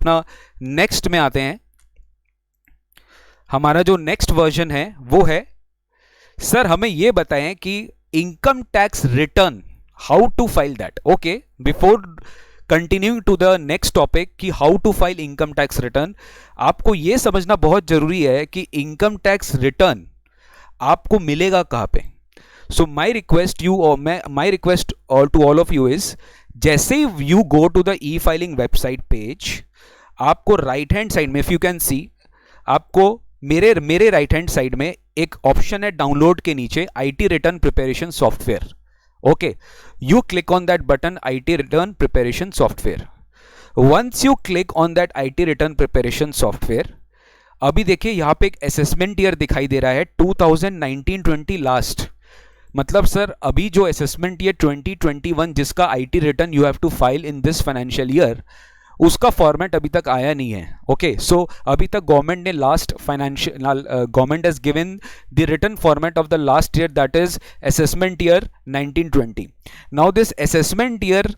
अपना नेक्स्ट में आते हैं। हमारा जो नेक्स्ट वर्जन है वो है, सर हमें ये बताएं कि income tax return how to file that. Okay, before continuing to the next topic कि how to file income tax return, आपको यह समझना बहुत जरूरी है कि इनकम टैक्स रिटर्न आपको मिलेगा कहां पे। सो माई रिक्वेस्ट यू और my request all to all of you is, जैसे ही you go to the e filing website page, आपको राइट हैंड साइड में, इफ यू कैन सी, आपको मेरे राइट हैंड साइड में एक ऑप्शन है डाउनलोड के नीचे, IT return preparation software. Okay, you click on that button IT return preparation software. Once you click on that IT return preparation software, अभी देखिए यहां पे एक असेसमेंट ईयर दिखाई दे रहा है 2019-20 लास्ट, मतलब सर अभी जो असेसमेंट ईयर 2021 जिसका IT return you have to file in this financial year, उसका फॉर्मेट अभी तक आया नहीं है। ओके, सो अभी तक गवर्नमेंट ने last financial government has given the return format of the last year, that is assessment year 1920। Now this assessment year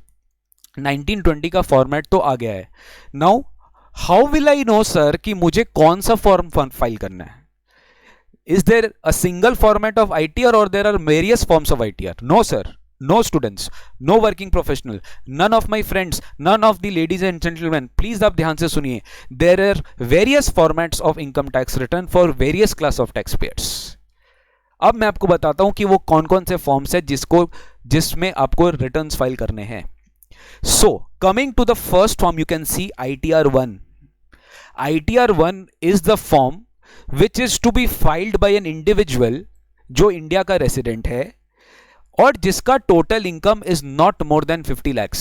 1920 का फॉर्मेट तो आ गया है। Now how will I know sir कि मुझे कौन सा फॉर्म फाइल करना है? Is there a single format of ITR or there are various forms of ITR? No sir, no students, no working professional, none of my friends, none of the ladies and gentlemen, please आप ध्यान से सुनिए, there are various formats of income tax return for various class of taxpayers। अब मैं आपको बताता हूं कि वो कौन कौन से फॉर्म्स है जिसमें आपको रिटर्न्स फाइल करने हैं। So coming to the first form, you can see ITR1। ITR1 is the form which is to be filed by an individual जो इंडिया का रेसिडेंट है और जिसका total income is not more than 50 lakhs।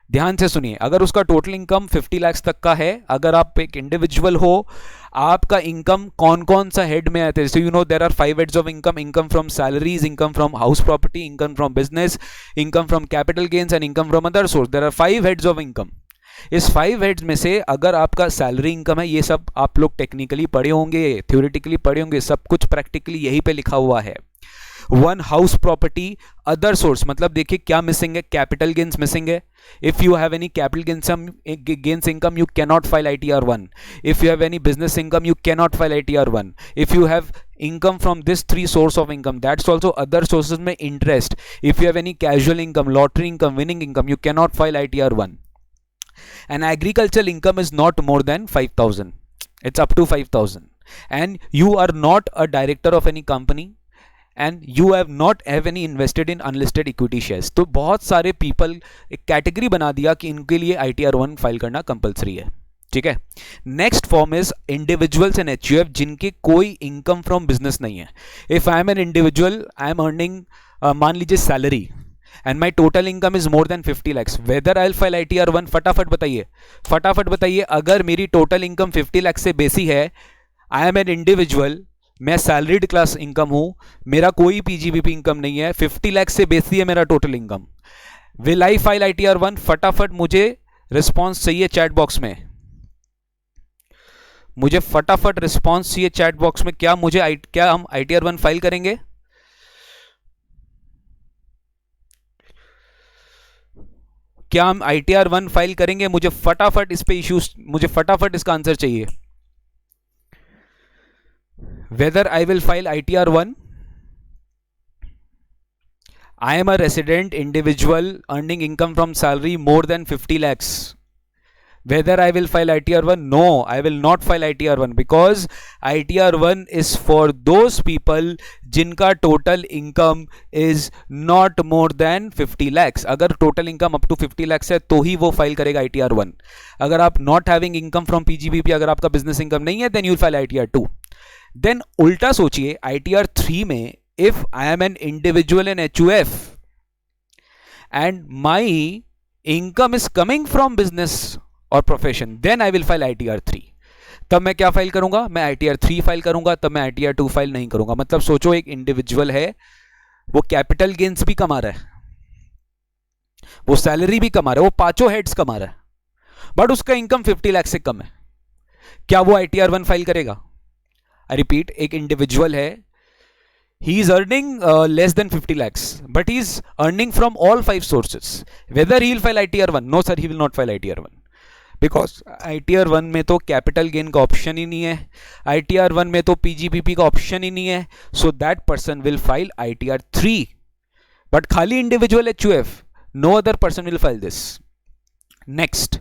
ध्यान से सुनिए, अगर उसका टोटल इनकम 50 lakhs तक का है, अगर आप एक इंडिविजुअल हो, आपका इनकम कौन कौन सा हेड में आते हैं, so you know there are 5 heads of income, income from salaries, income from house property, income from business, income from capital gains and income from other source. There are 5 heads of income. इस 5 heads में से अगर आपका salary income है, ये सब आप लोग टेक्निकली पढ़े होंगे, थ्योरेटिकली पढ़े होंगे, सब कुछ प्रैक्टिकली यहीं पे लिखा हुआ है। 1 हाउस प्रॉपर्टी, अदर सोर्स, मतलब देखिए क्या मिसिंग है, कैपिटल गेन्स मिसिंग है। If you have any capital gains income you cannot file ITR1। If you have any business income you cannot file ITR1। If you have income from this 3 source of income, that's also other sources में interest. If you have any casual income, lottery income, winning income, you cannot file ITR1। And agricultural income is not more than 5,000. It's up to 5,000. And you are not a director of any company. And you have any invested in unlisted equity shares। तो बहुत सारे people एक category बना दिया कि इनके लिए ITR1 file करना कंपलसरी है। ठीक है, next form is individuals and HUF जिनके कोई इनकम फ्रॉम बिजनेस नहीं है। If I am an individual, I am earning मान लीजिए salary and my total income is more than 50 lakhs, whether I'll file ITR1? फटाफट बताइए, अगर मेरी टोटल इनकम 50 लाख से बेसी है, आई एम एन इंडिविजुअल, मैं सैलरीड क्लास इनकम हूं, मेरा कोई PGBP इनकम नहीं है, 50 लाख से बेसी है मेरा total income, will I file ITR1? फटाफट मुझे रिस्पॉन्स चाहिए चैट बॉक्स में, मुझे फटाफट रिस्पॉन्स चाहिए चैट बॉक्स में। क्या हम ITR1 फाइल करेंगे? क्या हम ITR1 फाइल करेंगे? मुझे फटाफट इस पे इश्यूज, मुझे फटाफट इसका आंसर चाहिए। Whether I will file ITR1? I am a resident individual earning income from salary more than 50 lakhs. Whether I will file ITR1? No, I will not file ITR1 because ITR1 is for those people जिनका total income is not more than 50 lakhs। अगर total income up to 50 lakhs है तो ही वो file करेगा ITR1। अगर आप not having income from PGBP, अगर आपका business income नहीं है, then you will file ITR2। Then उल्टा सोचिए, ITR3 में if I am an individual in HUF and my income is coming from business और profession, then I will file ITR3। तब मैं क्या फाइल करूंगा? मैं ITR3 फाइल करूंगा, तब मैं ITR2 फाइल नहीं करूंगा। मतलब सोचो, एक इंडिविजुअल है, वो कैपिटल गेन्स भी कमा रहा है, वो सैलरी भी कमा रहा है, वो 5 हेड्स कमा रहा है, बट उसका इनकम 50 लाख से कम है, क्या वो ITR1 फाइल करेगा? आई रिपीट, एक इंडिविजुअल है, he is earning less than 50 lakhs but he is earning from all 5 sources, whether he will file ITR1? No sir, he will not file ITR1 because ITR 1 में तो capital gain का option ही नहीं है, ITR 1 में तो PGBP का option ही नहीं है, so that person will file ITR 3, but खाली individual HUF, no other person will file this. Next,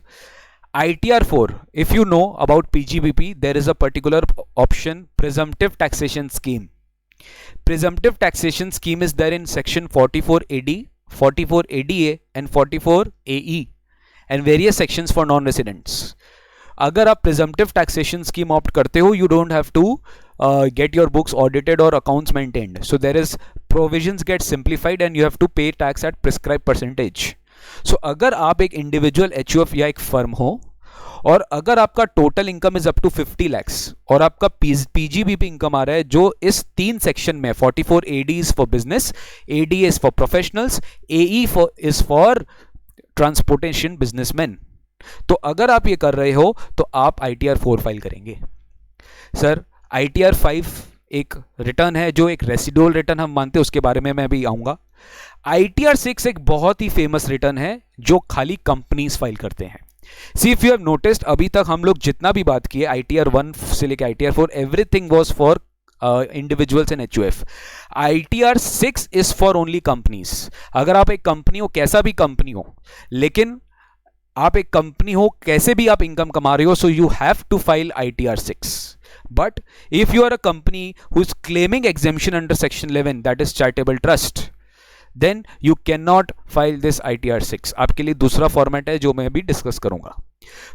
ITR 4, if you know about PGBP, there is a particular option, presumptive taxation scheme. Presumptive taxation scheme is there in section 44 AD, 44 ADA and 44 AE and various sections for non-residents. अगर आप presumptive taxation scheme opt करते हो, you don't have to get your books audited or accounts maintained. So there is provisions get simplified and you have to pay tax at prescribed percentage. So अगर आप एक individual HUF या एक firm हो और अगर आपका total income is up to 50 lakhs और आपका PGBP इनकम आ रहा है जो इस 3 सेक्शन में 44 AD is for business, AD is for professionals, AE is for transportation businessman, तो अगर आप ये कर रहे हो तो आप ITR 4 फाइल करेंगे. सर ITR 5 एक रिटर्न है जो एक रेसिडुअल रिटर्न हम मानते हैं, उसके बारे में मैं भी आऊंगा. ITR 6 एक बहुत ही फेमस रिटर्न है जो खाली कंपनीज फाइल करते हैं. सी इफ यू हैव नोटिस्ड, अभी तक हम लोग जितना भी बात किए ITR 1 से लेकर ITR 4, everything was for individuals and HUF. ITR 6 is for only companies. अगर आप एक कंपनी हो, कैसा भी कंपनी हो, लेकिन आप एक कंपनी हो, कैसे भी आप इनकम कमा रहे हो, so you have to file ITR 6. But if you are a company who is claiming exemption under section 11, that is charitable trust, then you cannot file this ITR 6. आपके लिए दूसरा फॉर्मेट है जो मैं भी डिस्कस करूंगा.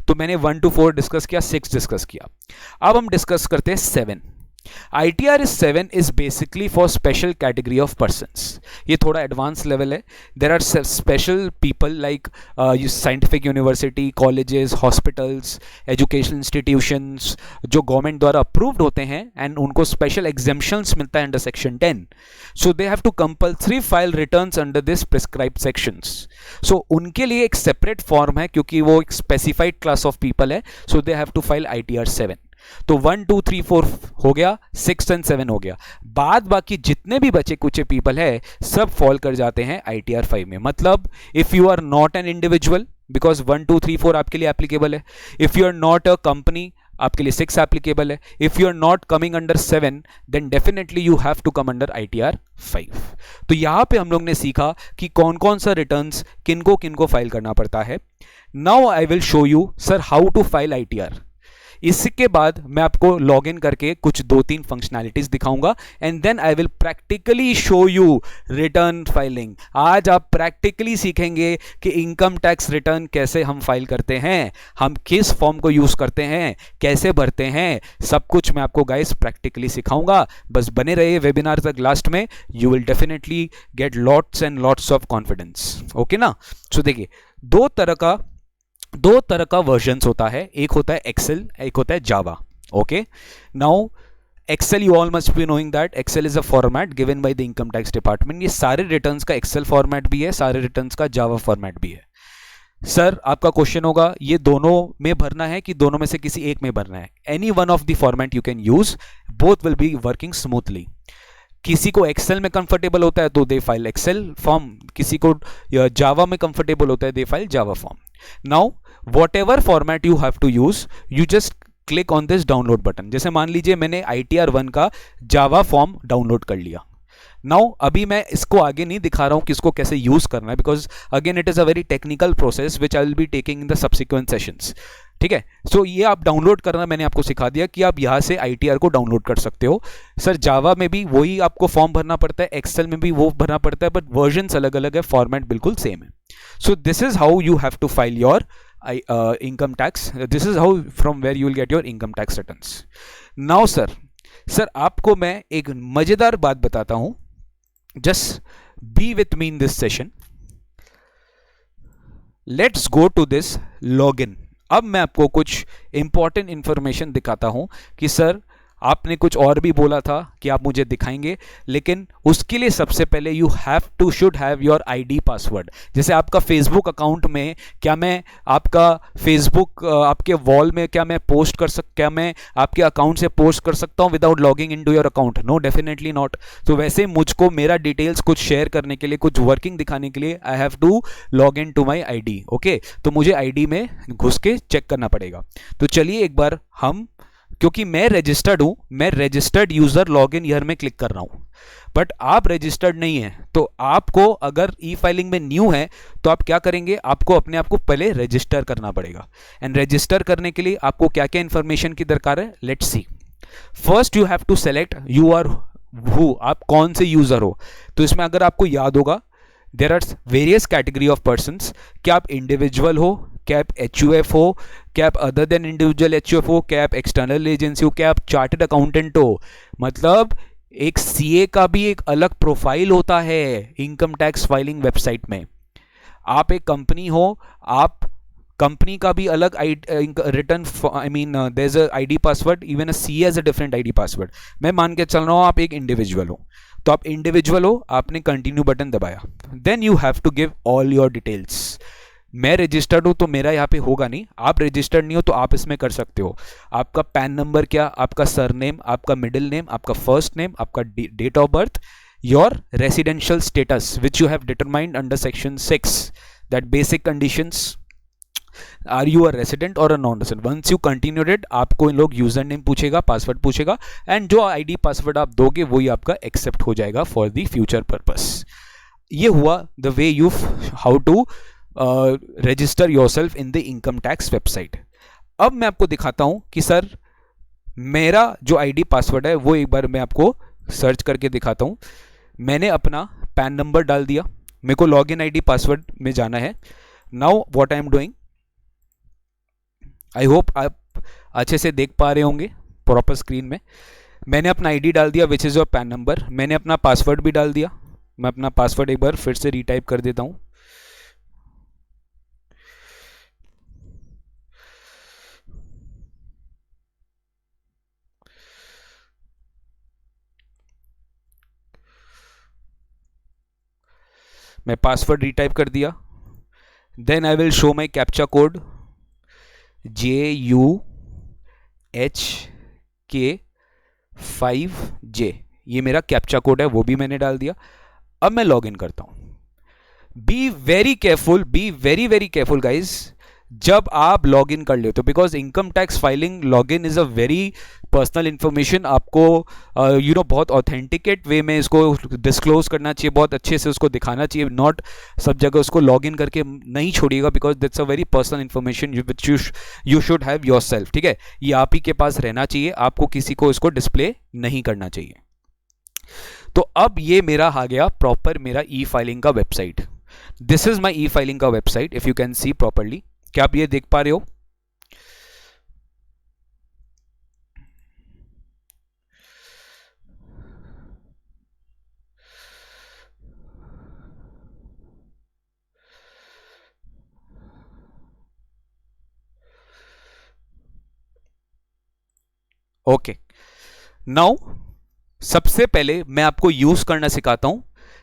तो मैंने 1 to 4 डिस्कस किया, 6 डिस्कस किया. अब हम डिस्कस करते हैं 7. ITR 7 is basically for special category of persons. ये थोड़ा एडवांस लेवल है. There are special people like scientific university, colleges, hospitals, educational institutions जो गवर्नमेंट द्वारा अप्रूव्ड होते हैं एंड उनको स्पेशल एग्जेम्पशंस मिलता है under section 10. So they have to compulsory file returns under this prescribed sections. So उनके लिए एक सेपरेट फॉर्म है क्योंकि वो एक स्पेसिफाइड क्लास ऑफ पीपल है. So they have to file ITR 7. तो 1 2 3 4 हो गया, 6 and 7 हो गया. बाद बाकी जितने भी बचे कुछ पीपल है सब फॉल कर जाते हैं ITR 5 में. मतलब if you are not an individual, because 1 2 3 4 आपके लिए एप्लीकेबल है. If you are not a company, आपके लिए 6 एप्लीकेबल है. If you are not coming under 7, then definitely you have to come under ITR 5. तो यहां पे हम लोग ने सीखा कि कौन कौन सा रिटर्न्स किनको किनको फाइल करना पड़ता है. Now I will show you sir how to file ITR. इसके बाद मैं आपको लॉग इन करके कुछ 2-3 फंक्शनैलिटीज दिखाऊंगा and then I will practically show you return filing. आज आप प्रैक्टिकली सीखेंगे कि इनकम टैक्स रिटर्न कैसे हम फाइल करते हैं, हम किस फॉर्म को यूज करते हैं, कैसे भरते हैं, सब कुछ मैं आपको गाइस प्रैक्टिकली सिखाऊंगा. बस बने रहिए वेबिनार तक. लास्ट में you will definitely get lots and lots of confidence. Okay ना. सो देखिए, दो तरह का वर्जन्स होता है. एक होता है एक्सेल, एक होता है Java. Okay, now excel, you all must be knowing that excel is a format given by the income tax department. ये सारे रिटर्न्स का एक्सेल फॉर्मेट भी है, सारे रिटर्न्स का जावा फॉर्मेट भी है. सर आपका क्वेश्चन होगा ये दोनों में भरना है कि दोनों में से किसी एक में भरना है. Any one of the format you can use, both will be working smoothly. किसी को एक्सेल में कंफर्टेबल होता है तो दे फाइल एक्सेल फॉर्म, किसी को जावा में कंफर्टेबल होता है they file Java form. Now whatever format you have to use, you just click on this download button. जैसे मान लीजिए मैंने ITR 1 का जावा फॉर्म डाउनलोड कर लिया. नाउ अभी मैं इसको आगे नहीं दिखा रहा हूं कि इसको कैसे यूज करना है, because again it is a very technical process which I will be taking in the subsequent sessions. ठीक है, सो ये आप डाउनलोड करना मैंने आपको सिखा दिया कि आप यहाँ से ITR को डाउनलोड कर सकते हो. सर जावा में भी वही आपको फॉर्म भरना पड़ता है, एक्सेल में भी वो भरना पड़ता है, बट वर्जन्स अलग अलग है, फॉर्मेट बिल्कुल सेम है. So this is how you have to file your income tax. This is how from where you will get your income tax returns. Now sir आपको मैं एक मजेदार बात बताता हूं. Just be with me in this session. Let's go to this login. अब मैं आपको कुछ इंपॉर्टेंट इंफॉर्मेशन दिखाता हूं कि सर आपने कुछ और भी बोला था कि आप मुझे दिखाएंगे, लेकिन उसके लिए सबसे पहले you have to should have your ID password. जैसे आपका फेसबुक अकाउंट में क्या मैं आपका फेसबुक आपके वॉल में क्या मैं पोस्ट कर क्या मैं आपके अकाउंट से पोस्ट कर सकता हूं without logging into your account? No, definitely not. तो वैसे मुझको मेरा डिटेल्स कुछ शेयर करने के लिए, कुछ वर्किंग दिखाने के लिए I have to log in to my ID. Okay, तो मुझे आईडी में घुस के चेक करना पड़ेगा। तो चलिए एक बार हम, क्योंकि मैं रजिस्टर्ड हूं, मैं registered user log in year में क्लिक कर रहा हूं, बट आप रजिस्टर्ड नहीं है। तो आपको अगर ई फाइलिंग में न्यू है तो आप क्या करेंगे, आपको अपने आप को पहले रजिस्टर करना पड़ेगा। एंड रजिस्टर करने के लिए आपको क्या क्या इंफॉर्मेशन की दरकार है, let's see. First you have to select you are who, आप कौन से यूजर हो। तो इसमें अगर आपको याद होगा, there are various category of persons. क्या आप इंडिविजुअल हो, क्या आप एचयूएफ हो, क्या आप अदर देन इंडिविजुअल एचयूएफ हो, क्या आप एक्सटर्नल एजेंसी हो, क्या आप चार्टर्ड अकाउंटेंट हो। मतलब एक सीए का भी एक अलग प्रोफाइल होता है इनकम टैक्स फाइलिंग वेबसाइट में। आप एक कंपनी हो, आप कंपनी का भी अलग return, I mean there is a ID password, even a CA has a different ID password. मैं मान के चल रहा हूं आप एक इंडिविजुअल हो, तो आप इंडिविजुअल हो, आपने कंटिन्यू बटन दबाया, then you have to give all your details. मैं रजिस्टर्ड हूं तो मेरा यहाँ पे होगा नहीं, आप रजिस्टर्ड नहीं हो तो आप इसमें कर सकते हो। आपका पैन नंबर क्या, आपका सरनेम, आपका मिडिल नेम, आपका फर्स्ट नेम, आपका date of birth, your residential status which you have determined under section 6, that basic conditions, are you a resident or a non resident. Once you continued it, आपको इन लोग user name पूछेगा, password पूछेगा, and जो ID password आप दोगे वही आपका एक्सेप्ट हो जाएगा फॉर द फ्यूचर पर्पस। ये हुआ the way you how to register yourself in the income tax website. अब मैं आपको दिखाता हूं कि सर मेरा जो आईडी पासवर्ड है वो एक बार मैं आपको सर्च करके दिखाता हूं। मैंने अपना पैन नंबर डाल दिया, मेरे को लॉग इन आईडी पासवर्ड में जाना है। Now what I am doing, I hope आप अच्छे से देख पा रहे होंगे प्रॉपर स्क्रीन में। मैंने अपना आईडी डाल दिया which is your pan number, मैंने अपना पासवर्ड भी डाल दिया। मैं अपना पासवर्ड एक बार फिर से रीटाइप कर देता हूं। मैं पासवर्ड रीटाइप कर दिया, then I will show my captcha code JUHK5J, ये मेरा कैप्चा कोड है, वो भी मैंने डाल दिया। अब मैं लॉग इन करता हूं। B very careful, be very very careful guys जब आप लॉग इन कर लेते हो, because income tax filing log in is a very personal information. आपको यू नो बहुत ऑथेंटिकेट वे में इसको डिस्क्लोज करना चाहिए, बहुत अच्छे से उसको दिखाना चाहिए, नॉट सब जगह उसको लॉग इन करके नहीं छोड़िएगा, because that's a very personal information which you should have yourself. ठीक है, ये आप ही के पास रहना चाहिए, आपको किसी को इसको डिस्प्ले नहीं करना चाहिए। तो अब ये मेरा आ गया प्रॉपर मेरा ई फाइलिंग का website. This is my e filing का website, if you can see properly. क्या आप ये देख पा रहे हो? ओके, नाउ सबसे पहले मैं आपको यूज करना सिखाता हूं।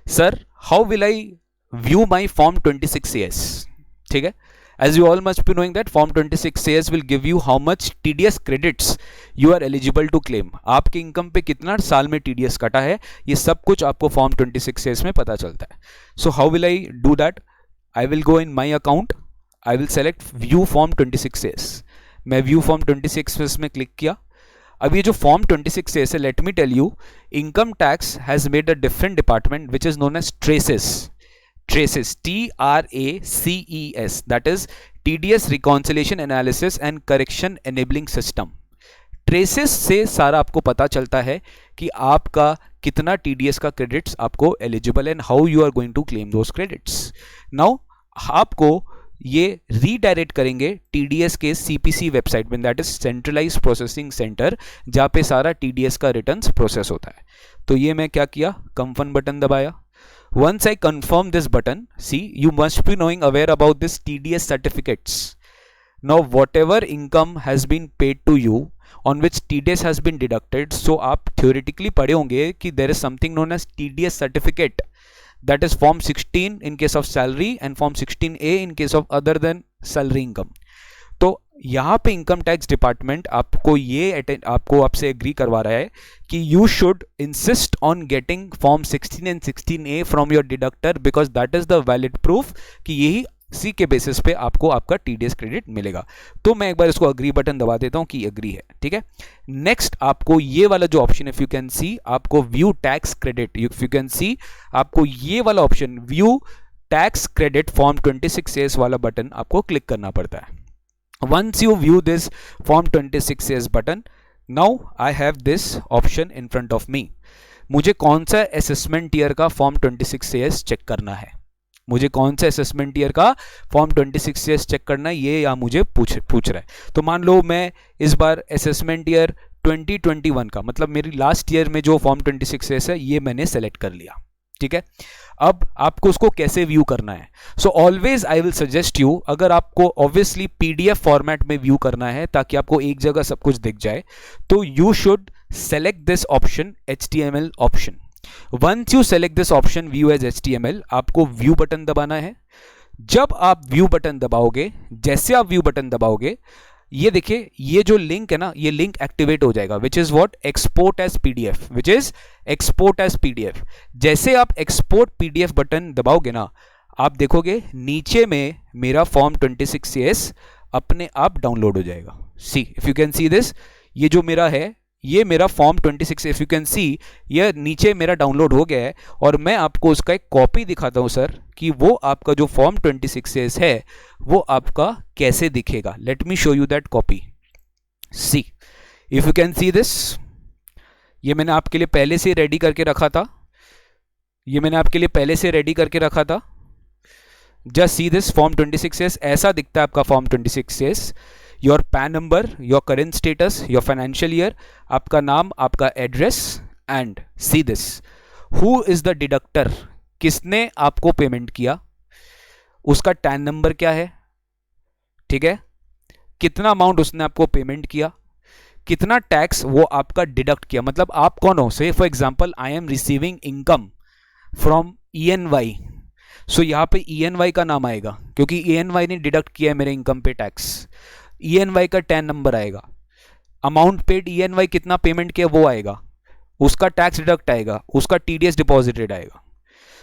Sir how will eye view my form 26CS? ठीक है, as you all must be knowing that form 26CS will give you how much TDS credits you are eligible to claim। आपके इनकम पे कितना साल में TDS कटा है, ये सब कुछ आपको फॉर्म 26CS में पता चलता है। So how will I do that? I will go in my account, I will select view form 26CS। मैं व्यू फॉर्म 26CS में क्लिक किया। अब ये जो फॉर्म 26CS है, let me tell you, income tax has made a different department which is known as TRACES. Traces, TRACES, that is TDS Reconciliation Analysis and Correction Enabling System। Traces से सारा आपको पता चलता है कि आपका कितना TDS का क्रेडिट्स आपको eligible and how you are going to claim those credits. Now आपको ये रीडायरेक्ट करेंगे TDS के CPC वेबसाइट में, that is centralise processing centre, जहाँ पे सारा TDS का रिटर्न्स प्रोसेस होता है। तो ये मैं क्या किया, कंफर्म बटन दबाया। Once I confirm this button, see, you must be knowing aware about this TDS certificates. Now whatever income has been paid to you, on which TDS has been deducted. So आप theoretically पढ़े होंगे कि there is something known as TDS certificate, that is form 16 in case of salary and form 16A in case of other than salary income. तो यहाँ पे income tax department आपको आपसे agree करवा रहा है कि you should insist on getting form 16 and 16A from your deductor, because that is the valid proof कि यही सी के बेसिस पे आपको आपका टीडीएस क्रेडिट मिलेगा. तो मैं एक बार इसको अग्री बटन दबा देता हूं कि एग्री है. ठीक है. नेक्स्ट आपको ये वाला जो option, if you can see, आपको view tax credit, if you can see, आपको ये वाला option view tax credit form 26A वाला बटन आपको क्लिक करना पड़ता है. Once you view this form 26A button, now I have this option in front of me. मुझे कौन सा असेसमेंट ईयर का फॉर्म 26A चेक करना है, मुझे कौन सा असेसमेंट ईयर का फॉर्म 26A चेक करना है, ये या मुझे पूछ रहा है. तो मान लो मैं इस बार असेसमेंट ईयर 2021 का, मतलब मेरी लास्ट ईयर में जो फॉर्म 26A है ये मैंने सेलेक्ट कर लिया. ठीक है. अब आपको उसको कैसे व्यू करना है. So always I will suggest you, अगर आपको ऑब्वियसली पीडीएफ फॉर्मेट में व्यू करना है ताकि आपको एक जगह सब कुछ दिख जाए, तो you should select this option HTML option. Once you select this option view as HTML, आपको व्यू बटन दबाना है. जब आप व्यू बटन दबाओगे, जैसे आप व्यू बटन दबाओगे, ये देखिए ये जो लिंक है ना, ये लिंक एक्टिवेट हो जाएगा, which is what, export as PDF, which is export as PDF. जैसे आप एक्सपोर्ट पीडीएफ बटन दबाओगे ना, आप देखोगे नीचे में मेरा फॉर्म 26A अपने आप डाउनलोड हो जाएगा. See, if you can see this, ये जो मेरा है, ये मेरा form 26, if you can see, ये नीचे मेरा डाउनलोड हो गया है. और मैं आपको उसका एक कॉपी दिखाता हूं सर, कि वो आपका जो फॉर्म 26 है वो आपका कैसे दिखेगा. Let me show you that copy. See, if you can see this, ये मैंने आपके लिए पहले से रेडी करके रखा था, ये मैंने आपके लिए पहले से रेडी करके रखा था. जस्ट सी दिस फॉर्म 26, ऐसा दिखता है आपका form 26. Your pan number, your current status, your financial year, आपका नाम, आपका address, and see this, who is the deductor, किसने आपको पेमेंट किया, उसका टैन नंबर क्या है. ठीक है. कितना अमाउंट उसने आपको पेमेंट किया, कितना टैक्स वो आपका डिडक्ट किया, मतलब आप कौन हो. से for example I am receiving income from ENY, सो यहां पे ENY का नाम आएगा क्योंकि ENY ने डिडक्ट किया है मेरे इनकम पे टैक्स. ENY का टैन नंबर आएगा, अमाउंट पेड ENY कितना पेमेंट किया वो आएगा, उसका टैक्स डिडक्ट आएगा, उसका TDS डिपॉजिटेड आएगा.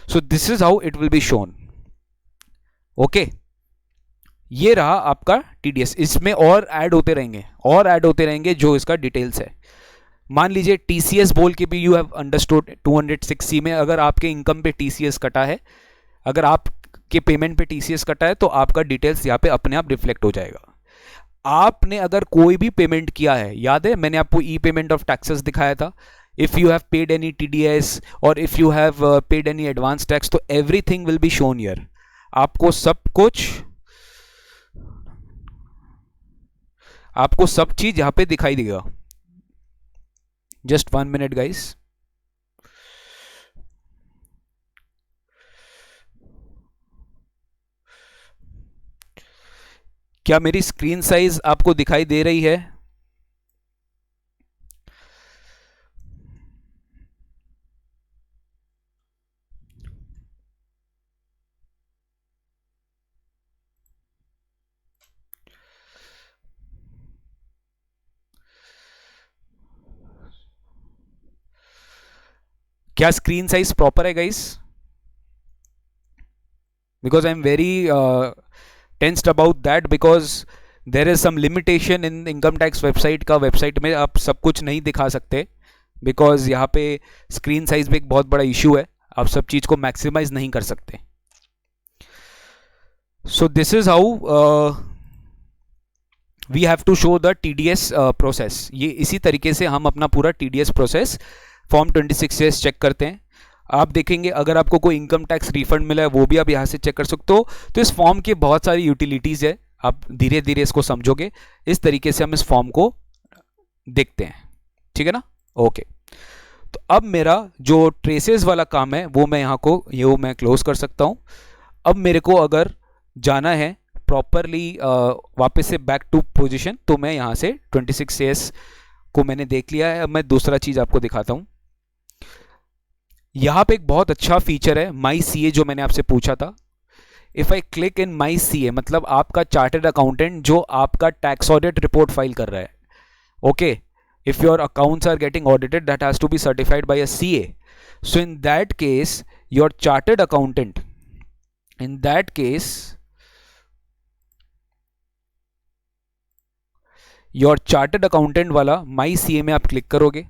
सो this is how it will be shown. Okay, ये रहा आपका TDS. इसमें और ऐड होते रहेंगे जो इसका डिटेल्स है. मान लीजिए TCS बोल के भी यू हैव अंडरस्टूड 206C में अगर आपके इनकम पे TCS कटा है, अगर आपके पेमेंट पे TCS कटा है, तो आपका डिटेल्स यहाँ पे अपने आप रिफ्लेक्ट हो जाएगा. आपने अगर कोई भी पेमेंट किया है, याद है मैंने आपको ई पेमेंट ऑफ टैक्सेस दिखाया था, if you have paid any TDS or if you have paid any advance tax, तो everything will be shown here. आपको सब चीज यहां पे दिखाई देगा. Just 1 minute guys. क्या मेरी स्क्रीन साइज आपको दिखाई दे रही है? क्या स्क्रीन साइज प्रॉपर है guys? Because I am very tensed about that, because there is some limitation in income tax website का. वेबसाइट में आप सब कुछ नहीं दिखा सकते, बिकॉज यहाँ पे स्क्रीन साइज में एक बहुत बड़ा इशू है, आप सब चीज को मैक्सिमाइज नहीं कर सकते. So this is how we have to show the TDS process. ये इसी तरीके से हम अपना पूरा TDS प्रोसेस फॉर्म 26 चेक करते हैं. आप देखेंगे अगर आपको कोई इनकम टैक्स रिफंड मिला है वो भी आप यहाँ से चेक कर सकते हो. तो इस फॉर्म की बहुत सारी यूटिलिटीज़ है, आप धीरे धीरे इसको समझोगे. इस तरीके से हम इस फॉर्म को देखते हैं. ठीक है ना. ओके. तो अब मेरा जो ट्रेसेस वाला काम है वो मैं मैं क्लोज कर सकता हूँ. अब मेरे को अगर जाना है प्रॉपरली वापस से बैक टू पोजिशन, तो मैं यहाँ से 26 CS को मैंने देख लिया है। अब मैं दूसरा चीज आपको दिखाता हूं। यहां पे एक बहुत अच्छा फीचर है माई सीए, जो मैंने आपसे पूछा था। If I click in my CA, मतलब आपका चार्टर्ड अकाउंटेंट जो आपका टैक्स ऑडिट रिपोर्ट फाइल कर रहा है, okay, if your accounts are getting audited, that has to be certified by a CA. So in that case, your chartered accountant, in that case, your chartered accountant वाला my CA में आप click करोगे।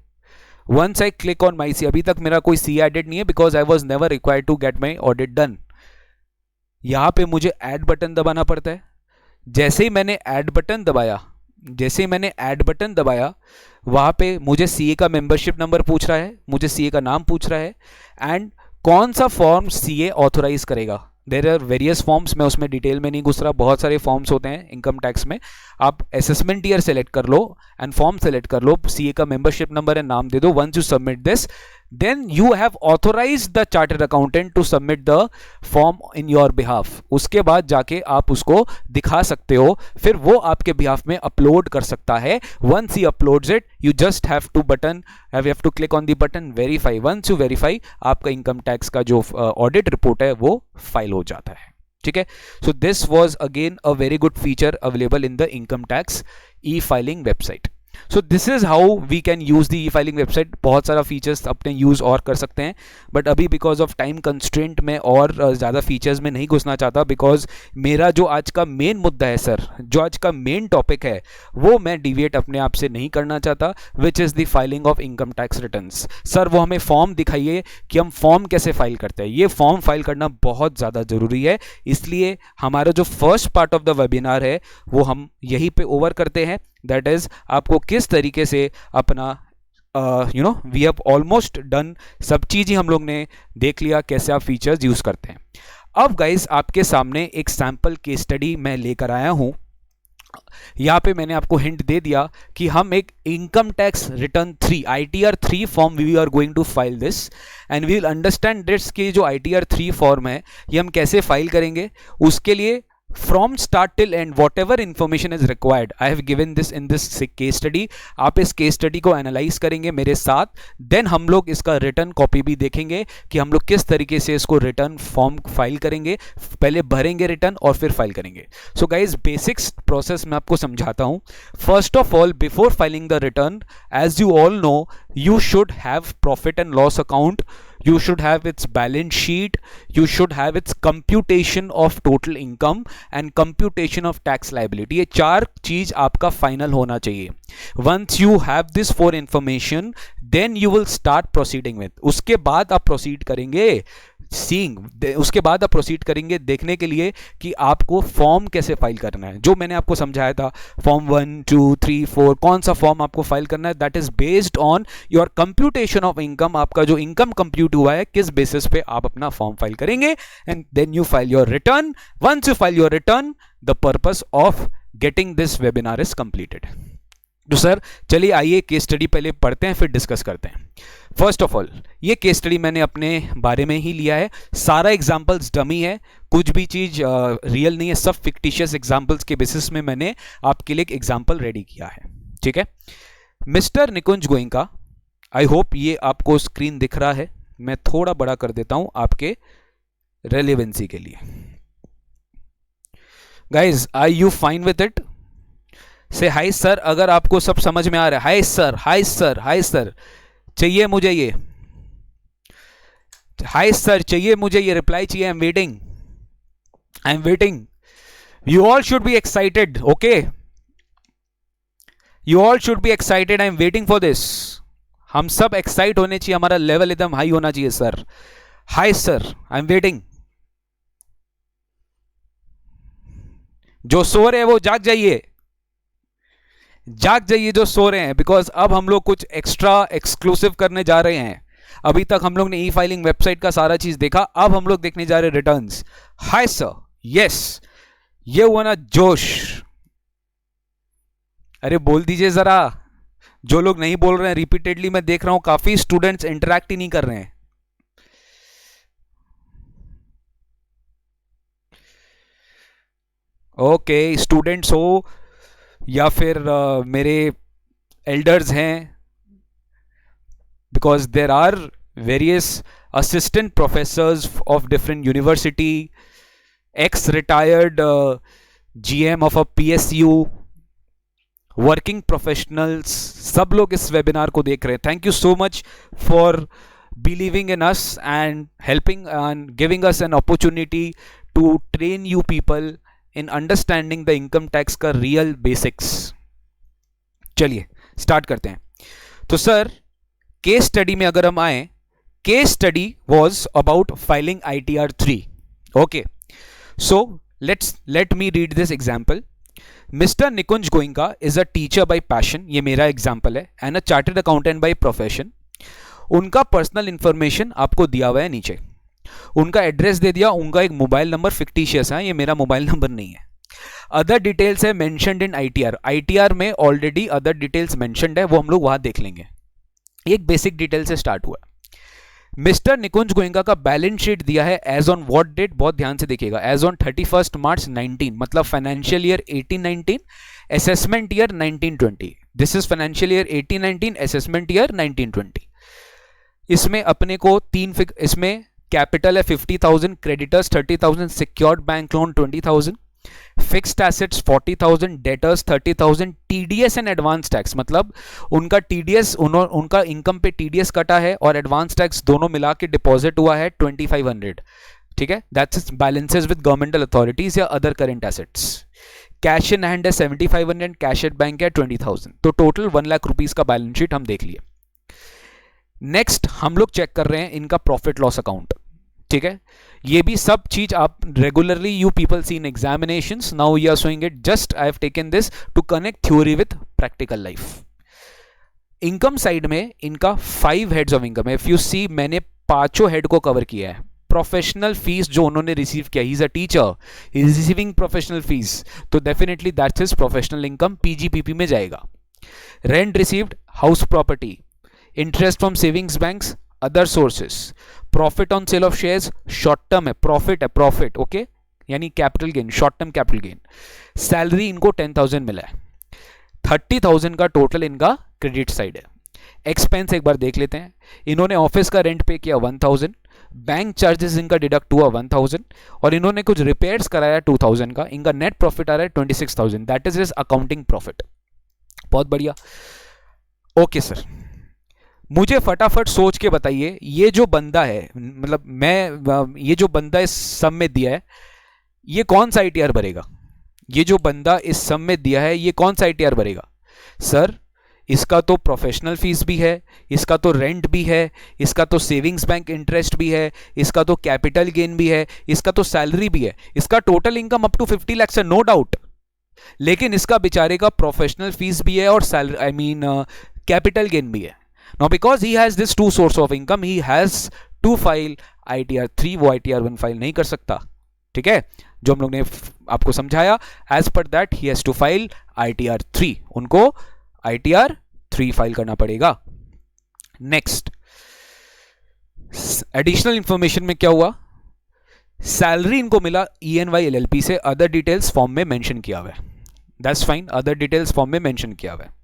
once I click on my CA, अभी तक मेरा कोई CA added नहीं है because I was never required to get my audit done। यहां पे मुझे add बटन दबाना पड़ता है। जैसे ही मैंने add बटन दबाया, जैसे मैंने ऐड बटन दबाया, वहां पे मुझे सीए का मेंबरशिप नंबर पूछ रहा है, मुझे सीए का नाम पूछ रहा है, एंड कौन सा फॉर्म सीए ऑथोराइज करेगा। देयर आर वेरियस फॉर्म्स, मैं उसमें डिटेल में नहीं घुस रहा, बहुत सारे फॉर्म्स होते हैं इनकम टैक्स में। आप असेसमेंट ईयर सेलेक्ट कर लो एंड फॉर्म सेलेक्ट कर लो, सीए का मेंबरशिप नंबर एंड नाम दे दो। Once you submit this, then you have authorized the chartered accountant to submit the form in your behalf। उसके बाद जाके आप उसको दिखा सकते हो, फिर वो आपके behalf में अपलोड कर सकता है। once he uploads it, you just have to click on the button verify। once you verify, आपका इनकम टैक्स का जो ऑडिट रिपोर्ट है वो फाइल हो जाता है। ठीक है, so this was again a very good feature available in the income tax e filing website. So this is how we can use the e filing website. बहुत सारा फीचर्स अपने यूज और कर सकते हैं, बट अभी बिकॉज ऑफ टाइम कंस्ट्रेंट में और ज़्यादा फीचर्स में नहीं घुसना चाहता, बिकॉज मेरा जो आज का मेन मुद्दा है सर, जो आज का मेन टॉपिक है, वो मैं डिविएट अपने आप से नहीं करना चाहता, which is the filing of income tax returns. Sir वो हमें फॉर्म दिखाइए कि हम फॉर्म कैसे फाइल करते हैं। ये फॉर्म फाइल करना बहुत ज़्यादा ज़रूरी है, इसलिए हमारा जो first part of the webinar है वो हम यहीं पे ओवर करते हैं। दैट इज आपको किस तरीके से अपना वी हैव ऑलमोस्ट डन, सब चीज़ ही हम लोग ने देख लिया कैसे आप फीचर्स यूज़ करते हैं। अब गाइस आपके सामने एक सैम्पल केस स्टडी मैं लेकर आया हूँ। यहाँ पे मैंने आपको हिंट दे दिया कि हम एक income tax return 3 ITR 3 form we are going to file this, and we will understand this कि जो ITR 3 फॉर्म है ये हम कैसे फाइल करेंगे। उसके लिए from start till end whatever information is required I have given this in this case study। आप इस केस स्टडी को एनालाइज करेंगे मेरे साथ, देन हम लोग इसका रिटर्न कॉपी भी देखेंगे कि हम लोग किस तरीके से इसको रिटर्न फॉर्म फाइल करेंगे, पहले भरेंगे रिटर्न और फिर फाइल करेंगे। सो गाइज बेसिक्स प्रोसेस मैं आपको समझाता हूं। First of all, before filing the return, as you all know, you should have profit and loss account, you should have its balance sheet, you should have its computation of total income and computation of tax liability। ये चार चीज आपका final होना चाहिए। once you have this four information, then you will start proceeding with, उसके बाद आप proceed करेंगे सीइंग, उसके बाद आप प्रोसीड करेंगे देखने के लिए कि आपको फॉर्म कैसे फाइल करना है। जो मैंने आपको समझाया था फॉर्म 1 2 3 4 कौन सा फॉर्म आपको फाइल करना है, that is based on your computation of income. आपका जो इनकम कंप्यूट हुआ है किस बेसिस पे आप अपना फॉर्म फाइल करेंगे, and then you file your return. Once you file your return, the purpose of getting this webinar is completed. तो सर चलिए आइए केस स्टडी पहले पढ़ते हैं फिर डिस्कस करते हैं। फर्स्ट ऑफ ऑल, ये केस स्टडी मैंने अपने बारे में ही लिया है, सारा एग्जांपल्स डमी है, कुछ भी चीज़ रियल नहीं है, सब फिक्टिशियस एग्जांपल्स के बेसिस में मैंने आपके लिए एक एग्जांपल रेडी किया है। ठीक है, mister Nikunj Goenka, I hope ये आपको स्क्रीन दिख रहा है, मैं थोड़ा बड़ा कर देता हूं आपके रेलेवेंसी के लिए। Guys are you fine with it? Say hi sir अगर आपको सब समझ में आ रहा है। Hi sir, hi sir, hi sir, चाहिए मुझे ये, हाय सर चाहिए मुझे ये, रिप्लाई चाहिए। I am waiting, I am waiting. You all should be excited, okay, you all should be excited, I am waiting for this. हम सब excite होने चाहिए, हमारा लेवल एकदम हाई होना चाहिए sir. Hi sir, I am waiting. जो सो रहे हैं वो जाग जाइए, जाग जाइए जो सो रहे हैं, बिकॉज अब हम लोग कुछ एक्स्ट्रा एक्सक्लूसिव करने जा रहे हैं। अभी तक हम लोग ने ई फाइलिंग वेबसाइट का सारा चीज देखा, अब हम लोग देखने जा रहे हैं रिटर्न्स। हाय सर, यस, ये हुआ ना जोश। अरे बोल दीजिए जरा, जो लोग नहीं बोल रहे हैं रिपीटेडली, मैं देख रहा हूं काफी स्टूडेंट्स इंटरैक्ट ही नहीं कर रहे हैं। ओके, स्टूडेंट्स हो या फिर मेरे एल्डर्स हैं, because there are various assistant professors of different university, ex-retired GM of a PSU, working professionals, सब लोग इस वेबिनार को देख रहे हैं. Thank you so much for believing in us and helping and giving us an opportunity to train you people in understanding the income tax का real basics. चलिए start करते हैं. तो सर केस स्टडी में अगर हम आए, case study was about filing ITR 3. Okay, so let me read this example. Mr. Nikunj Goenka is a teacher by passion, ये मेरा एग्जाम्पल है, and a chartered accountant by profession. उनका personal information आपको दिया हुआ है नीचे, उनका एड्रेस दे दिया, उनका एक मोबाइल नंबर फिक्टिशियस है, ये मेरा मोबाइल नंबर नहीं है. अदर डिटेल्स है मेंशन्ड इन ITR. ITR में ऑलरेडी अदर डिटेल्स मेंशन्ड है, वो हम लोग वहां देख लेंगे. एक बेसिक डिटेल से स्टार्ट हुआ. मिस्टर निकुंज गोयंका का बैलेंस शीट दिया है एज ऑन व्हाट डेट, बहुत ध्यान से देखिएगा, एज ऑन 31 मार्च 19, मतलब financial year 18-19, assessment year 19-20. This is financial year 18-19, assessment year 19-20. इसमें अपने को इसमें कैपिटल है 50,000, creditors 30,000, secured bank loan 20,000, fixed assets 40,000, debtors 30,000, TDS and advance tax, मतलब उनका टीडीएस, उनका इनकम पे टीडीएस कटा है और एडवांस टैक्स दोनों मिला के डिपॉजिट हुआ है 2,500. ठीक है, that's balances with governmental authorities या other current assets. Cash in hand है 7,500, कैश एट बैंक है 20,000. तो टोटल 1 लाख रुपीज का बैलेंस शीट हम देख लिए. नेक्स्ट हम लोग चेक कर रहे हैं इनका प्रॉफिट लॉस अकाउंट. ठीक है, ये भी सब चीज आप regularly you people see in examinations. Now we are showing it, just I have taken this to connect theory with practical life. Income side में इनका 5 हेड्स ऑफ इनकम है. इफ यू सी, मैंने 5 हेड को cover किया है. Professional fees जो उन्होंने receive किया, he is a teacher, he is receiving professional fees, तो definitely that's his professional income, PGPP में जाएगा. Rent received, house property, interest from savings banks, other sources, profit on sale of shares, short term है, profit है, profit okay, यानी capital gain, short term capital gain. Salary इनको 10,000 मिला है. 30,000 का total इनका क्रेडिट साइड है. एक्सपेंस एक बार देख लेते हैं. इन्होंने ऑफिस का रेंट पे किया 1,000, बैंक चार्जेस इनका डिडक्ट हुआ 1,000, और इन्होंने कुछ रिपेयर्स कराया 2,000 का. इनका नेट प्रॉफिट आ रहा है 26,000. That is his accounting profit. बहुत बढ़िया. ओके सर, मुझे फटाफट सोच के बताइए, ये जो बंदा है, मतलब ये जो बंदा इस सम में दिया है, ये कौन सा ITR भरेगा? ये जो बंदा इस सम में दिया है, ये कौन सा ITR भरेगा? सर इसका तो प्रोफेशनल फीस भी है, इसका तो रेंट भी है, इसका तो सेविंग्स बैंक इंटरेस्ट भी है, इसका तो कैपिटल गेन भी है, इसका तो सैलरी भी है, इसका total income up to 50 lakh है, नो डाउट. लेकिन इसका बेचारे का प्रोफेशनल फीस भी है और सैलरी कैपिटल गेन भी है. Now because he has this 2 source of income, he has to file ITR 3, वो ITR 1 फाइल नहीं कर सकता. ठीक है, जो हम लोग ने आपको समझाया, as per that he has to file ITR 3, उनको ITR 3 फाइल करना पड़ेगा. नेक्स्ट एडिशनल इंफॉर्मेशन में क्या हुआ, सैलरी इनको मिला ENY LLP से, अदर डिटेल्स फॉर्म में मेंशन किया हुआ है. That's fine, other details form में मेंशन किया हुआ है.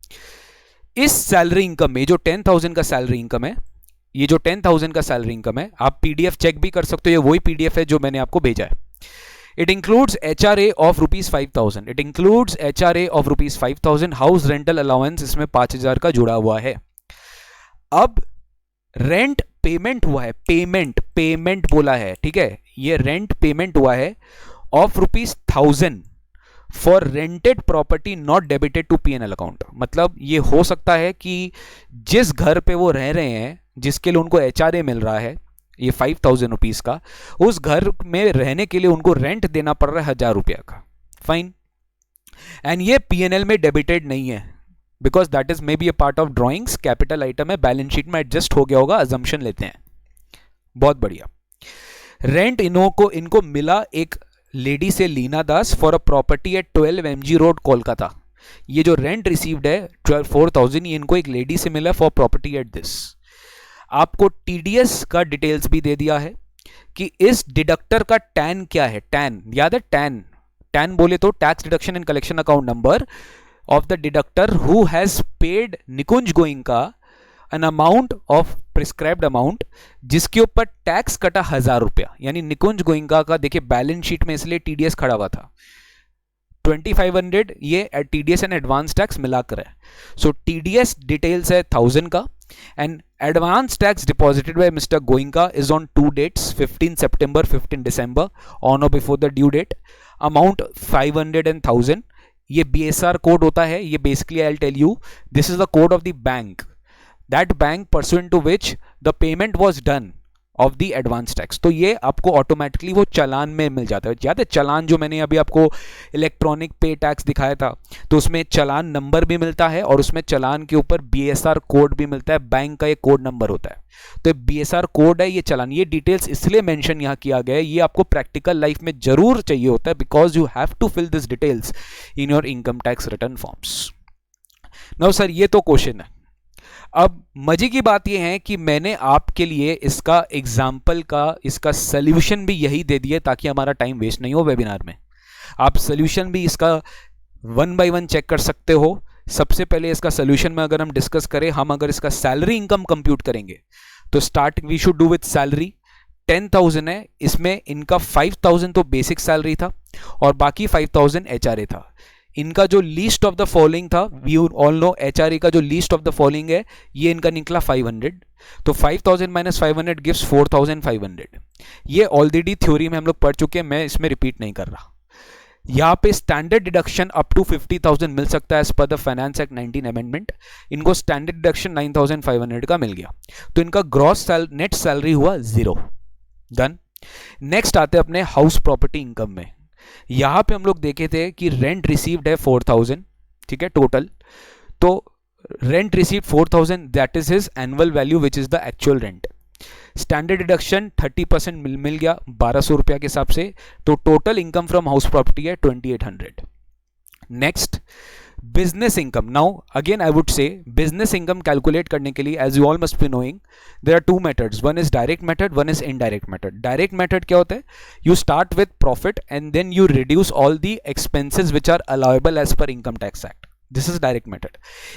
इस सैलरी इनकम में जो 10,000 का सैलरी इनकम है, ये जो 10,000 का सैलरी इनकम है, आप PDF चेक भी कर सकते हो, ये वही PDF है जो मैंने आपको भेजा है. It includes HRA of ₹5,000. It includes HRA of ₹5,000. House rental allowance इसमें 5,000 का जुड़ा हुआ है. अब रेंट पेमेंट हुआ है, पेमेंट बोला है, ठीक है, ये रेंट पेमेंट हुआ है of ₹1,000 for rented property not debited to P&L account. मतलब ये हो सकता है कि जिस घर पे वो रह रहे हैं, जिसके लिए उनको HRA मिल रहा है ये 5,000 रुपीज का, उस घर में रहने के लिए उनको रेंट देना पड़ रहा है 1,000 रुपया का. फाइन, एंड ये P&L में डेबिटेड नहीं है, because that is may be A part of drawings, capital item है, बैलेंस शीट में एडजस्ट हो गया होगा, अजम्पशन लेते हैं. बहुत बढ़िया. रेंट इनको मिला एक लेडी से, Leena Das, for a property at 12 MG road Kolkata. ये जो रेंट रिसीव्ड है 4,000, ये इनको एक लेडी से मिला फॉर प्रॉपर्टी एट दिस. आपको TDS का डिटेल्स भी दे दिया है कि इस डिडक्टर का टैन क्या है. टैन याद है, टैन बोले तो tax deduction and collection account number, of the deductor who has paid Nikunj Goenka an amount of prescribed amount जिसके ऊपर टैक्स कटा 1000 रुपया, यानी निकुंज गोइंका का देखिए बैलेंस शीट में इसलिए टीडीएस खड़ा हुआ था 2500, ये टीडीएस एंड एडवांस टैक्स मिलाकर है. सो टीडीएस डिटेल्स है 1000 का, and advance tax deposited by mister Goenka is on two dates 15 सितंबर 15 दिसंबर on or before the due date. Amount 500 and 1000. ये बीएसआर कोड होता है. ये basically I will tell you, this is the code of the bank, that bank pursuant to which the payment was done of the advance tax. तो ये आपको automatically वो चालान में मिल जाता है. याद है चालान जो मैंने अभी आपको इलेक्ट्रॉनिक पे टैक्स दिखाया था, तो उसमें चालान नंबर भी मिलता है और उसमें चालान के ऊपर बीएसआर कोड भी मिलता है. बैंक का ये कोड नंबर होता है. तो बीएसआर कोड है ये चालान. ये डिटेल्स इसलिए मेंशन यहाँ किया गया है, ये आपको प्रैक्टिकल लाइफ में जरूर चाहिए होता है, because you have to fill this details in your income tax return forms. Now sir ये तो क्वेश्चन है. अब मजे की बात यह है कि मैंने आपके लिए इसका एग्जाम्पल का इसका सॉल्यूशन भी यही दे दिया ताकि हमारा टाइम वेस्ट नहीं हो वेबिनार में. आप सॉल्यूशन भी इसका 1 by 1 चेक कर सकते हो. सबसे पहले इसका सॉल्यूशन में अगर हम डिस्कस करें, हम अगर इसका सैलरी इनकम कंप्यूट करेंगे तो start we should do with salary. 10,000 है, इसमें इनका 5,000 तो बेसिक सैलरी था और बाकी 5,000 एचआरए था. इनका जो लीस्ट ऑफ द फॉलोइंग था, वी ऑल नो एचआरए का जो लीस्ट ऑफ द फॉलोइंग है, ये इनका निकला 500. तो 5,000 माइनस 500 गिव्स 4,500. ये ऑलरेडी थ्योरी में हम लोग पढ़ चुके हैं, मैं इसमें रिपीट नहीं कर रहा. यहाँ पे स्टैंडर्ड डिडक्शन अप टू 50,000 मिल सकता है as per the finance act 19 amendment. इनको स्टैंडर्ड डिडक्शन 9,500 का मिल गया. तो इनका ग्रॉस नेट सैलरी हुआ 0. डन. नेक्स्ट आते हैं अपने हाउस प्रॉपर्टी इनकम में. यहां पे हम लोग देखे थे कि रेंट रिसीव्ड है 4,000, ठीक है टोटल. तो rent received 4,000, that is his annual value which is the actual rent. Standard deduction 30% मिल गया 1,200 रुपया के हिसाब से. तो total income from house property है 2,800. Next business income. Now again I would say business income calculate करने के लिए, as you all must be knowing, there are two methods. One is direct method, one is indirect method. Direct method क्या होता है? You start with profit and then you reduce all the expenses which are allowable as per income tax act. This is direct method.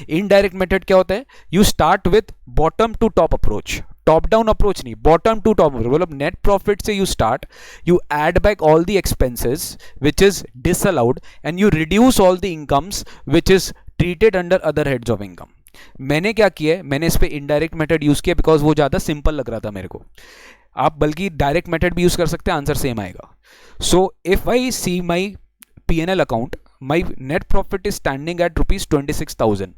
Indirect method क्या होता है? You start with bottom to top approach. Top down approach नहीं, bottom to top. मतलब net profit से you start, you add back all the expenses which is disallowed and you reduce all the incomes which is treated under other heads of income. मैंने क्या किया है, मैंने इस पे इनडायरेक्ट मेथड यूज किया बिकॉज वो ज्यादा सिंपल लग रहा था मेरे को. आप बल्कि डायरेक्ट मेथड भी यूज कर सकते हैं, आंसर सेम आएगा. So if I see my P&L account, my net profit is standing at ₹26,000.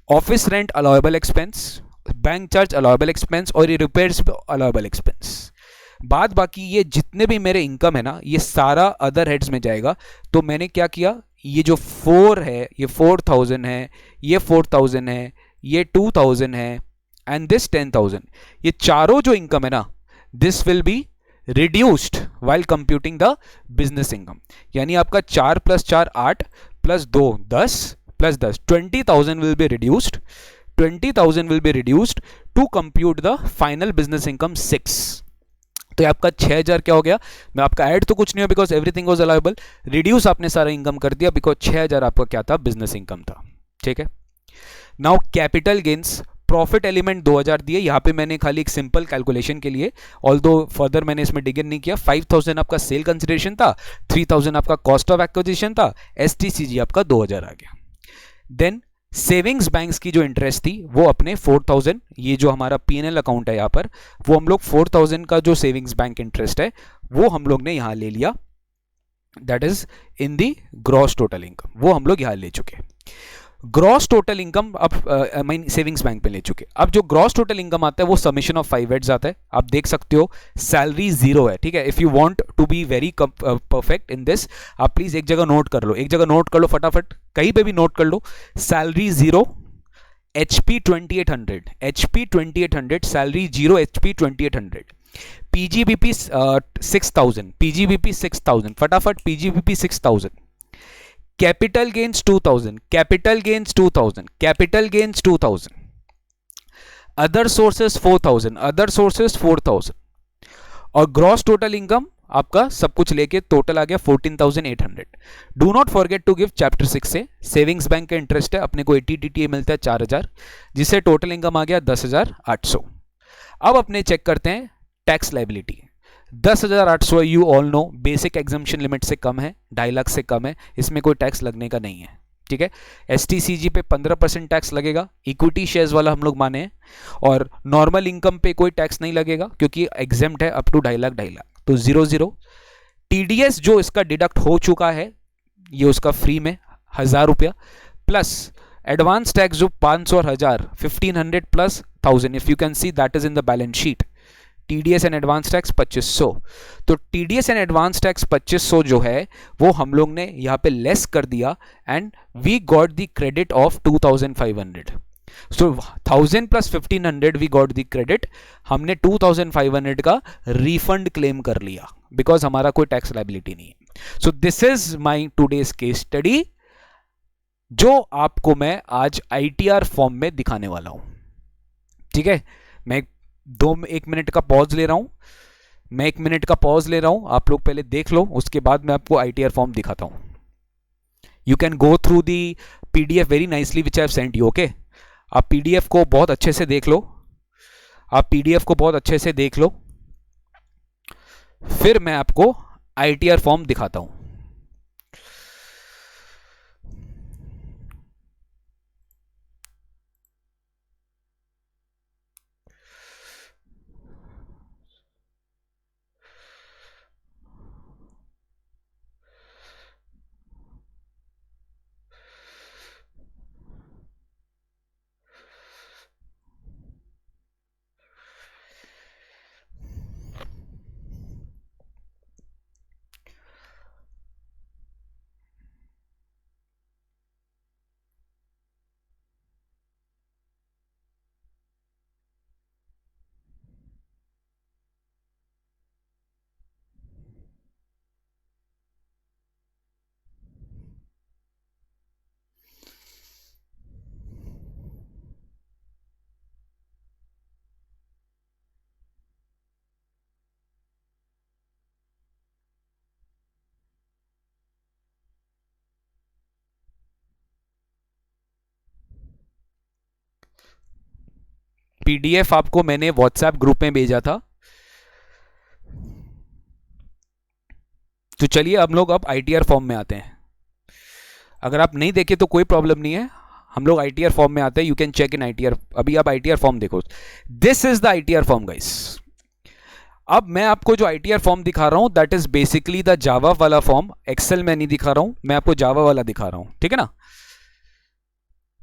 Office rent allowable expense, bank charge allowable expense और ये रिपेयर्स अलाउएबल एक्सपेंस. बाद बाकी ये जितने भी मेरे इनकम है ना, ये सारा अदर हेड्स में जाएगा. तो मैंने क्या किया, ये जो 4 है, ये 4,000 है, ये 4,000 है, ये 2,000 है एंड दिस 10,000. ये चारों जो इनकम है ना, this will be reduced while computing the business income. यानी आपका 4 + 4 8 + 2 10 + 10 20,000 will be reduced. 20,000 will be reduced to compute the final business income 6. तो आपका 6,000 क्या हो गया? मैं आपका ऐड तो कुछ नहीं हो because everything was allowable. Reduce आपने सारा इनकम कर दिया बिकॉज 6,000 आपका क्या था? बिजनेस इनकम था. ठीक है. Now capital gains, profit element 2,000 दिए. यहाँ पे मैंने खाली एक सिंपल कैलकुलेशन के लिए, ऑल्दो फर्दर मैंने इसमें डिग इन नहीं किया. 5,000 आपका सेल कंसिडरेशन था, 3,000 आपका कॉस्ट ऑफ एक्विजिशन था, STCG आपका 2,000 आ गया. देन सेविंग्स बैंक्स की जो इंटरेस्ट थी वो अपने 4,000, ये जो हमारा P&L अकाउंट है यहाँ पर, वो हम लोग 4,000 का जो सेविंग्स बैंक इंटरेस्ट है वो हम लोग ने यहाँ ले लिया. That is in the gross total income, वो हम लोग यहाँ ले चुके. ग्रॉस टोटल इनकम अब सेविंग्स बैंक पे ले चुके. अब जो ग्रॉस टोटल इनकम आता है वो समेशन ऑफ 5 हेड्स आता है. आप देख सकते हो सैलरी 0 है. ठीक है. If you want to be very perfect in this, आप प्लीज एक जगह नोट कर लो, एक जगह नोट कर लो फटाफट, कहीं पे भी नोट कर लो. Salary 0, HP 2,800, HP 2,800, salary 0, HP 2,800. PGBP 6,000, PGBP 6,000, फटाफट PGBP 6,000. Capital gains 2,000, capital gains 2,000, capital gains 2,000. Other sources 4,000, other sources 4,000. और ग्रॉस टोटल इनकम आपका सब कुछ लेके टोटल आ गया 14,800। Do not forget to give chapter 6 से सेविंग्स बैंक का इंटरेस्ट है, अपने को 80 टीटीए मिलता है 4,000, जिससे टोटल इनकम आ गया 10,800। अब अपने चेक करते हैं tax liability. 10,800 you all know basic exemption limit से कम है, 2.5 लाख से कम है, इसमें कोई टैक्स लगने का नहीं है, ठीक है। एसटीसीजी पे 15% टैक्स लगेगा, इक्विटी शेयर्स वाला हम लोग माने हैं, और नॉर्मल इनकम पे कोई टैक्स नहीं लगेगा क्योंकि एग्जेम्प्ट है अप टू 2.5 लाख, तो 0 टीडीएस जो इसका डिडक्ट हो चुका है ये उसका फ्री में 1,000 रुपया, प्लस एडवांस टैक्स जो 500 और 1,000 1500 plus 1,000, if you can see that is in the balance sheet. TDS and advance tax 2,500, तो टीडीएस एंड एडवांस टैक्स 2,500 जो है वो हम लोग ने यहाँ पे लेस कर दिया and we got the credit of 2,500। So 1,000 plus 1,500 we got the credit, हमने 2,500 का रिफंड क्लेम कर लिया बिकॉज हमारा कोई टैक्स लायबिलिटी नहीं है। So this is my today's case study जो आपको मैं आज आईटीआर फॉर्म में दिखाने वाला हूं, ठीक है। मैं 1 मिनट का पॉज ले रहा हूं, आप लोग पहले देख लो, उसके बाद मैं आपको आईटीआर फॉर्म दिखाता हूं। You can go through the PDF very nicely which I have sent you, okay. आप पीडीएफ को बहुत अच्छे से देख लो, फिर मैं आपको आईटीआर फॉर्म दिखाता हूं। पीडीएफ आपको मैंने व्हाट्सएप ग्रुप में भेजा था, तो चलिए हम लोग अब आईटीआर फॉर्म में आते हैं। अगर आप नहीं देखे तो कोई प्रॉब्लम नहीं है, हम लोग आईटीआर फॉर्म में आते हैं। You can check in ITR, अभी आप आईटीआर फॉर्म देखो, this is the ITR form guys. अब मैं आपको जो आईटीआर फॉर्म दिखा रहा हूं that is basically the Java वाला फॉर्म, एक्सेल में नहीं दिखा रहा हूं, मैं आपको जावा वाला दिखा रहा हूं, ठीक है ना।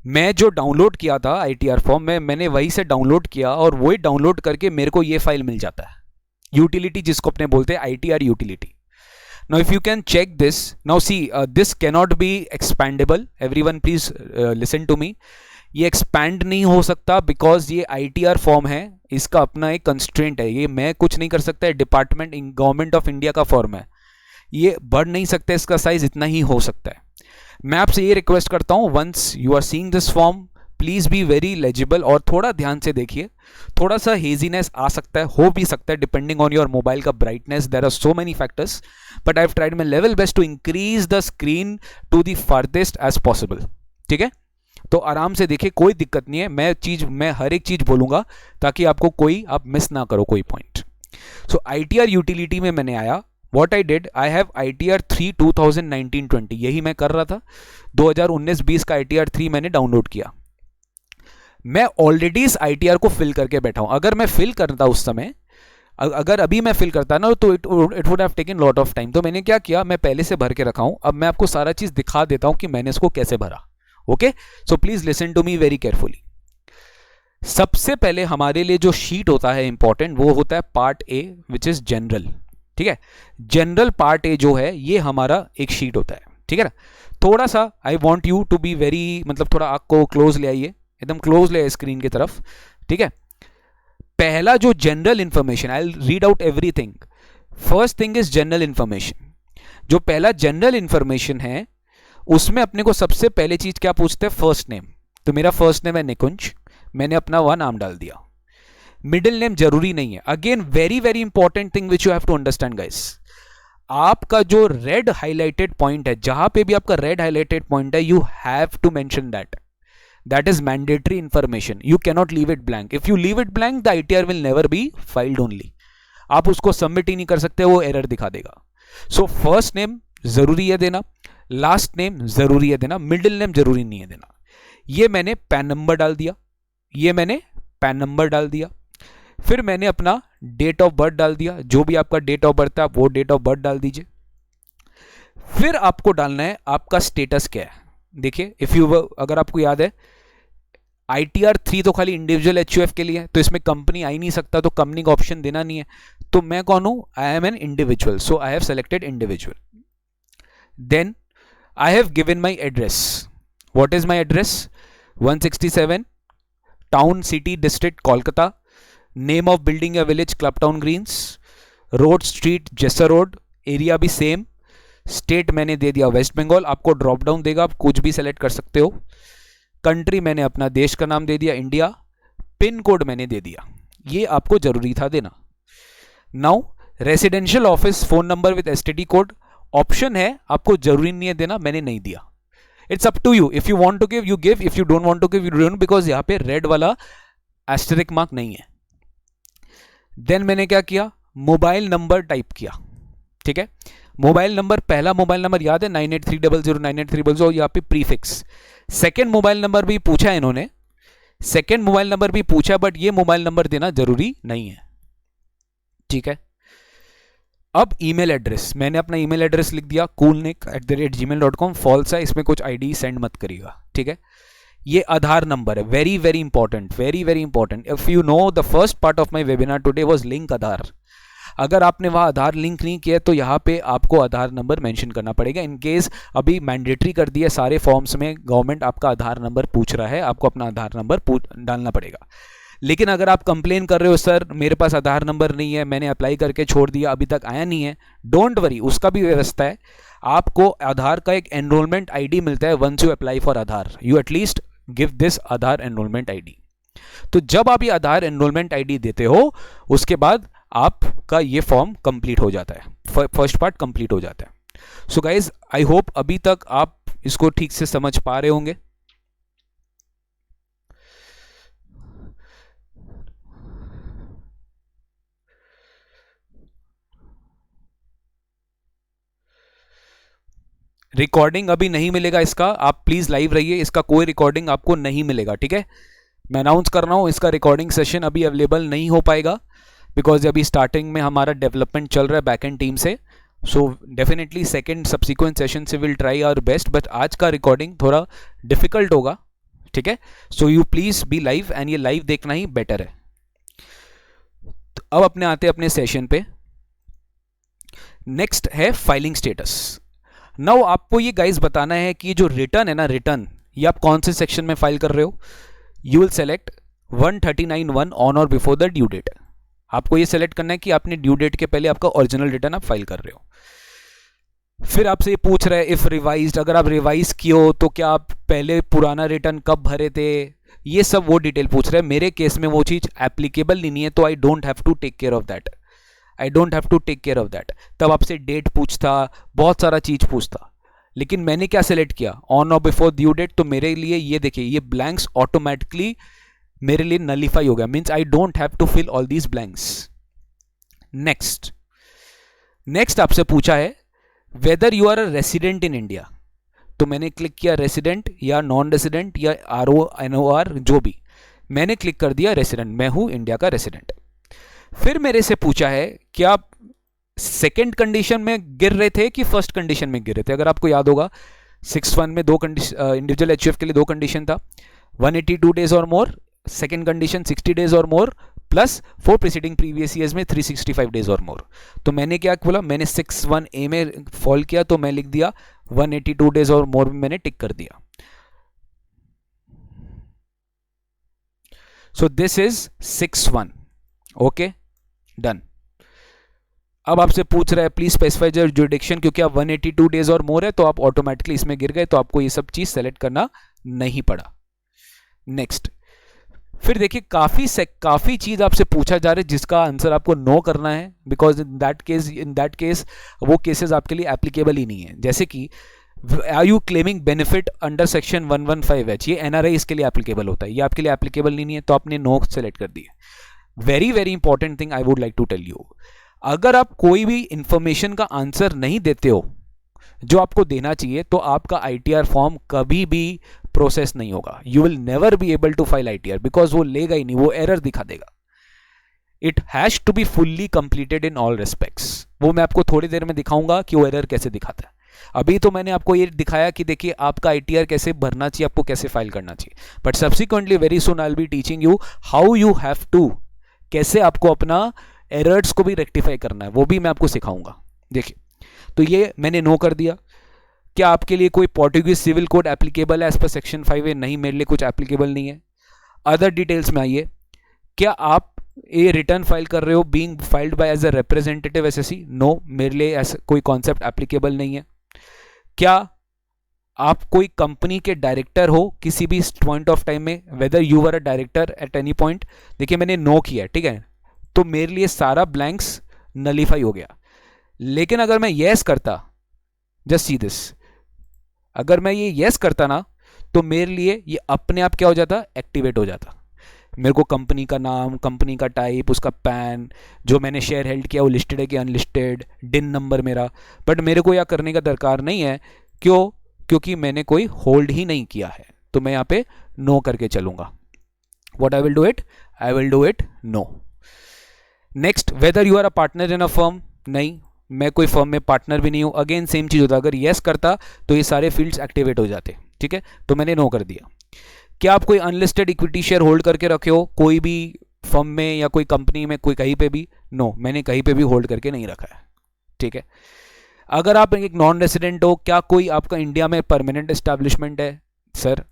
मैं जो डाउनलोड किया था आईटीआर फॉर्म में, मैंने वही से डाउनलोड किया और वही डाउनलोड करके मेरे को ये फाइल मिल जाता है, यूटिलिटी जिसको अपने बोलते हैं ITR utility. Now if you can check this, now see this cannot be expandable, everyone please listen to me, ये expand नहीं हो सकता because ये ITR फॉर्म है, इसका अपना एक कंस्ट्रेंट है, ये मैं कुछ नहीं कर सकता, डिपार्टमेंट गवर्नमेंट ऑफ इंडिया का फॉर्म है, ये बढ़ नहीं सकता, इसका साइज इतना ही हो सकता है। मैं आपसे ये रिक्वेस्ट करता हूँ, once you are seeing this form please be very legible और थोड़ा ध्यान से देखिए, थोड़ा सा हेजीनेस आ सकता है, हो भी सकता है डिपेंडिंग ऑन योर मोबाइल का brightness, there are so many factors, but I have tried my level best to increase the screen to the farthest as possible, ठीक है। तो आराम से देखिए, कोई दिक्कत नहीं है, मैं हर एक चीज बोलूंगा ताकि आपको कोई आप मिस ना करो कोई पॉइंट। सो आईटीआर यूटिलिटी में मैंने आया, What I did, I have ITR 3 2019-20, यही मैं कर रहा था, 2019-20 का ITR 3 मैंने डाउनलोड किया। मैं ऑलरेडी इस ITR को फिल करके बैठा हूं, अगर मैं फिल करता उस समय, अगर अभी मैं फिल करता ना तो it would have taken lot of time. तो मैंने क्या किया, मैं पहले से भर के रखा हूं, अब मैं आपको सारा चीज दिखा देता हूं कि मैंने इसको कैसे भरा, okay. So please listen to me very carefully. सबसे पहले हमारे लिए जो शीट होता है इंपॉर्टेंट, वो होता है part A which is general, ठीक है। जनरल पार्ट ए जो है ये हमारा एक शीट होता है, ठीक है ना। थोड़ा सा I want you to be very, मतलब थोड़ा आंख को क्लोज ले आइए, एकदम क्लोज ले आइए स्क्रीन की तरफ, ठीक है। पहला जो general information, I read out everything. First thing is general information. जो पहला जनरल इंफॉर्मेशन है उसमें अपने को सबसे पहले चीज क्या पूछते हैं, फर्स्ट नेम। तो मेरा फर्स्ट नेम है निकुंज, मैंने अपना वह नाम डाल दिया, मिडिल नेम जरूरी नहीं है। Again very very important thing which you have to understand guys, आपका जो रेड हाईलाइटेड पॉइंट है, जहां पे भी आपका रेड हाईलाइटेड पॉइंट है, you have to mention that is mandatory information. You cannot leave it blank. If you leave it blank the ITR will never be filed only. आप उसको submit ही नहीं कर सकते, वो एरर दिखा देगा. सो फर्स्ट नेम जरूरी है देना, लास्ट नेम जरूरी है देना, मिडिल नेम जरूरी नहीं है देना. ये मैंने पैन नंबर डाल दिया, ये मैंने पैन नंबर डाल दिया. फिर मैंने अपना डेट ऑफ बर्थ डाल दिया, जो भी आपका डेट ऑफ बर्थ है आप वो डेट ऑफ बर्थ डाल दीजिए. फिर आपको डालना है आपका स्टेटस क्या है. देखिए अगर आपको याद है ITR 3 तो खाली इंडिविजुअल HUF के लिए है, तो इसमें कंपनी आ ही नहीं सकता, तो कंपनी का ऑप्शन देना नहीं है. तो मैं कौन हूं? I am an individual, so I have selected individual. Then I have given my address. What is my address? 167 town city district Kolkata. Name of building या village club town greens. Road street Jessore road. Area भी same. State मैंने दे दिया वेस्ट बंगाल. आपको drop down देगा, आप कुछ भी सेलेक्ट कर सकते हो. कंट्री मैंने अपना देश का नाम दे दिया इंडिया. पिन कोड मैंने दे दिया, ये आपको जरूरी था देना. Now residential office phone number with STD code option है, आपको जरूरी नहीं है देना, मैंने नहीं दिया. It's up to you. If you want to give you give, if you don't want to give you don't, because यहां पे रेड वाला एस्टेरिक मार्क नहीं है. देन मैंने क्या किया? मोबाइल नंबर टाइप किया. ठीक है, मोबाइल नंबर, पहला मोबाइल नंबर याद है 9830098300, यहाँ पे प्रीफिक्स. सेकेंड मोबाइल नंबर भी पूछा है इन्होंने, सेकेंड मोबाइल नंबर भी पूछा, बट ये मोबाइल नंबर देना जरूरी नहीं है. ठीक है. अब ईमेल एड्रेस, मैंने अपना ईमेल एड्रेस लिख दिया coolnick@gmail.com. फॉल्स है, इसमें कुछ ID सेंड मत करिएगा. ठीक है. ये आधार नंबर है, very very important, very very important. If you know the first part of my webinar today was link Aadhaar. अगर आपने वहाँ आधार लिंक नहीं किया तो यहाँ पे आपको आधार नंबर मेंशन करना पड़ेगा. इन केस अभी मैंडेटरी कर दिया सारे फॉर्म्स में, गवर्नमेंट आपका आधार नंबर पूछ रहा है, आपको अपना आधार नंबर डालना पड़ेगा. लेकिन अगर आप कंप्लेन कर रहे हो सर मेरे पास आधार नंबर नहीं है, मैंने अप्लाई करके छोड़ दिया, अभी तक आया नहीं है, डोंट वरी, उसका भी व्यवस्था है. आपको आधार का एक एनरोलमेंट ID मिलता है. Once you apply for Aadhaar, you at least give this Aadhaar enrolment ID. तो जब आप ये आधार एनरोलमेंट ID देते हो, उसके बाद आपका ये फॉर्म कंप्लीट हो जाता है, फर्स्ट पार्ट कंप्लीट हो जाता है. सो गाइज, आई होप अभी तक आप इसको ठीक से समझ पा रहे होंगे. रिकॉर्डिंग अभी नहीं मिलेगा इसका, आप प्लीज लाइव रहिए, इसका कोई रिकॉर्डिंग आपको नहीं मिलेगा. ठीक है, मैं अनाउंस कर रहा हूं, इसका रिकॉर्डिंग सेशन अभी अवेलेबल नहीं हो पाएगा, बिकॉज अभी स्टार्टिंग में हमारा डेवलपमेंट चल रहा है बैकएंड टीम से. So definitely second subsequent session से will try our best, but आज का रिकॉर्डिंग थोड़ा डिफिकल्ट होगा. ठीक है, so you please be live, and ये लाइव देखना ही बेटर है. तो अब अपने आते अपने सेशन पे. नेक्स्ट है फाइलिंग स्टेटस. नाउ आपको ये गाइस बताना है कि जो रिटर्न है ना, रिटर्न ये आप कौन से सेक्शन में फाइल कर रहे हो. You will select 139(1) on or before the due date. आपको ये सेलेक्ट करना है कि आपने ड्यू डेट के पहले आपका ओरिजिनल रिटर्न आप फाइल कर रहे हो. फिर आपसे ये पूछ रहा है इफ रिवाइज्ड, अगर आप रिवाइज किए हो तो क्या आप पहले पुराना रिटर्न कब भरे थे, ये सब वो डिटेल पूछ रहा है. मेरे केस में वो चीज एप्लीकेबल नहीं है, तो I don't have to take care of that. I don't have to take care of that. तब आपसे डेट पूछता, बहुत सारा चीज पूछता, लेकिन मैंने क्या सेलेक्ट किया, on or before due date. तो मेरे लिए ये देखिए, ये ब्लैंक्स ऑटोमेटिकली मेरे लिए नलिफाई हो गया, means I don't have to fill all these blanks. Next आपसे पूछा है whether you are a resident in India. तो मैंने क्लिक किया रेसिडेंट या नॉन रेसिडेंट या RONOR, जो भी, मैंने क्लिक कर दिया रेसिडेंट, मैं हूं इंडिया का रेसिडेंट. फिर मेरे से पूछा है कि आप सेकेंड कंडीशन में गिर रहे थे कि फर्स्ट कंडीशन में गिर रहे थे. अगर आपको याद होगा 6(1) में दो कंडीशन, इंडिविजुअल HUF के लिए दो कंडीशन था, 182 डेज और मोर, सेकेंड कंडीशन 60 डेज और मोर, प्लस 4 प्रीसीडिंग प्रीवियस ईयर्स में 365 डेज और मोर. तो मैंने क्या बोला, मैंने 6(1)A में फॉल किया, तो मैं लिख दिया 182 डेज और मोर में मैंने टिक कर दिया. सो दिस इज 6(1). Okay, done. अब आपसे पूछ रहा है प्लीज स्पेसिफाई योर जुरिडिक्शन, क्योंकि आप 182 डेज और मोर है तो आप ऑटोमेटिकली इसमें गिर गए, तो आपको ये सब चीज सेलेक्ट करना नहीं पड़ा. नेक्स्ट, फिर देखिए काफ़ी चीज़ आपसे पूछा जा रहा है जिसका आंसर आपको नो करना है, बिकॉज इन दैट केस वो केसेस आपके लिए एप्लीकेबल ही नहीं है। जैसे कि are you claiming benefit under section 115H, ये एनआरआई इसके लिए एप्लीकेबल होता है, ये आपके लिए एप्लीकेबल नहीं है, तो आपने नो सेलेक्ट कर दिया। Very very important thing I would like to tell you, अगर आप कोई भी इंफॉर्मेशन का आंसर नहीं देते हो जो आपको देना चाहिए, तो आपका आईटीआर फॉर्म कभी भी प्रोसेस नहीं होगा। You will never be able to file ITR, because वो लेगा ही नहीं, वो एरर दिखा देगा। It has to be fully completed in all respects. वो मैं आपको थोड़ी देर में दिखाऊंगा कि वो एरर कैसे दिखाता है। अभी तो मैंने आपको ये दिखाया कि देखिए आपका आईटीआर कैसे भरना चाहिए, आपको कैसे फाइल करना चाहिए, but subsequently very soon I will be teaching you how you have to, कैसे आपको अपना एरर्स को भी रेक्टिफाई करना है, वो भी मैं आपको सिखाऊंगा। देखिए, तो ये मैंने नो कर दिया। क्या आपके लिए कोई पोर्टुगीज सिविल कोड एप्लीकेबल है एज पर सेक्शन 5A? नहीं, मेरे लिए कुछ एप्लीकेबल नहीं है। अदर डिटेल्स में आइए, क्या आप ये रिटर्न फाइल कर रहे हो being filed by as a representative assessee? No, मेरे लिए ऐसा कोई कॉन्सेप्ट एप्लीकेबल नहीं है। क्या आप कोई कंपनी के डायरेक्टर हो किसी भी पॉइंट ऑफ टाइम में, whether you were a director at any point? देखिए मैंने नो किया, ठीक है, तो मेरे लिए सारा ब्लैंक्स नलीफाई हो गया। लेकिन अगर मैं येस करता, जस्ट सी दिस, अगर मैं ये येस करता ना, तो मेरे लिए ये अपने आप क्या हो जाता, एक्टिवेट हो जाता। मेरे को कंपनी का नाम, कंपनी का टाइप, उसका पैन, जो मैंने शेयर हेल्ड किया वो लिस्टेड है कि अनलिस्टेड, डिन नंबर मेरा, बट मेरे को यह करने का दरकार नहीं है। क्यों? क्योंकि मैंने कोई होल्ड ही नहीं किया है, तो मैं यहाँ पे नो करके चलूंगा। What I will do it, I will do it no. Next, whether you are a partner in a firm? नहीं, मैं कोई फर्म में पार्टनर भी नहीं हूं। अगेन सेम चीज होता, अगर येस करता तो ये सारे फील्ड्स एक्टिवेट हो जाते, ठीक है, तो मैंने नो कर दिया। क्या आप कोई अनलिस्टेड इक्विटी शेयर होल्ड करके रखे हो कोई भी फर्म में या कोई कंपनी में, कोई कहीं पे भी? नो, मैंने कहीं पे भी होल्ड करके नहीं रखा है, ठीक है। अगर आप एक नॉन रेसिडेंट हो, क्या कोई आपका इंडिया में परमानेंट एस्टैब्लिशमेंट है? सर,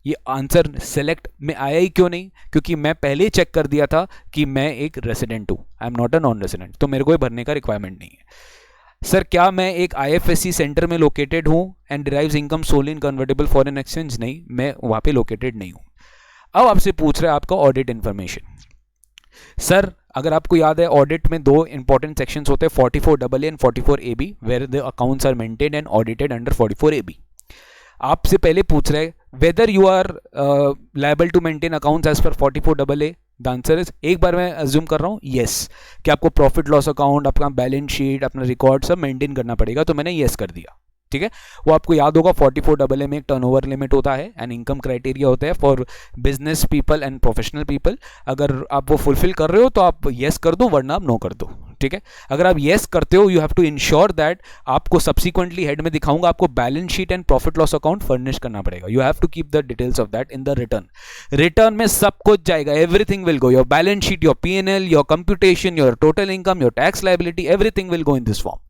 ये आंसर सेलेक्ट में आया ही क्यों नहीं? क्योंकि मैं पहले ही चेक कर दिया था कि मैं एक रेसिडेंट हूं, I am not a non resident, तो मेरे को भरने का रिक्वायरमेंट नहीं है। सर, क्या मैं एक आईएफएससी सेंटर में लोकेटेड हूं and derives income solely in convertible foreign exchange? नहीं, मैं वहां पे लोकेटेड नहीं हूं। अब आपसे पूछ रहा है आपका ऑडिट इन्फॉर्मेशन। सर, अगर आपको याद है, ऑडिट में दो इंपॉर्टेंट सेक्शंस होते हैं, 44AA and 44AB, where the accounts are maintained and audited under 44AB। आपसे पहले पूछ रहे whether you are liable to maintain accounts as per 44AA। The answer is, एक बार मैं अज्यूम कर रहा हूँ येस, कि आपको प्रॉफिट लॉस अकाउंट, अपना बैलेंस शीट, अपना रिकॉर्ड सब मेंटेन करना पड़ेगा, तो मैंने येस कर दिया, ठीक है। वो आपको याद होगा 44AA में एक टर्नओवर लिमिट होता है एंड इनकम क्राइटेरिया होता है for business people and professional people. अगर आप वो फुलफिल कर रहे हो तो आप येस कर दो, वरना आप नो कर दो, ठीक है। अगर आप येस करते हो, you have to ensure that, आपको सब्सिक्वेंटली हेड में दिखाऊंगा, आपको balance sheet and profit loss account furnish करना पड़ेगा। You have to keep the details of that in the return. Return में सब कुछ जाएगा, everything will go, your balance sheet, your P&L, your computation, your total income, your tax liability, everything will go in this form.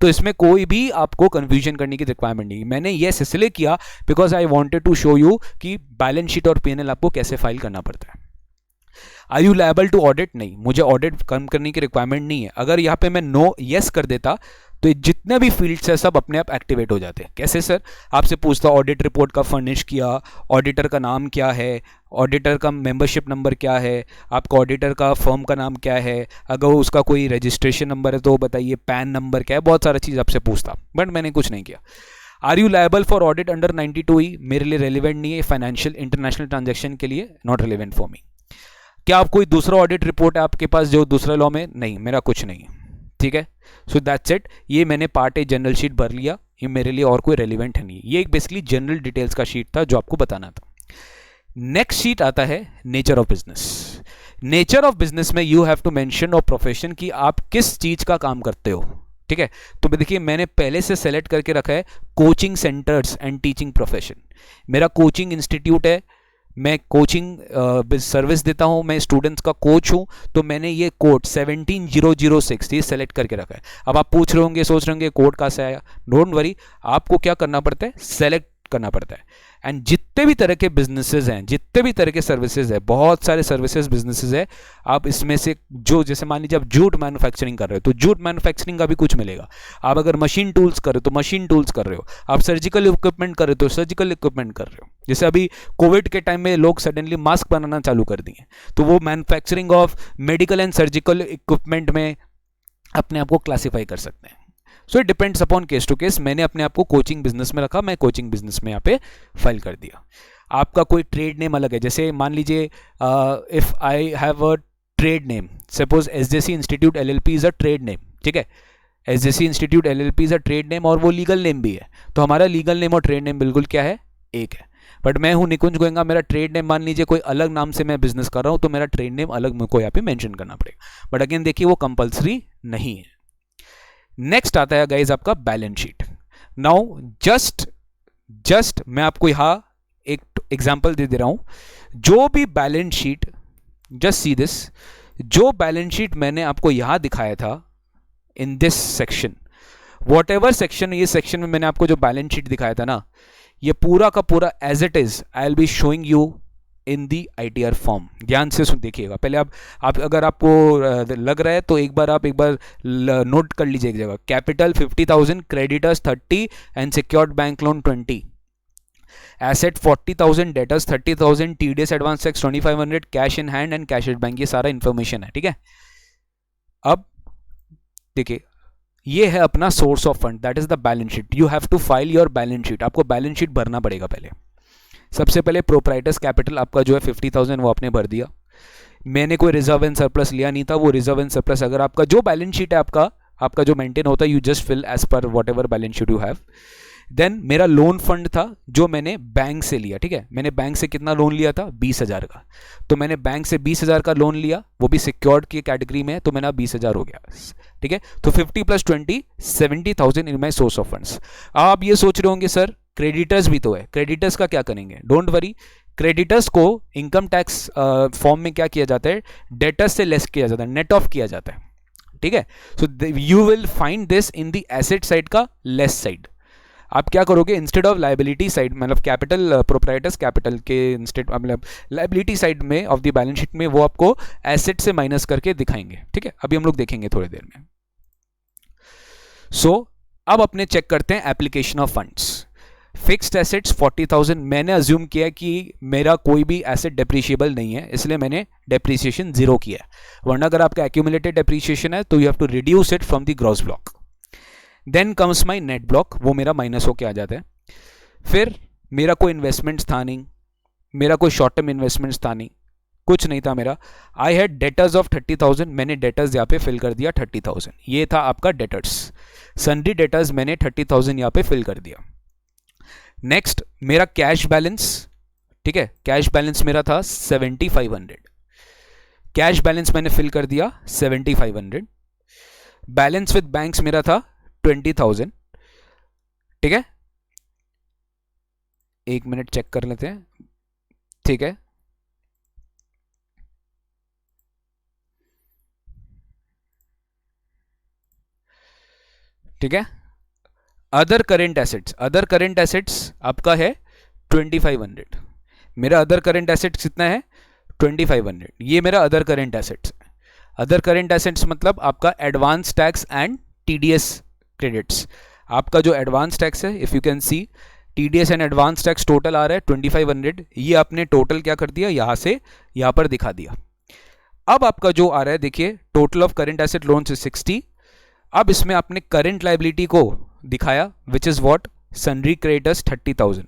तो इसमें कोई भी आपको confusion करने की रिक्वायरमेंट नहीं। मैंने ये इसलिए किया because I wanted to show you कि बैलेंस शीट और P&L आपको कैसे फाइल करना पड़ता है। Are you liable to audit? नहीं, मुझे ऑडिट कम करने की रिक्वायरमेंट नहीं है। अगर यहाँ पे मैं नो येस कर देता तो ये जितने भी फील्ड्स है सब अपने आप एक्टिवेट हो जाते हैं। कैसे सर? आपसे पूछता ऑडिट रिपोर्ट का फर्निश किया, ऑडिटर का नाम क्या है, ऑडिटर का मेंबरशिप नंबर क्या है, आपका ऑडिटर का फर्म का नाम क्या है, अगर उसका कोई रजिस्ट्रेशन नंबर है तो बताइए, पैन नंबर क्या है, बहुत सारा चीज़ आपसे पूछता, बट मैंने कुछ नहीं किया। Are you liable for audit under 92E? मेरे लिए रेलिवेंट नहीं है, फाइनेंशियल इंटरनेशनल ट्रांजेक्शन के लिए नॉट रेलिवेंट फॉर मी। क्या आप कोई दूसरा ऑडिट रिपोर्ट है आपके पास जो दूसरे लॉ में? नहीं, मेरा कुछ नहीं है, ठीक है। सो दैट्स इट, ये मैंने पार्ट ए जनरल शीट भर लिया, ये मेरे लिए और कोई रेलिवेंट है नहीं। ये एक बेसिकली जनरल डिटेल्स का शीट था जो आपको बताना था। नेक्स्ट शीट आता है nature of business. Nature of business में यू हैव टू मेंशन और प्रोफेशन की आप किस चीज का काम करते हो, ठीक है। तो देखिए मैंने पहले से सेलेक्ट करके रखा है coaching centres and teaching profession. मेरा कोचिंग इंस्टीट्यूट है, मैं कोचिंग सर्विस देता हूं, मैं स्टूडेंट्स का कोच हूं, तो मैंने ये कोड 17006 ये सेलेक्ट करके रखा है। अब आप पूछ रहे होंगे, सोच रहे होंगे कोड कहाँ से आया? डोंट वरी, आपको क्या करना पड़ता है, सेलेक्ट करना पड़ता है। एंड जितने भी तरह के बिजनेसेस हैं, जितने भी तरह के सर्विसेज है, बहुत सारे सर्विसेज बिजनेसेस है, आप इसमें से जो, जैसे मान लीजिए आप जूट मैन्युफैक्चरिंग कर रहे हो तो जूट मैन्युफैक्चरिंग का भी कुछ मिलेगा। आप अगर मशीन टूल्स कर रहे हो तो मशीन टूल्स कर रहे हो, आप सर्जिकल इक्विपमेंट कर रहे हो तो सर्जिकल इक्विपमेंट कर रहे हो। जैसे अभी कोविड के टाइम में लोग सडनली मास्क बनाना चालू कर दिए, तो वो manufacturing of medical and surgical equipment में अपने आप को क्लासीफाई कर सकते हैं। So it depends upon case to case. मैंने अपने आप को कोचिंग बिजनेस में रखा, मैं कोचिंग बिजनेस में यहाँ पे फाइल कर दिया। आपका कोई ट्रेड नेम अलग है, जैसे मान लीजिए if I have a trade name, suppose SJC institute LLP is a trade name, ठीक है, SJC institute LLP is a trade name और वो लीगल नेम भी है, तो हमारा लीगल नेम और ट्रेड नेम बिल्कुल क्या है, एक है। बट मैं हूं निकुंज गोयंका, मेरा ट्रेड नेम मान लीजिए कोई अलग नाम से मैं बिजनेस कर रहा हूं, तो मेरा ट्रेड नेम अलग मेरे को यहाँ पे मेंशन करना पड़ेगा। बट अगेन देखिए वो कंपल्सरी नहीं है। नेक्स्ट आता है गाइज आपका बैलेंस शीट। नाउ जस्ट मैं आपको यहां एक एग्जांपल दे रहा हूं। जो भी balance sheet, just see this, जो बैलेंस शीट मैंने आपको यहां दिखाया था in this section, what ever section, ये सेक्शन में मैंने आपको जो बैलेंस शीट दिखाया था ना, ये पूरा का पूरा as it is I will be showing you in the ITR form. ध्यान से सुन देखिएगा। पहले आप अगर आपको लग रहा है तो एक बार नोट कर लीजिए एक जगह। Capital 50,000, creditors 30 and secured bank loan 20, asset 40,000, debtors 30,000, TDS advance tax 2500, cash in hand and cash at bank, ये सारा इंफॉर्मेशन है, ठीक है। अब देखिए ये है अपना source of fund, that is the balance sheet. You have to file your balance sheet. आपको बैलेंस शीट भरना पड़ेगा पहले। सबसे पहले प्रोप्राइटर्स कैपिटल आपका जो है 50,000 वो आपने भर दिया। मैंने कोई रिजर्व एंड सरप्लस लिया नहीं था, वो रिजर्व एंड सरप्लस अगर आपका जो बैलेंस शीट है आपका जो मेंटेन होता है, you just fill as per whatever balance sheet you have. Then मेरा लोन फंड था जो मैंने बैंक से लिया, ठीक है। मैंने बैंक से कितना लोन लिया था, 20,000 का। तो मैंने बैंक से 20,000 का लोन लिया, वो भी सिक्योर्ड की कैटेगरी में है, तो मेरा 20,000 हो गया, ठीक है। तो 50 + 20 70,000 इन माई सोर्स ऑफ फंड्स। आप ये सोच रहे होंगे सर क्रेडिटर्स भी तो है, क्रेडिटर्स का क्या करेंगे? डोंट वरी, क्रेडिटर्स को इनकम टैक्स फॉर्म में क्या किया जाता है, डेटर्स से लेस किया जाता है, नेट ऑफ किया जाता है, ठीक है। So you will find this in the asset side का लेस साइड। आप क्या करोगे, इंस्टेड ऑफ लाइबिलिटी साइड, मतलब कैपिटल प्रोप्राइटर्स कैपिटल के इंस्टेड, मतलब लाइबिलिटी साइड में ऑफ द बैलेंस शीट में वो आपको एसेट से माइनस करके दिखाएंगे, ठीक है। अभी हम लोग देखेंगे थोड़ी देर में। सो अब अपने चेक करते हैं application of funds. Fixed assets 40,000, मैंने अज्यूम किया कि मेरा कोई भी एसेट डेप्रिशिएबल नहीं है, इसलिए मैंने डेप्रिसिएशन 0 किया है। वरना अगर आपका एक्यूमुलेटेड डेप्रिसिएशन है तो you have to reduce it from the gross block. Then comes my net block, वो मेरा माइनस होके आ जाता है। फिर मेरा कोई इन्वेस्टमेंट्स था नहीं, मेरा कोई शॉर्ट टर्म इन्वेस्टमेंट्स था नहीं, कुछ नहीं था मेरा। आई हैड डेटर्स ऑफ 30,000, मैंने डेटर्स यहाँ पे फिल कर दिया 30,000, ये था आपका डेटर्स। सन्ड्री डेटर्स मैंने 30,000 यहाँ पे फिल कर दिया। नेक्स्ट मेरा कैश बैलेंस, ठीक है, कैश बैलेंस मेरा था 7,500, कैश बैलेंस मैंने फिल कर दिया 7,500। बैलेंस विद बैंक्स मेरा था 20,000, ठीक है। एक मिनट चेक कर लेते हैं, ठीक है। ठीक है, other current assets, other current assets आपका है 2,500। मेरा अदर करेंट एसेट्स कितना है 2,500, ये मेरा other current assets. Other current assets मतलब आपका advance tax and TDS credits. आपका जो एडवांस टैक्स है, if you can see TDS and advance tax total आ रहा है 2,500, ये आपने टोटल क्या कर दिया, यहां से यहां पर दिखा दिया। अब आपका जो आ रहा है देखिए, total of current asset loans is 60। अब इसमें आपने करंट लाइबिलिटी को दिखाया विच इज व्हाट, सन्ड्री क्रेडिटर्स 30,000।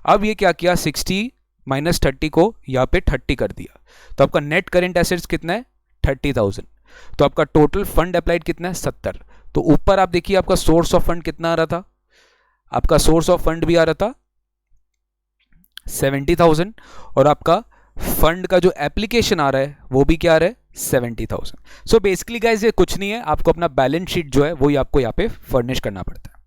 अब ये क्या किया, 60 - 30 को यहाँ पे 30 कर दिया, तो आपका नेट करेंट एसेट्स कितना है 30,000। तो आपका टोटल फंड अप्लाइड कितना है 70। तो ऊपर आप देखिए आपका सोर्स ऑफ फंड कितना आ रहा था, आपका सोर्स ऑफ फंड भी आ रहा था 70,000, और आपका फंड का जो एप्लीकेशन आ रहा है वो भी क्या आ रहा है 70,000। सो बेसिकली गाइस ये कुछ नहीं है, आपको अपना बैलेंस शीट जो है वो आपको यहाँ पे फर्निश करना पड़ता है।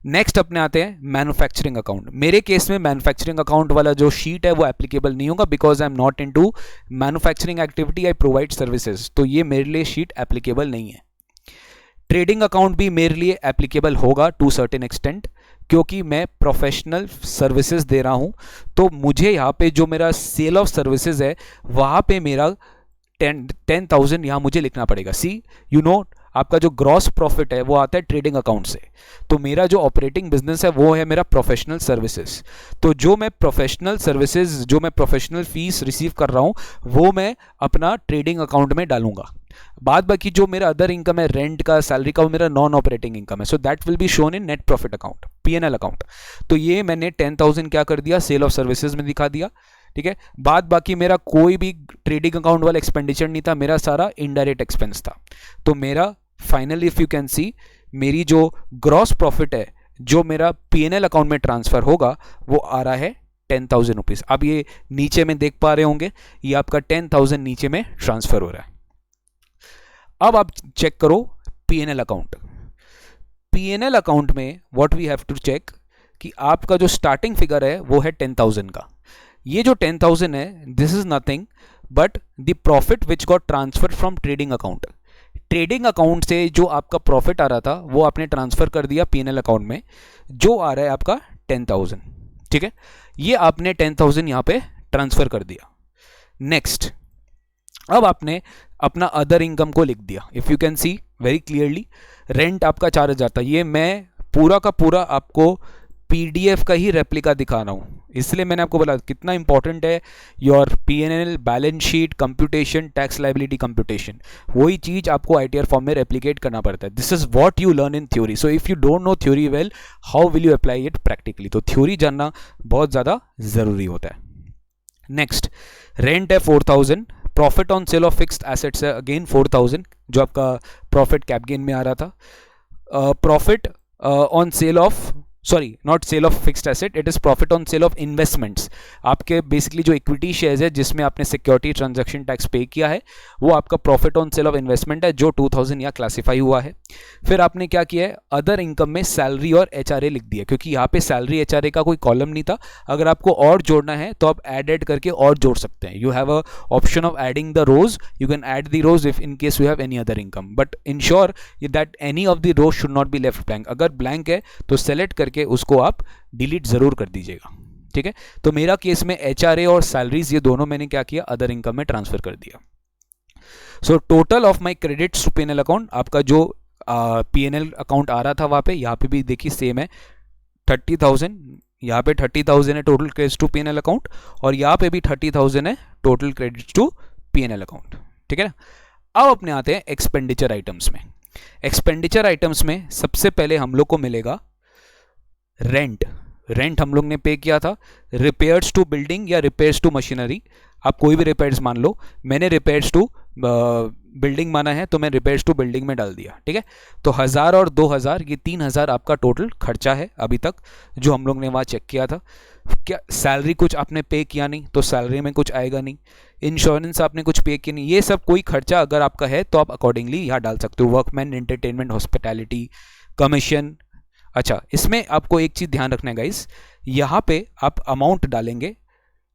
नेक्स्ट अपने आते हैं मैन्युफैक्चरिंग अकाउंट। मेरे केस में मैन्युफैक्चरिंग अकाउंट वाला जो शीट है वो एप्लीकेबल नहीं होगा, because I am not into manufacturing activity, I provide services, तो ये मेरे लिए शीट एप्लीकेबल नहीं है। ट्रेडिंग अकाउंट भी मेरे लिए एप्लीकेबल होगा टू सर्टेन एक्सटेंट, क्योंकि मैं प्रोफेशनल सर्विसेज दे रहा हूं, तो मुझे यहाँ पे जो मेरा सेल ऑफ सर्विसेज है वहाँ पे मेरा 10,000 यहाँ मुझे लिखना पड़ेगा। सी यू नो, आपका जो ग्रॉस प्रॉफिट है वो आता है ट्रेडिंग अकाउंट से, तो मेरा जो ऑपरेटिंग बिजनेस है वो है मेरा प्रोफेशनल सर्विसेज। तो जो मैं प्रोफेशनल सर्विसेज, जो मैं प्रोफेशनल फीस रिसीव कर रहा हूँ वो मैं अपना ट्रेडिंग अकाउंट में डालूंगा। बाद बाकी जो मेरा अदर इनकम है, रेंट का, सैलरी का, वो मेरा नॉन ऑपरेटिंग इनकम है, so that will be shown in net profit account, PNL account. तो ये मैंने 10,000 क्या कर दिया, सेल ऑफ सर्विसेज में दिखा दिया, ठीक है। बाद बाकी मेरा कोई भी ट्रेडिंग अकाउंट वाला एक्सपेंडिचर नहीं था, मेरा सारा इनडायरेक्ट एक्सपेंस था। तो मेरा फाइनली इफ यू कैन सी, मेरी जो ग्रॉस प्रॉफिट है जो मेरा पीएनएल अकाउंट में ट्रांसफर होगा वो आ रहा है 10,000 रुपीज। अब ये नीचे में देख पा रहे होंगे, ये आपका 10,000 नीचे में ट्रांसफर हो रहा है। अब आप चेक करो पीएनएल अकाउंट। पीएनएल अकाउंट में what we have to check कि आपका जो स्टार्टिंग फिगर है वो है 10,000 का। ये जो 10,000 है, this is nothing but the profit which got transfer from trading account. Trading account से जो आपका प्रॉफिट आ रहा था वो आपने ट्रांसफर कर दिया पीएनएल अकाउंट में, जो आ रहा है आपका 10,000, ठीक है। ये आपने 10,000 यहां पे ट्रांसफर कर दिया। नेक्स्ट, अब आपने अपना अदर इनकम को लिख दिया। If you can C very clearly, rent आपका 4,000 था। ये मैं पूरा का पूरा आपको पीडीएफ का ही रेप्लिका दिखा रहा हूँ, इसलिए मैंने आपको बोला कितना इंपॉर्टेंट है your PNL, balance sheet computation, tax liability computation. वही चीज आपको आईटीआर फॉर्म में रेप्लिकेट करना पड़ता है। This is what you learn in theory. So if you don't know theory well, how will you apply it practically. तो theory जानना बहुत ज़्यादा ज़रूरी होता है। नेक्स्ट, रेंट है 4,000, profit on sale of fixed assets है अगेन 4,000, जो आपका प्रॉफिट कैप गेन में आ रहा था। Profit on sale of, sorry not sale of fixed asset, it is profit on sale of investments. आपके बेसिकली जो इक्विटी शेयर्स है जिसमें आपने सिक्योरिटी ट्रांजैक्शन टैक्स पे किया है, वो आपका profit on sale of investment है, जो 2,000 यहाँ क्लासीफाई हुआ है। फिर आपने क्या किया है, अदर इनकम में सैलरी और एचआरए लिख दिया, क्योंकि यहाँ पे सैलरी एचआरए का कोई कॉलम नहीं था। अगर आपको और जोड़ना है तो आप ऐड करके और जोड़ सकते हैं। You have a option of adding the rows, you can add the rows if in case you have any other income, but ensure that any of the rows should not be left blank. अगर blank है तो select करके उसको आप delete जरूर कर दीजिएगा, ठीक है। तो मेरा केस में एचआरए और सैलरीज ये दोनों मैंने क्या किया, अदर इनकम में ट्रांसफर कर दिया। So total of my credits to PNL account, आपका जो पीएनएल अकाउंट आ रहा था वहां पे, यहाँ पे भी देखिए सेम है 30,000, यहाँ पे 30,000 है total credits to PNL account, और यहाँ पे भी 30,000 है total credits to PNL account, ठीक है ना। अब अपने आते हैं एक्सपेंडिचर आइटम्स में। एक्सपेंडिचर आइटम्स में सबसे पहले हम लोग को मिलेगा रेंट। रेंट हम लोग ने पे किया था। रिपेयर्स टू बिल्डिंग या रिपेयर्स टू मशीनरी, आप कोई भी रिपेयर्स मान लो। मैंने रिपेयर्स टू बिल्डिंग माना है तो मैं रिपेयर्स टू बिल्डिंग में डाल दिया, ठीक है। तो 1,000 और 2,000, ये 3,000 आपका टोटल खर्चा है अभी तक जो हम लोग ने वहाँ चेक किया था। क्या सैलरी कुछ आपने पे किया नहीं तो सैलरी में कुछ आएगा नहीं। इंश्योरेंस आपने कुछ पे किया नहीं। ये सब कोई खर्चा अगर आपका है तो आप अकॉर्डिंगली यहाँ डाल सकते हो। Workman, entertainment, hospitality, commission. अच्छा, इसमें आपको एक चीज़ ध्यान रखना है गाइस, यहाँ पे आप अमाउंट डालेंगे।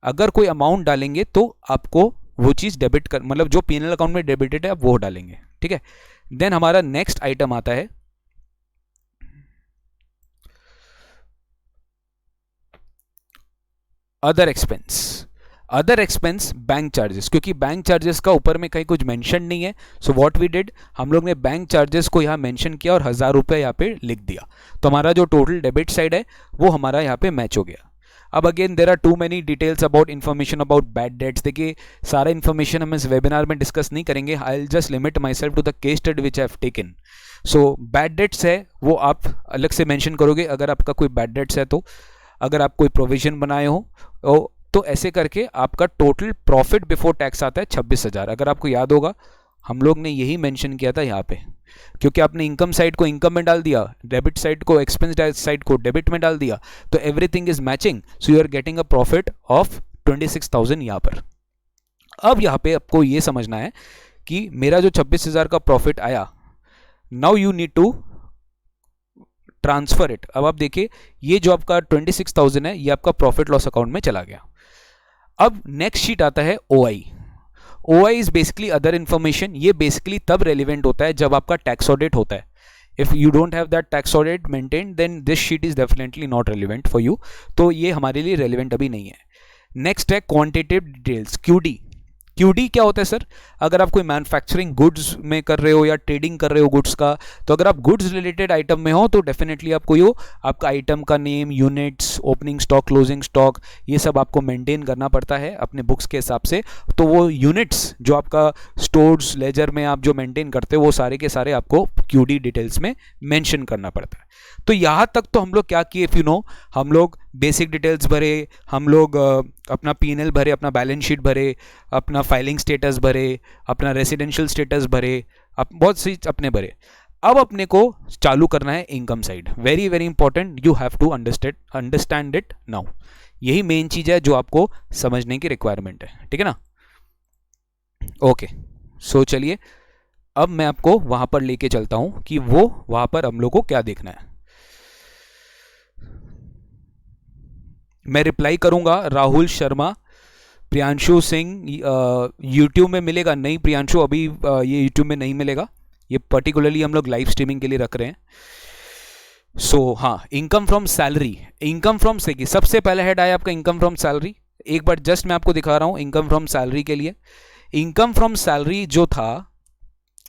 अगर कोई अमाउंट डालेंगे तो आपको वो चीज़ डेबिट कर, मतलब जो पीएनएल अकाउंट में डेबिटेड है आप वो डालेंगे, ठीक है। देन हमारा नेक्स्ट आइटम आता है other expense. Other expense bank charges, क्योंकि बैंक चार्जेस का ऊपर में कहीं कुछ मेंशन नहीं है। सो व्हाट वी डिड, हम लोग ने बैंक चार्जेस को यहाँ मेंशन किया और 1,000 रुपये यहाँ पे लिख दिया। तो हमारा जो टोटल डेबिट साइड है वो हमारा यहाँ पे मैच हो गया। अब again there are too many details about information about bad debts. देखिए सारा इन्फॉर्मेशन हम इस वेबिनार में डिस्कस नहीं करेंगे। I will just limit myself to the case study which I have taken. So bad debts है वो आप अलग से मेंशन करोगे अगर आपका कोई बैड डेट्स है तो। अगर आप कोई प्रोविजन बनाए हो तो ऐसे करके आपका टोटल प्रॉफिट बिफोर टैक्स आता है 26,000। अगर आपको याद होगा हम लोग ने यही मेंशन किया था यहाँ पे, क्योंकि आपने इनकम साइड को इनकम में डाल दिया, डेबिट साइड को, एक्सपेंस साइड को डेबिट में डाल दिया, तो everything is matching. So you are getting a profit of 26,000 यहाँ पर। अब यहाँ पे आपको ये समझना है कि मेरा जो 26,000 का प्रॉफिट आया, now you need to transfer it. अब आप देखिए ये जो आपका 26,000 है ये आपका प्रॉफिट लॉस अकाउंट में चला गया। अब नेक्स्ट शीट आता है OI. OI is basically other information. ये बेसिकली तब रेलिवेंट होता है जब आपका टैक्स ऑडिट होता है। If you don't have that tax audit maintain then this sheet is definitely not relevant for you, तो ये हमारे लिए रेलिवेंट अभी नहीं है। नेक्स्ट है क्वांटिटेटिव डिटेल्स, क्यूडी। क्यूडी क्या होता है सर? अगर आप कोई मैन्युफैक्चरिंग गुड्स में कर रहे हो या ट्रेडिंग कर रहे हो गुड्स का, तो अगर आप गुड्स रिलेटेड आइटम में हो तो डेफिनेटली आपको यो आपका आइटम का name, units, opening stock, closing stock, ये सब आपको मेंटेन करना पड़ता है अपने बुक्स के हिसाब से। तो वो यूनिट्स जो आपका स्टोर्स लेजर में आप जो मेंटेन करते हो वो सारे के सारे आपको क्यूडी डिटेल्स में मेंशन करना पड़ता है। तो यहाँ तक तो हम लोग क्या किए, इफ यू नो, हम लोग बेसिक डिटेल्स भरे, हम लोग अपना P&L भरे, अपना बैलेंस शीट भरे, अपना फाइलिंग स्टेटस भरे, अपना रेसिडेंशियल स्टेटस भरे, बहुत सी अपने भरे। अब अपने को चालू करना है income side. Very very important, you have to understand it now. यही मेन चीज है जो आपको समझने की रिक्वायरमेंट है, ठीक है ना? ओके, सो चलिए अब मैं आपको वहां पर लेके चलता हूं कि वो वहां पर हम लोग को क्या देखना है। मैं रिप्लाई करूंगा राहुल शर्मा, प्रियांशु सिंह यूट्यूब में मिलेगा नहीं प्रियांशु, अभी ये यूट्यूब में नहीं मिलेगा, ये पर्टिकुलरली हम लोग लाइव स्ट्रीमिंग के लिए रख रहे हैं। सो हाँ, income from salary, income from से सबसे पहले हेड आया आपका इनकम फ्रॉम सैलरी। एक बार जस्ट मैं आपको दिखा रहा हूं इनकम फ्रॉम सैलरी के लिए। इनकम फ्रॉम सैलरी जो था,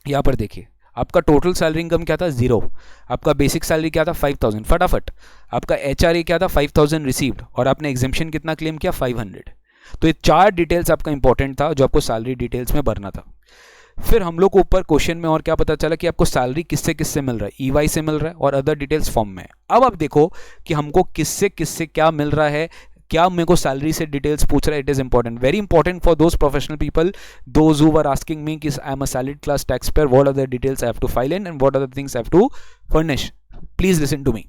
यहां पर देखिए आपका टोटल सैलरी इनकम क्या था, 0। आपका बेसिक सैलरी क्या था, 5000, फटाफट। आपका HRA क्या था, 5000 रिसीव्ड, और आपने एग्जेम्पशन कितना क्लेम किया, 500। तो ये 4 डिटेल्स आपका इंपॉर्टेंट था जो आपको सैलरी डिटेल्स में भरना था। फिर हम लोग को ऊपर क्वेश्चन में और क्या पता चला कि आपको सैलरी किससे किससे मिल रहा है, EY से मिल रहा है और अदर डिटेल्स फॉर्म में। अब आप देखो कि हमको किससे किससे क्या मिल रहा है, क्या मेरे को सैलरी से डिटेल्स पूछ रहा है। It is important, very important for those professional people, those who were asking me कि I am a salaried class tax payer, what are the details I have to file in and what are the things I have to furnish. Please listen to me.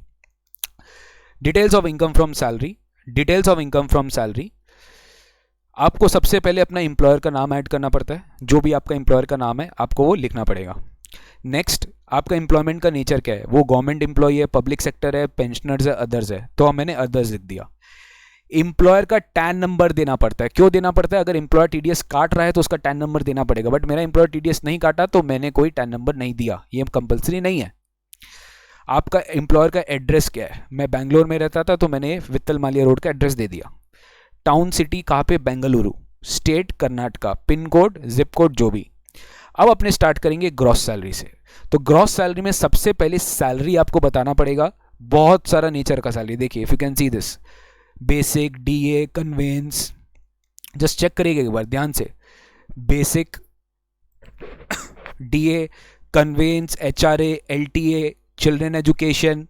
Details of income from salary, details of income from salary, आपको सबसे पहले अपना employer का नाम add करना पड़ता है, जो भी आपका एम्प्लॉयर का नाम है आपको वो लिखना पड़ेगा। नेक्स्ट, आपका एम्प्लॉयमेंट का नेचर क्या है, वो गवर्नमेंट एम्प्लॉय है, पब्लिक सेक्टर है, पेंशनर्स है, अदर्स है, तो मैंने अदर्स लिख दिया। एम्प्लॉयर का टैन नंबर देना पड़ता है, क्यों देना पड़ता है, अगर एम्प्लॉयर TDS काट रहा है तो उसका टैन नंबर देना पड़ेगा, बट मेरा एम्प्लॉयर TDS नहीं काटा तो मैंने कोई टैन नंबर नहीं दिया, ये कंपलसरी नहीं है। आपका एम्प्लॉयर का एड्रेस क्या है, मैं बैंगलोर में रहता था तो मैंने वित्तल मालिया रोड का एड्रेस दे दिया। टाउन सिटी कहाँ पे, Bengaluru, state Karnataka, pin code, zip code, जो भी। अब अपने स्टार्ट करेंगे ग्रॉस सैलरी से। तो ग्रॉस सैलरी में सबसे पहले सैलरी आपको बताना पड़ेगा, बहुत सारा नेचर का सैलरी। देखिए if you can see this, basic, DA, conveyance, just check करिएगा एक बार ध्यान से। बेसिक, DA, कन्वेंस, HRA, LTA, children education,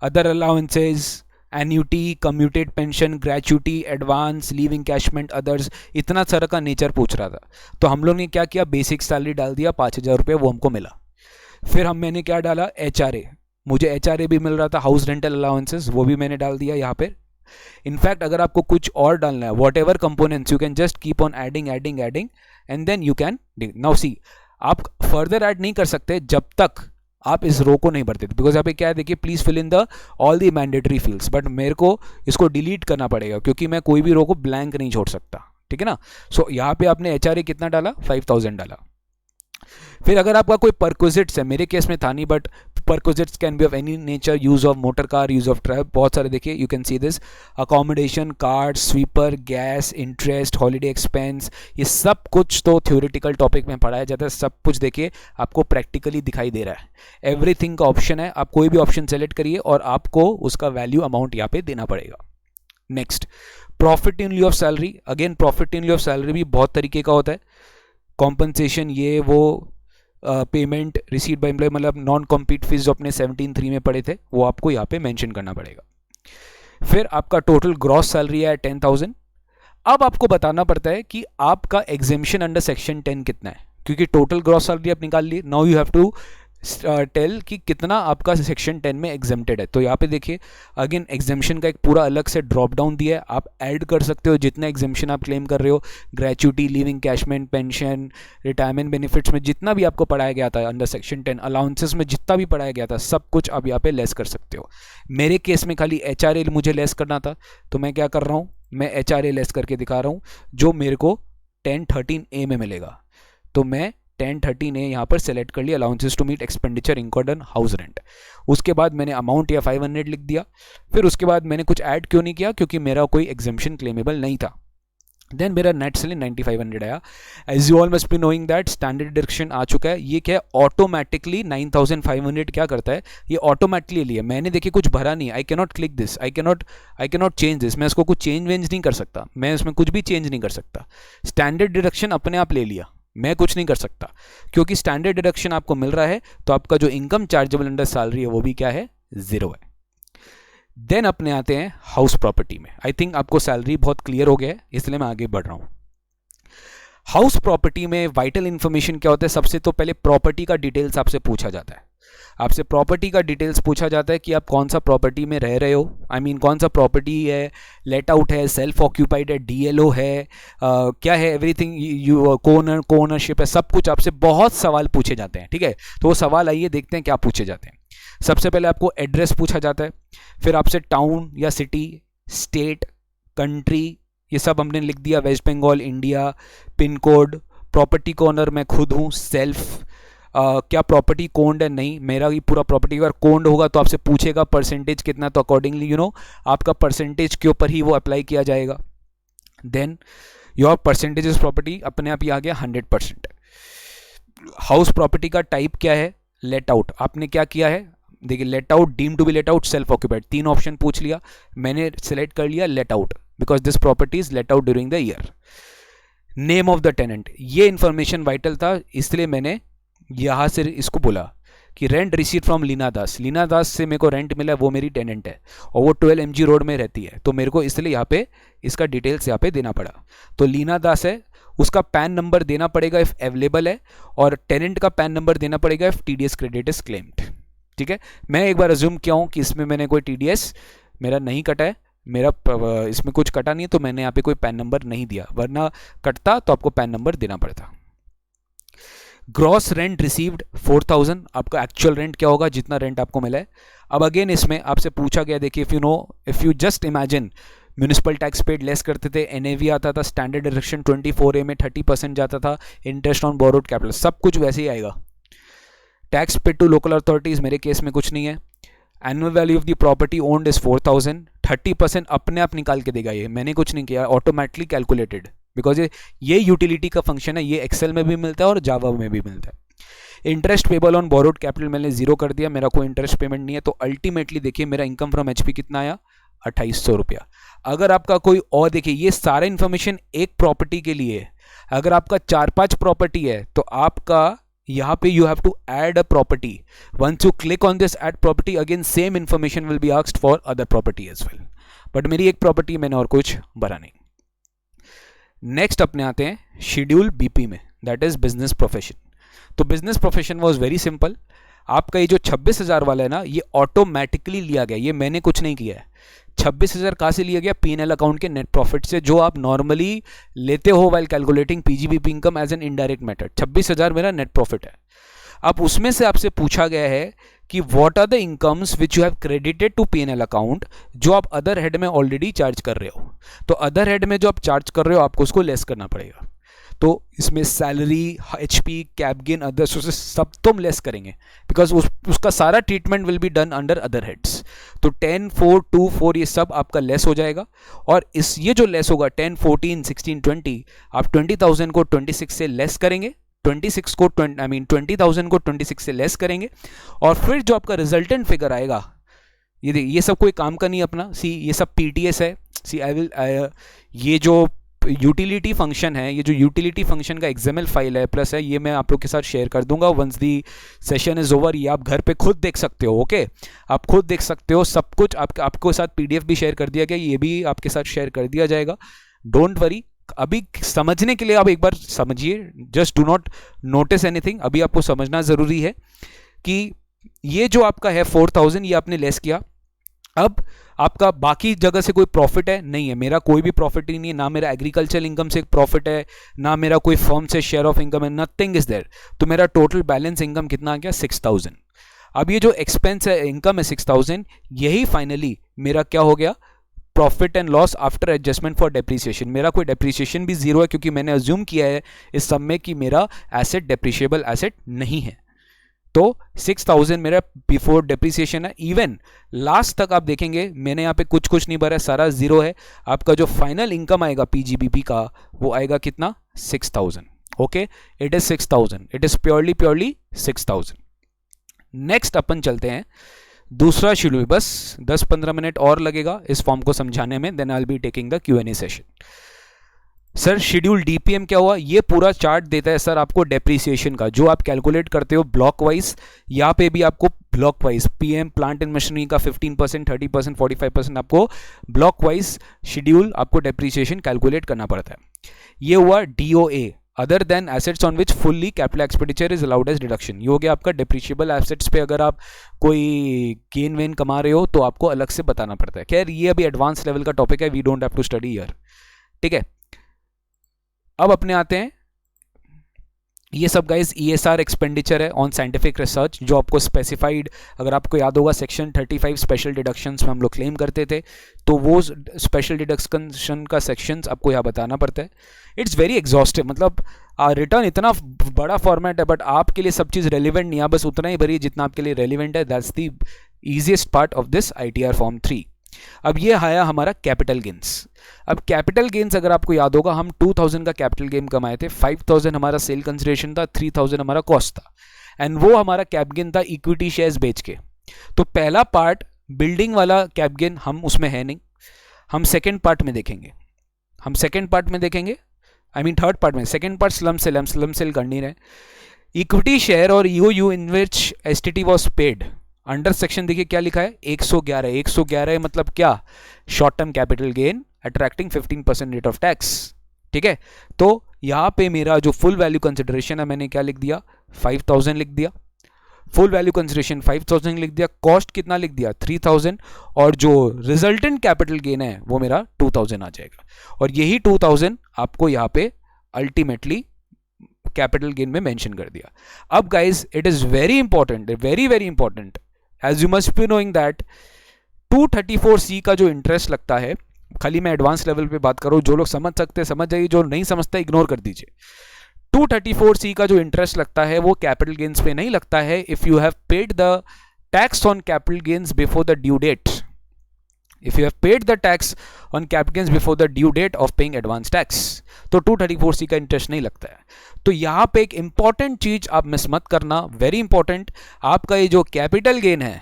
other allowances, annuity, commuted pension, gratuity, advance, leave encashment, others, इतना सारा का नेचर पूछ रहा था। तो हम लोग ने क्या किया, बेसिक सैलरी डाल दिया 5000 रुपये, वो हमको मिला। फिर मैंने क्या डाला, HRA, मुझे HRA भी मिल रहा था, हाउस रेंटल अलाउंसेस, वो भी मैंने डाल दिया यहाँ पे। इनफैक्ट अगर आपको कुछ और डालना है, whatever components, you can just keep on adding adding adding and then you can now see. आप फर्दर ऐड नहीं कर सकते जब तक आप इस रो को नहीं भरते, बिकॉज यहाँ पे क्या है, देखिए please fill in the all the mandatory fields, but मेरे को इसको डिलीट करना पड़ेगा क्योंकि मैं कोई भी रो को ब्लैंक नहीं छोड़ सकता, ठीक है ना। सो यहाँ पे आपने HRA कितना डाला, 5000 डाला। फिर अगर आपका कोई परक्विजिट्स है, मेरे केस में था नहीं, but perquisites can be of any nature, use of motor car, use of travel, बहुत सारे, देखिए you can see this, accommodation, card, sweeper, gas, interest, holiday expense, ये सब कुछ तो थ्योरेटिकल टॉपिक में पढ़ाया जाता है, सब कुछ देखिए आपको प्रैक्टिकली दिखाई दे रहा है। एवरीथिंग का ऑप्शन है, आप कोई भी ऑप्शन सेलेक्ट करिए और आपको उसका वैल्यू अमाउंट यहाँ पे देना पड़ेगा। Next, profit in लिeu of salary. Again profit in लिeu of salary भी बहुत तरीके का होता है, कॉम्पनसेशन, ये वो, पेमेंट रिसीव बाय एम्प्लॉय, मतलब नॉन कॉम्पीट फीस जो अपने 17(3) में पढ़े थे वो आपको यहाँ पे मेंशन करना पड़ेगा। फिर आपका टोटल ग्रॉस सैलरी है 10,000। अब आपको बताना पड़ता है कि आपका एग्जेम्पशन अंडर सेक्शन 10 कितना है, क्योंकि टोटल ग्रॉस सैलरी आप निकाल लिए, now you have to tell कि कितना आपका सेक्शन 10 में एग्जेम्प्टेड है। तो यहाँ पे देखिए अगेन एग्जेम्पशन का एक पूरा अलग से ड्रॉप डाउन दिया है, आप ऐड कर सकते हो जितना एग्जेम्पशन आप क्लेम कर रहे हो, gratuity, leave encashment, pension, retirement benefits में जितना भी आपको पढ़ाया गया था अंडर सेक्शन 10, अलाउंसेस में जितना भी पढ़ाया गया था, सब कुछ आप यहाँ पे लेस कर सकते हो। मेरे केस में खाली HRA मुझे लेस करना था, तो मैं क्या कर रहा हूँ, मैं HRA लेस करके दिखा रहा हूँ, जो मेरे को 1013A में मिलेगा। तो मैं 1030 ने यहाँ पर सेलेक्ट कर लिया allowances to meet expenditure incurred on house rent. उसके बाद मैंने अमाउंट या 500 लिख दिया। फिर उसके बाद मैंने कुछ ऐड क्यों नहीं किया, क्योंकि मेरा कोई एग्जेम्पशन क्लेमेबल नहीं था। देन मेरा नेट सेलिंग 9500 आया। As you all must be knowing that standard deduction आ चुका है। ये क्या है, ऑटोमेटिकली 9500 क्या करता है, ये ऑटोमेटिकली लिया, मैंने देखिए कुछ भरा नहीं। I cannot click this, I cannot change this, मैं इसको कुछ चेंज नहीं कर सकता, मैं इसमें कुछ भी चेंज नहीं कर सकता। स्टैंडर्ड डिडक्शन अपने आप ले लिया, मैं कुछ नहीं कर सकता, क्योंकि स्टैंडर्ड डिडक्शन आपको मिल रहा है। तो आपका जो इनकम चार्जेबल अंडर सैलरी है वो भी क्या है, 0 है। देन अपने आते हैं हाउस प्रॉपर्टी में। आई थिंक आपको सैलरी बहुत क्लियर हो गया है, इसलिए मैं आगे बढ़ रहा हूं। हाउस प्रॉपर्टी में वाइटल इंफॉर्मेशन क्या होता है, सबसे तो पहले प्रॉपर्टी का डिटेल्स आपसे पूछा जाता है। आपसे प्रॉपर्टी का डिटेल्स पूछा जाता है कि आप कौन सा प्रॉपर्टी में रह रहे हो, आई मीन कौन सा प्रॉपर्टी है, लेट आउट है, सेल्फ ऑक्यूपाइड है, डीएलओ है, क्या है, एवरीथिंग, यू कोनरशिप है, सब कुछ आपसे बहुत सवाल पूछे जाते हैं। ठीक है, तो वो सवाल आइए देखते हैं क्या पूछे जाते हैं। सबसे पहले आपको एड्रेस पूछा जाता है, फिर आपसे टाउन या सिटी, स्टेट, कंट्री, ये सब हमने लिख दिया, West Bengal, India, pin code, property को ओनर मैं खुद हूँ, सेल्फ, क्या प्रॉपर्टी कोन्ड है, नहीं, मेरा ही पूरा प्रॉपर्टी अगर कोन्ड होगा तो आपसे पूछेगा परसेंटेज कितना, तो अकॉर्डिंगली आपका परसेंटेज के ऊपर ही वो अप्लाई किया जाएगा। देन योर परसेंटेज प्रॉपर्टी अपने आप ही आ गया 100%। हाउस प्रॉपर्टी का टाइप क्या है, लेट आउट, आपने क्या किया है, देखिए let out, deem to be let out, self occupied, 3 option पूछ लिया, मैंने सेलेक्ट कर लिया let out, because this property is let out during the year. Name of the tenant, ये इंफॉर्मेशन वाइटल था, इसलिए मैंने यहां से इसको बोला कि rent receipt from Leena Das, Leena Das से मेरे को रेंट मिला, वो मेरी टेनेंट है और वो 12 MG रोड में रहती है, तो मेरे को इसलिए यहाँ पे इसका डिटेल्स यहाँ पे देना पड़ा। तो लीना दास है, उसका पैन नंबर देना पड़ेगा इफ अवेलेबल है, और टेनेंट का पैन नंबर देना पड़ेगा if TDS credit is claimed. ठीक है, मैं एक बार अज्यूम किया हूँ कि इसमें मैंने कोई TDS मेरा नहीं कटा है, मेरा इसमें कुछ कटा नहीं है, तो मैंने यहाँ पे कोई पैन नंबर नहीं दिया, वरना कटता तो आपको पैन नंबर देना पड़ता। ग्रॉस रेंट रिसीव्ड 4000, आपका एक्चुअल रेंट क्या होगा, जितना रेंट आपको मिला है। अब अगेन इसमें आपसे पूछा गया, देखिए if you just imagine, municipal tax paid less करते थे, NAV आता था, स्टैंडर्ड डिडक्शन 24A में 30% जाता था, इंटरेस्ट ऑन बोरोड कैपिटल, सब कुछ वैसे ही आएगा। Tax paid to local authorities, मेरे केस में कुछ नहीं है। Annual value of the property owned is 4000, 30% अपने आप निकाल के देगा, ये मैंने कुछ नहीं किया, ऑटोमेटिकली कैलकुलेटेड, बिकॉज ये यूटिलिटी का फंक्शन है, ये एक्सेल में भी मिलता है और जावा में भी मिलता है। Interest payable on borrowed capital मैंने 0 कर दिया, मेरा कोई इंटरेस्ट पेमेंट नहीं है, तो अल्टीमेटली देखिए मेरा इनकम फ्रॉम HP कितना आया, 2800 रुपया। अगर आपका कोई और, देखिए ये सारा इन्फॉर्मेशन एक प्रॉपर्टी के लिए है, अगर आपका 4-5 प्रॉपर्टी है तो आपका यहाँ पे you have to add a property, once you click on this add property, again same information will be asked for other property as well, but मेरी एक प्रॉपर्टी मैंने और कुछ भरा नहीं। नेक्स्ट अपने आते हैं शेड्यूल BP में, दैट इज बिजनेस प्रोफेशन। तो business profession was very simple, आपका ये जो 26,000 वाला है ना, ये ऑटोमेटिकली लिया गया, ये मैंने कुछ नहीं किया है। 26,000 कहाँ से लिया गया, P&L अकाउंट के नेट प्रॉफिट से, जो आप नॉर्मली लेते हो while calculating PGBP income as an indirect method. 26,000 मेरा नेट प्रॉफिट है। अब उसमें से आपसे पूछा गया है कि what are the incomes which you have credited to P&L account, जो आप अदर हेड में ऑलरेडी चार्ज कर रहे हो। तो अदर हेड में जो आप चार्ज कर रहे हो, आपको उसको लेस करना पड़ेगा। तो इसमें salary, HP, cap gain, other sources, सब तुम लेस करेंगे, बिकॉज उसका सारा treatment will be done under other heads. तो 10, 4, 2, 4 ये सब आपका लेस हो जाएगा, और ये जो लेस होगा 10, 14, 16, 20, आप 20,000 को 26 से लेस करेंगे, 26 को 20,000 को 26 से लेस करेंगे, और फिर जो आपका रिजल्टेंट फिगर आएगा, ये सब कोई काम का नहीं अपना, ये सब PTS है। ये जो यूटिलिटी फंक्शन है, ये जो यूटिलिटी फंक्शन का XML फाइल है प्लस है, ये मैं आप लोग के साथ शेयर कर दूंगा once the session is over. ये आप घर पे खुद देख सकते हो, ओके, आप खुद देख सकते हो सब कुछ। आपको साथ PDF भी शेयर कर दिया गया, ये भी आपके साथ शेयर कर दिया जाएगा, डोंट वरी। अभी समझने के लिए आप एक बार समझिए, just do not notice anything. अभी आपको समझना जरूरी है कि ये जो आपका है 4,000, ये आपने लेस किया। अब आपका बाकी जगह से कोई प्रॉफिट है, नहीं है, मेरा कोई भी प्रॉफिट ही नहीं है, ना मेरा एग्रीकल्चर इनकम से प्रॉफिट है, ना मेरा कोई फर्म से शेयर ऑफ इनकम है, नथिंग इज देयर। तो मेरा टोटल बैलेंस इनकम कितना आ गया, 6,000। अब ये जो एक्सपेंस है, इनकम है 6,000, यही फाइनली मेरा क्या हो गया, profit and loss after adjustment for depreciation. मेरा कोई डेप्रीसिएशन भी जीरो है क्योंकि मैंने अज्यूम किया है इस सब में कि मेरा एसेट डेप्रीशिएबल एसेट नहीं है। तो 6000 मेरा बिफोर डेप्रीसिएशन है। इवन लास्ट तक आप देखेंगे मैंने यहाँ पे कुछ नहीं भरा, सारा जीरो है। आपका जो फाइनल इनकम आएगा पीजीबीपी का वो आएगा कितना, 6000। Okay, it is 6000, it is purely 6000। Next अपन चलते हैं दूसरा शेड्यूल। बस 10-15 मिनट और लगेगा इस फॉर्म को समझाने में, then I will be taking the Q&A session. Sir schedule DPM क्या हुआ? ये पूरा चार्ट देता है सर आपको डेप्रीसिएशन का, जो आप कैलकुलेट करते हो ब्लॉक वाइज। यहाँ पे भी आपको block wise PM plant and machinery का 15%, 30%, 45% आपको ब्लॉक वाइज शेड्यूल आपको डेप्रीसिएशन कैलकुलेट करना पड़ता है। ये हुआ DOA, other than assets on which fully capital expenditure is allowed as deduction. ये हो गया आपका डेप्रीशिएबल एसेट्स पे अगर आप कोई गेन वेन कमा रहे हो तो आपको अलग से बताना पड़ता है। खैर ये अभी एडवांस लेवल का टॉपिक है, we don't have to study here, ठीक है। अब अपने आते हैं, ये सब गाइज ईएसआर एक्सपेंडिचर है ऑन साइंटिफिक रिसर्च, जो आपको स्पेसिफाइड, अगर आपको याद होगा सेक्शन 35 स्पेशल डिडक्शंस में हम लोग क्लेम करते थे, तो वो स्पेशल डिडक्शन का सेक्शंस आपको यहाँ बताना पड़ता है। इट्स वेरी एग्जॉस्टिव, मतलब रिटर्न इतना बड़ा फॉर्मेट है बट आपके लिए सब चीज़ रेलिवेंट नहीं है, बस उतना ही भरिए जितना आपके लिए रेलिवेंट है। That's the easiest part of this ITR form 3। अब ये आया हमारा कैपिटल गेन्स। अब कैपिटल गेन्स अगर आपको याद होगा, हम 2000 का कैपिटल गेन कमाए थे, 5000 हमारा सेल कंसिडरेशन था, 3000 हमारा कॉस्ट था, एंड वो हमारा कैप गेन था इक्विटी शेयर्स बेच के। तो पहला पार्ट बिल्डिंग वाला कैप गेन हम उसमें है नहीं, हम सेकेंड पार्ट में देखेंगे, आई मीन थर्ड पार्ट में। सेकेंड पार्ट स्लम सेल कर नहीं रहे। इक्विटी शेयर और EOU in which STT was paid under section देखिए क्या लिखा है, 111 मतलब क्या, short term capital gain attracting 15% rate of tax, ठीक है। तो यहां पे मेरा जो फुल वैल्यू कंसिडरेशन है मैंने क्या लिख दिया, 5000 लिख दिया, फुल वैल्यू कंसिडरेशन 5000 लिख दिया, कॉस्ट कितना लिख दिया 3000, और जो रिजल्टेंट कैपिटल गेन है वो मेरा 2000 आ जाएगा। और यही 2000 आपको यहाँ पे अल्टीमेटली कैपिटल गेन में मेंशन कर दिया। अब guys it is very important, very important, as you must be knowing that 234C का जो इंटरेस्ट लगता है, खाली मैं एडवांस लेवल पे बात करूं, जो लोग समझ सकते हैं समझ जाइए, जो नहीं समझता इग्नोर कर दीजिए। 234C का जो इंटरेस्ट लगता है वो कैपिटल गेन्स पे नहीं लगता है if you have paid the tax on capital gains before the due date. If you have paid the tax on capital gains before the due date of paying advance tax, तो 234C का interest नहीं लगता है। तो यहाँ पे एक important चीज आप मिस मत करना, वेरी इंपॉर्टेंट, आपका ये जो कैपिटल गेन है,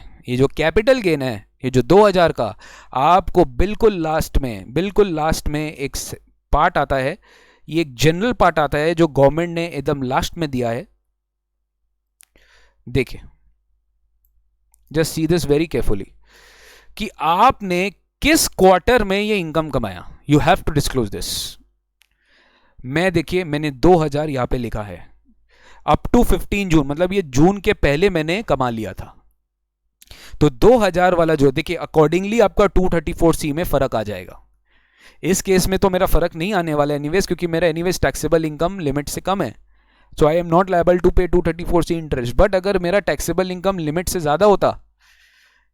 ये जो 2000 का, आपको बिल्कुल लास्ट में एक पार्ट आता है, ये एक जनरल पार्ट आता है जो गवर्नमेंट ने एकदम लास्ट में दिया है। देखिए, just see this very carefully कि आपने किस क्वार्टर में ये इनकम कमाया, you have to disclose this. देखिए मैंने 2000 यहां पे लिखा है, अप टू 15 जून, मतलब ये जून के पहले मैंने कमा लिया था। तो 2000 वाला जो देखिए अकॉर्डिंगली आपका 234C में फर्क आ जाएगा। इस केस में तो मेरा फर्क नहीं आने वाला एनीवेज, क्योंकि मेरा एनीवेज टैक्सेबल इनकम लिमिट से कम है, so I am not liable to pay 234C interest. But अगर मेरा टैक्सेबल इनकम लिमिट से ज्यादा होता,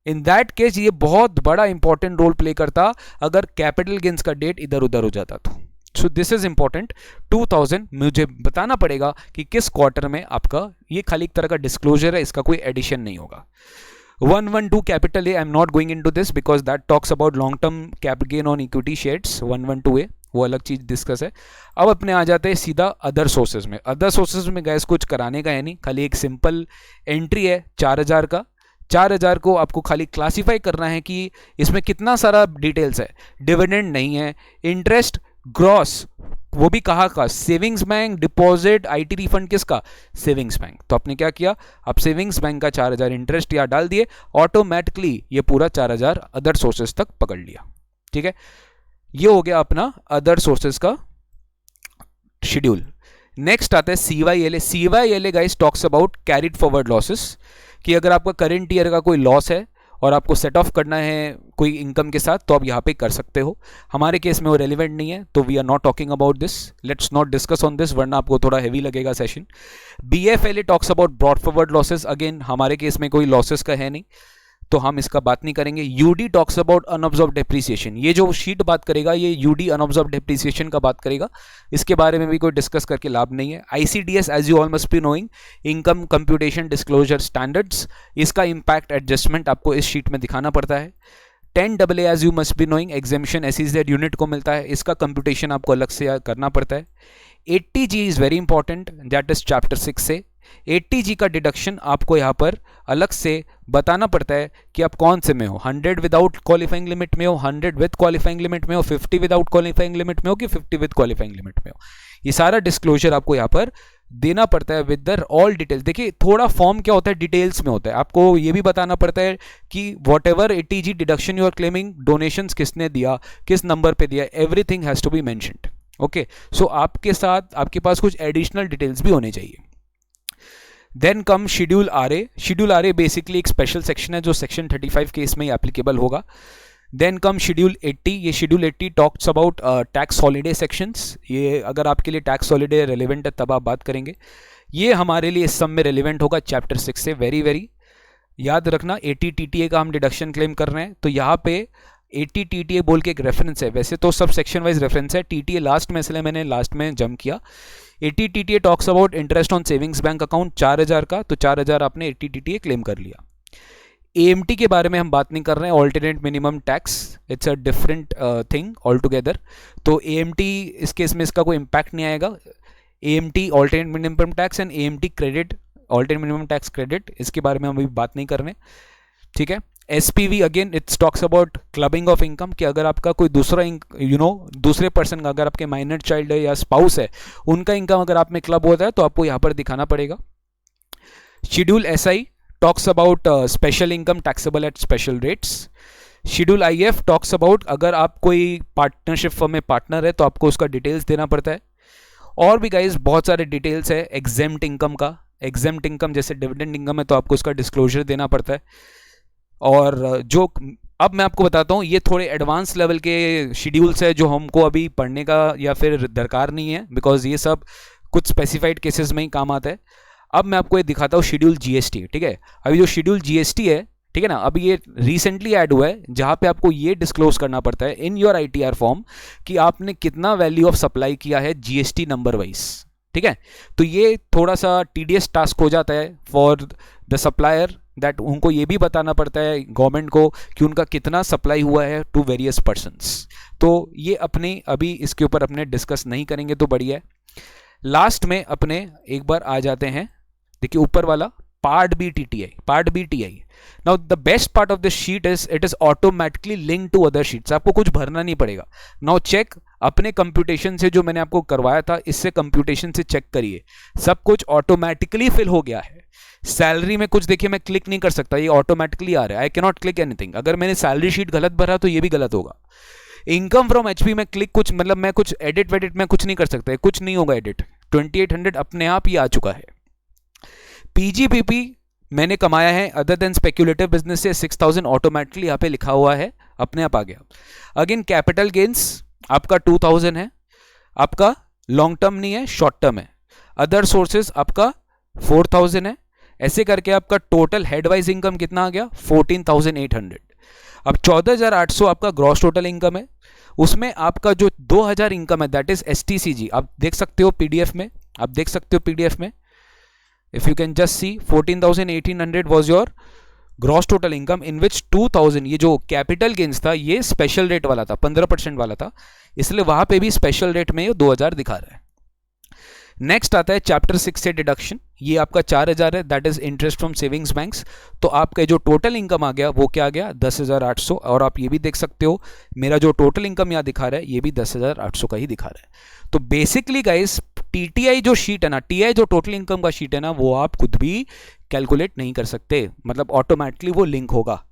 इन दैट केस ये बहुत बड़ा इंपॉर्टेंट रोल प्ले करता अगर कैपिटल गेन्स का डेट इधर उधर हो जाता तो। सो दिस इज इंपॉर्टेंट, 2000 मुझे बताना पड़ेगा कि किस क्वार्टर में आपका, ये खाली एक तरह का डिस्क्लोजर है, इसका कोई एडिशन नहीं होगा। 112 capital A, I am not going into this because that talks about long term capital gain on equity shares. 112A वो अलग चीज डिस्कस है। अब अपने आ जाते हैं सीधा अदर सोर्सेज में। अदर सोर्सेज में गैस कुछ कराने का है नहीं, खाली एक सिंपल एंट्री है 4000 का। 4000 को आपको खाली क्लासिफाई करना है कि इसमें कितना सारा डिटेल्स है, डिविडेंड नहीं है, इंटरेस्ट ग्रॉस, वो भी कहाँ का, savings bank, deposit, IT refund, किसका, सेविंग्स बैंक। तो आपने क्या किया, आप सेविंग्स बैंक का 4000 इंटरेस्ट यहाँ डाल दिए, ऑटोमेटिकली ये पूरा 4000 अदर सोर्सेज तक पकड़ लिया, ठीक है। ये हो गया अपना अदर सोर्सेज का शेड्यूल। नेक्स्ट आता है CYLA। CYLA guys talks about carried forward losses, कि अगर आपका करंट ईयर का कोई लॉस है और आपको सेट ऑफ करना है कोई इनकम के साथ, तो आप यहाँ पे कर सकते हो। हमारे केस में वो रेलिवेंट नहीं है, तो we are not talking about this, let's not discuss on this, वरना आपको थोड़ा हैवी लगेगा session. BFLA talks about broad forward losses, again हमारे केस में कोई लॉसेस का है नहीं, तो हम इसका बात नहीं करेंगे। यूडी टॉक्स अबाउट अनऑब्जर्व्ड डेप्रिसिएशन, ये जो शीट बात करेगा ये यूडी अनऑब्जर्व्ड डेप्रिसिएशन का बात करेगा, इसके बारे में भी कोई डिस्कस करके लाभ नहीं है। ICDS as you all must be knowing, income computation disclosure standards, इसका इंपैक्ट एडजस्टमेंट आपको इस शीट में दिखाना पड़ता है। 10AA as you must be knowing, exemption SEZ unit को मिलता है, इसका कंप्यूटेशन आपको अलग से करना पड़ता है। 80G is very important, that is chapter 6 से। 80G का डिडक्शन आपको यहाँ पर अलग से बताना पड़ता है कि आप कौन से में हो, 100 विदाउट क्वालिफाइंग लिमिट में हो, 100 विद क्वालिफाइंग लिमिट में हो, 50 विदाउट क्वालिफाइंग लिमिट में हो कि 50 विद क्वालिफाइंग लिमिट में हो। ये सारा डिस्क्लोजर आपको यहाँ पर देना पड़ता है विद द ऑल डिटेल्स। देखिए थोड़ा फॉर्म क्या होता है, डिटेल्स में होता है, आपको ये भी बताना पड़ता है कि whatever 80G deduction you are claiming, donations किसने दिया, किस नंबर पे दिया, everything has to be mentioned. Okay, so आपके साथ आपके पास कुछ एडिशनल डिटेल्स भी होने चाहिए। Then come schedule RA. Schedule RA basically एक स्पेशल सेक्शन है जो सेक्शन 35 केस में ही एप्लीकेबल होगा। देन कम शेड्यूल 80, ये schedule 80 talks about tax holiday sections. ये अगर आपके लिए टैक्स हॉलीडे रेलिवेंट है तब आप बात करेंगे, ये हमारे लिए इस सब में रेलिवेंट होगा चैप्टर 6 से। वेरी वेरी याद रखना, 80 TTA का हम डिडक्शन क्लेम कर रहे हैं, तो यहाँ पे 80 TTA बोल के एक रेफरेंस है, वैसे तो सब सेक्शन वाइज रेफरेंस है, TTA लास्ट में, इसलिए मैंने लास्ट में जम किया। 80 TTA talks about interest on savings bank account 4000 का, तो 4000 आपने 80 TTA क्लेम कर लिया। AMT के बारे में हम बात नहीं कर रहे हैं, alternate minimum tax, it's a different thing all together. तो AMT इस केस में इसका कोई इम्पैक्ट नहीं आएगा। AMT alternate minimum tax and AMT credit, alternate minimum tax credit, इसके बारे में हम अभी बात नहीं कर रहे, ठीक है। SPV again it's talks about clubbing of income, कि अगर आपका कोई दूसरा दूसरे पर्सन का, अगर आपके माइनर चाइल्ड है या स्पाउस है, उनका इनकम अगर आप में क्लब होता है तो आपको यहाँ पर दिखाना पड़ेगा। Schedule SI talks about special income taxable at special rates. Schedule IF talks about अगर आप कोई पार्टनरशिप फर्म में पार्टनर है तो आपको उसका डिटेल्स देना पड़ता है। और भी गाइज बहुत सारे डिटेल्स है एग्जेम्प्ट इनकम का, एग्जेम्प्ट इनकम जैसे डिविडेंड इनकम है तो आपको उसका डिस्क्लोजर देना पड़ता है। और जो अब मैं आपको बताता हूँ, ये थोड़े एडवांस लेवल के शेड्यूल्स है जो हमको अभी पढ़ने का या फिर दरकार नहीं है, बिकॉज ये सब कुछ स्पेसिफाइड केसेस में ही काम आता है। अब मैं आपको ये दिखाता हूँ शेड्यूल GST, ठीक है। अभी जो शेड्यूल GST है, ठीक है ना, अभी ये रिसेंटली ऐड हुआ है, जहाँ पे आपको ये डिस्क्लोज करना पड़ता है इन योर ITR फॉर्म कि आपने कितना वैल्यू ऑफ सप्लाई किया है GST नंबर वाइज, ठीक है। तो ये थोड़ा सा टीडियस टास्क हो जाता है फॉर द सप्लायर, दैट उनको ये भी बताना पड़ता है गवर्नमेंट को कि उनका कितना सप्लाई हुआ है टू वेरियस पर्सन्स। तो ये अपने अभी इसके ऊपर अपने डिस्कस नहीं करेंगे तो बढ़िया है। लास्ट में अपने एक बार आ जाते हैं, देखिए ऊपर वाला part B TI। Now the best part of this sheet is it is automatically link to other sheets, आपको कुछ भरना नहीं पड़ेगा। नाउ चेक अपने कंप्यूटेशन से, जो मैंने आपको करवाया था इससे कंप्यूटेशन से चेक करिए, सब कुछ ऑटोमेटिकली फिल हो गया है। सैलरी में कुछ देखिए मैं क्लिक नहीं कर सकता, ये ऑटोमेटिकली आ रहा है, I can not click anything. अगर मैंने सैलरी शीट गलत भरा तो ये भी गलत होगा। इनकम फ्रॉम HP में क्लिक कुछ मतलब मैं कुछ एडिट वेडिट में कुछ नहीं कर सकता, कुछ नहीं होगा एडिट। 2800 अपने आप ही आ चुका है। PGPP मैंने कमाया है अदर देन स्पेक्यूलेटिव बिजनेस से 6000 ऑटोमेटिकली यहाँ पे लिखा हुआ है, अपने आप आ गया। अगेन कैपिटल गेन्स आपका 2000 है, आपका लॉन्ग टर्म नहीं है, शॉर्ट टर्म है। अदर सोर्सेज आपका 4000 है। ऐसे करके आपका टोटल हेडवाइज इनकम कितना आ गया 14800। अब 14800 आपका ग्रॉस टोटल इनकम है, उसमें आपका जो 2000 इनकम है दैट इज STCG, आप देख सकते हो PDF में, आप देख सकते हो PDF में, if you can just see 14800 was your gross total income, in which 2000 ये जो कैपिटल गेन्स था ये स्पेशल रेट वाला था, 15% वाला था, इसलिए वहां पे भी स्पेशल रेट में ये 2000 दिखा रहा है। नेक्स्ट आता है चैप्टर 6 से डिडक्शन, ये आपका 4000 है, that is interest from savings banks. तो आपका जो टोटल इनकम आ गया वो क्या आ गया 10800, और आप ये भी देख सकते हो मेरा जो टोटल इनकम यहाँ दिखा रहा है ये भी 10800 का ही दिखा रहा है। तो बेसिकली गाइस TTI जो शीट है ना, TI जो टोटल इनकम का शीट है ना, वो आप खुद भी कैलकुलेट नहीं कर सकते, मतलब ऑटोमेटिकली वो लिंक होगा।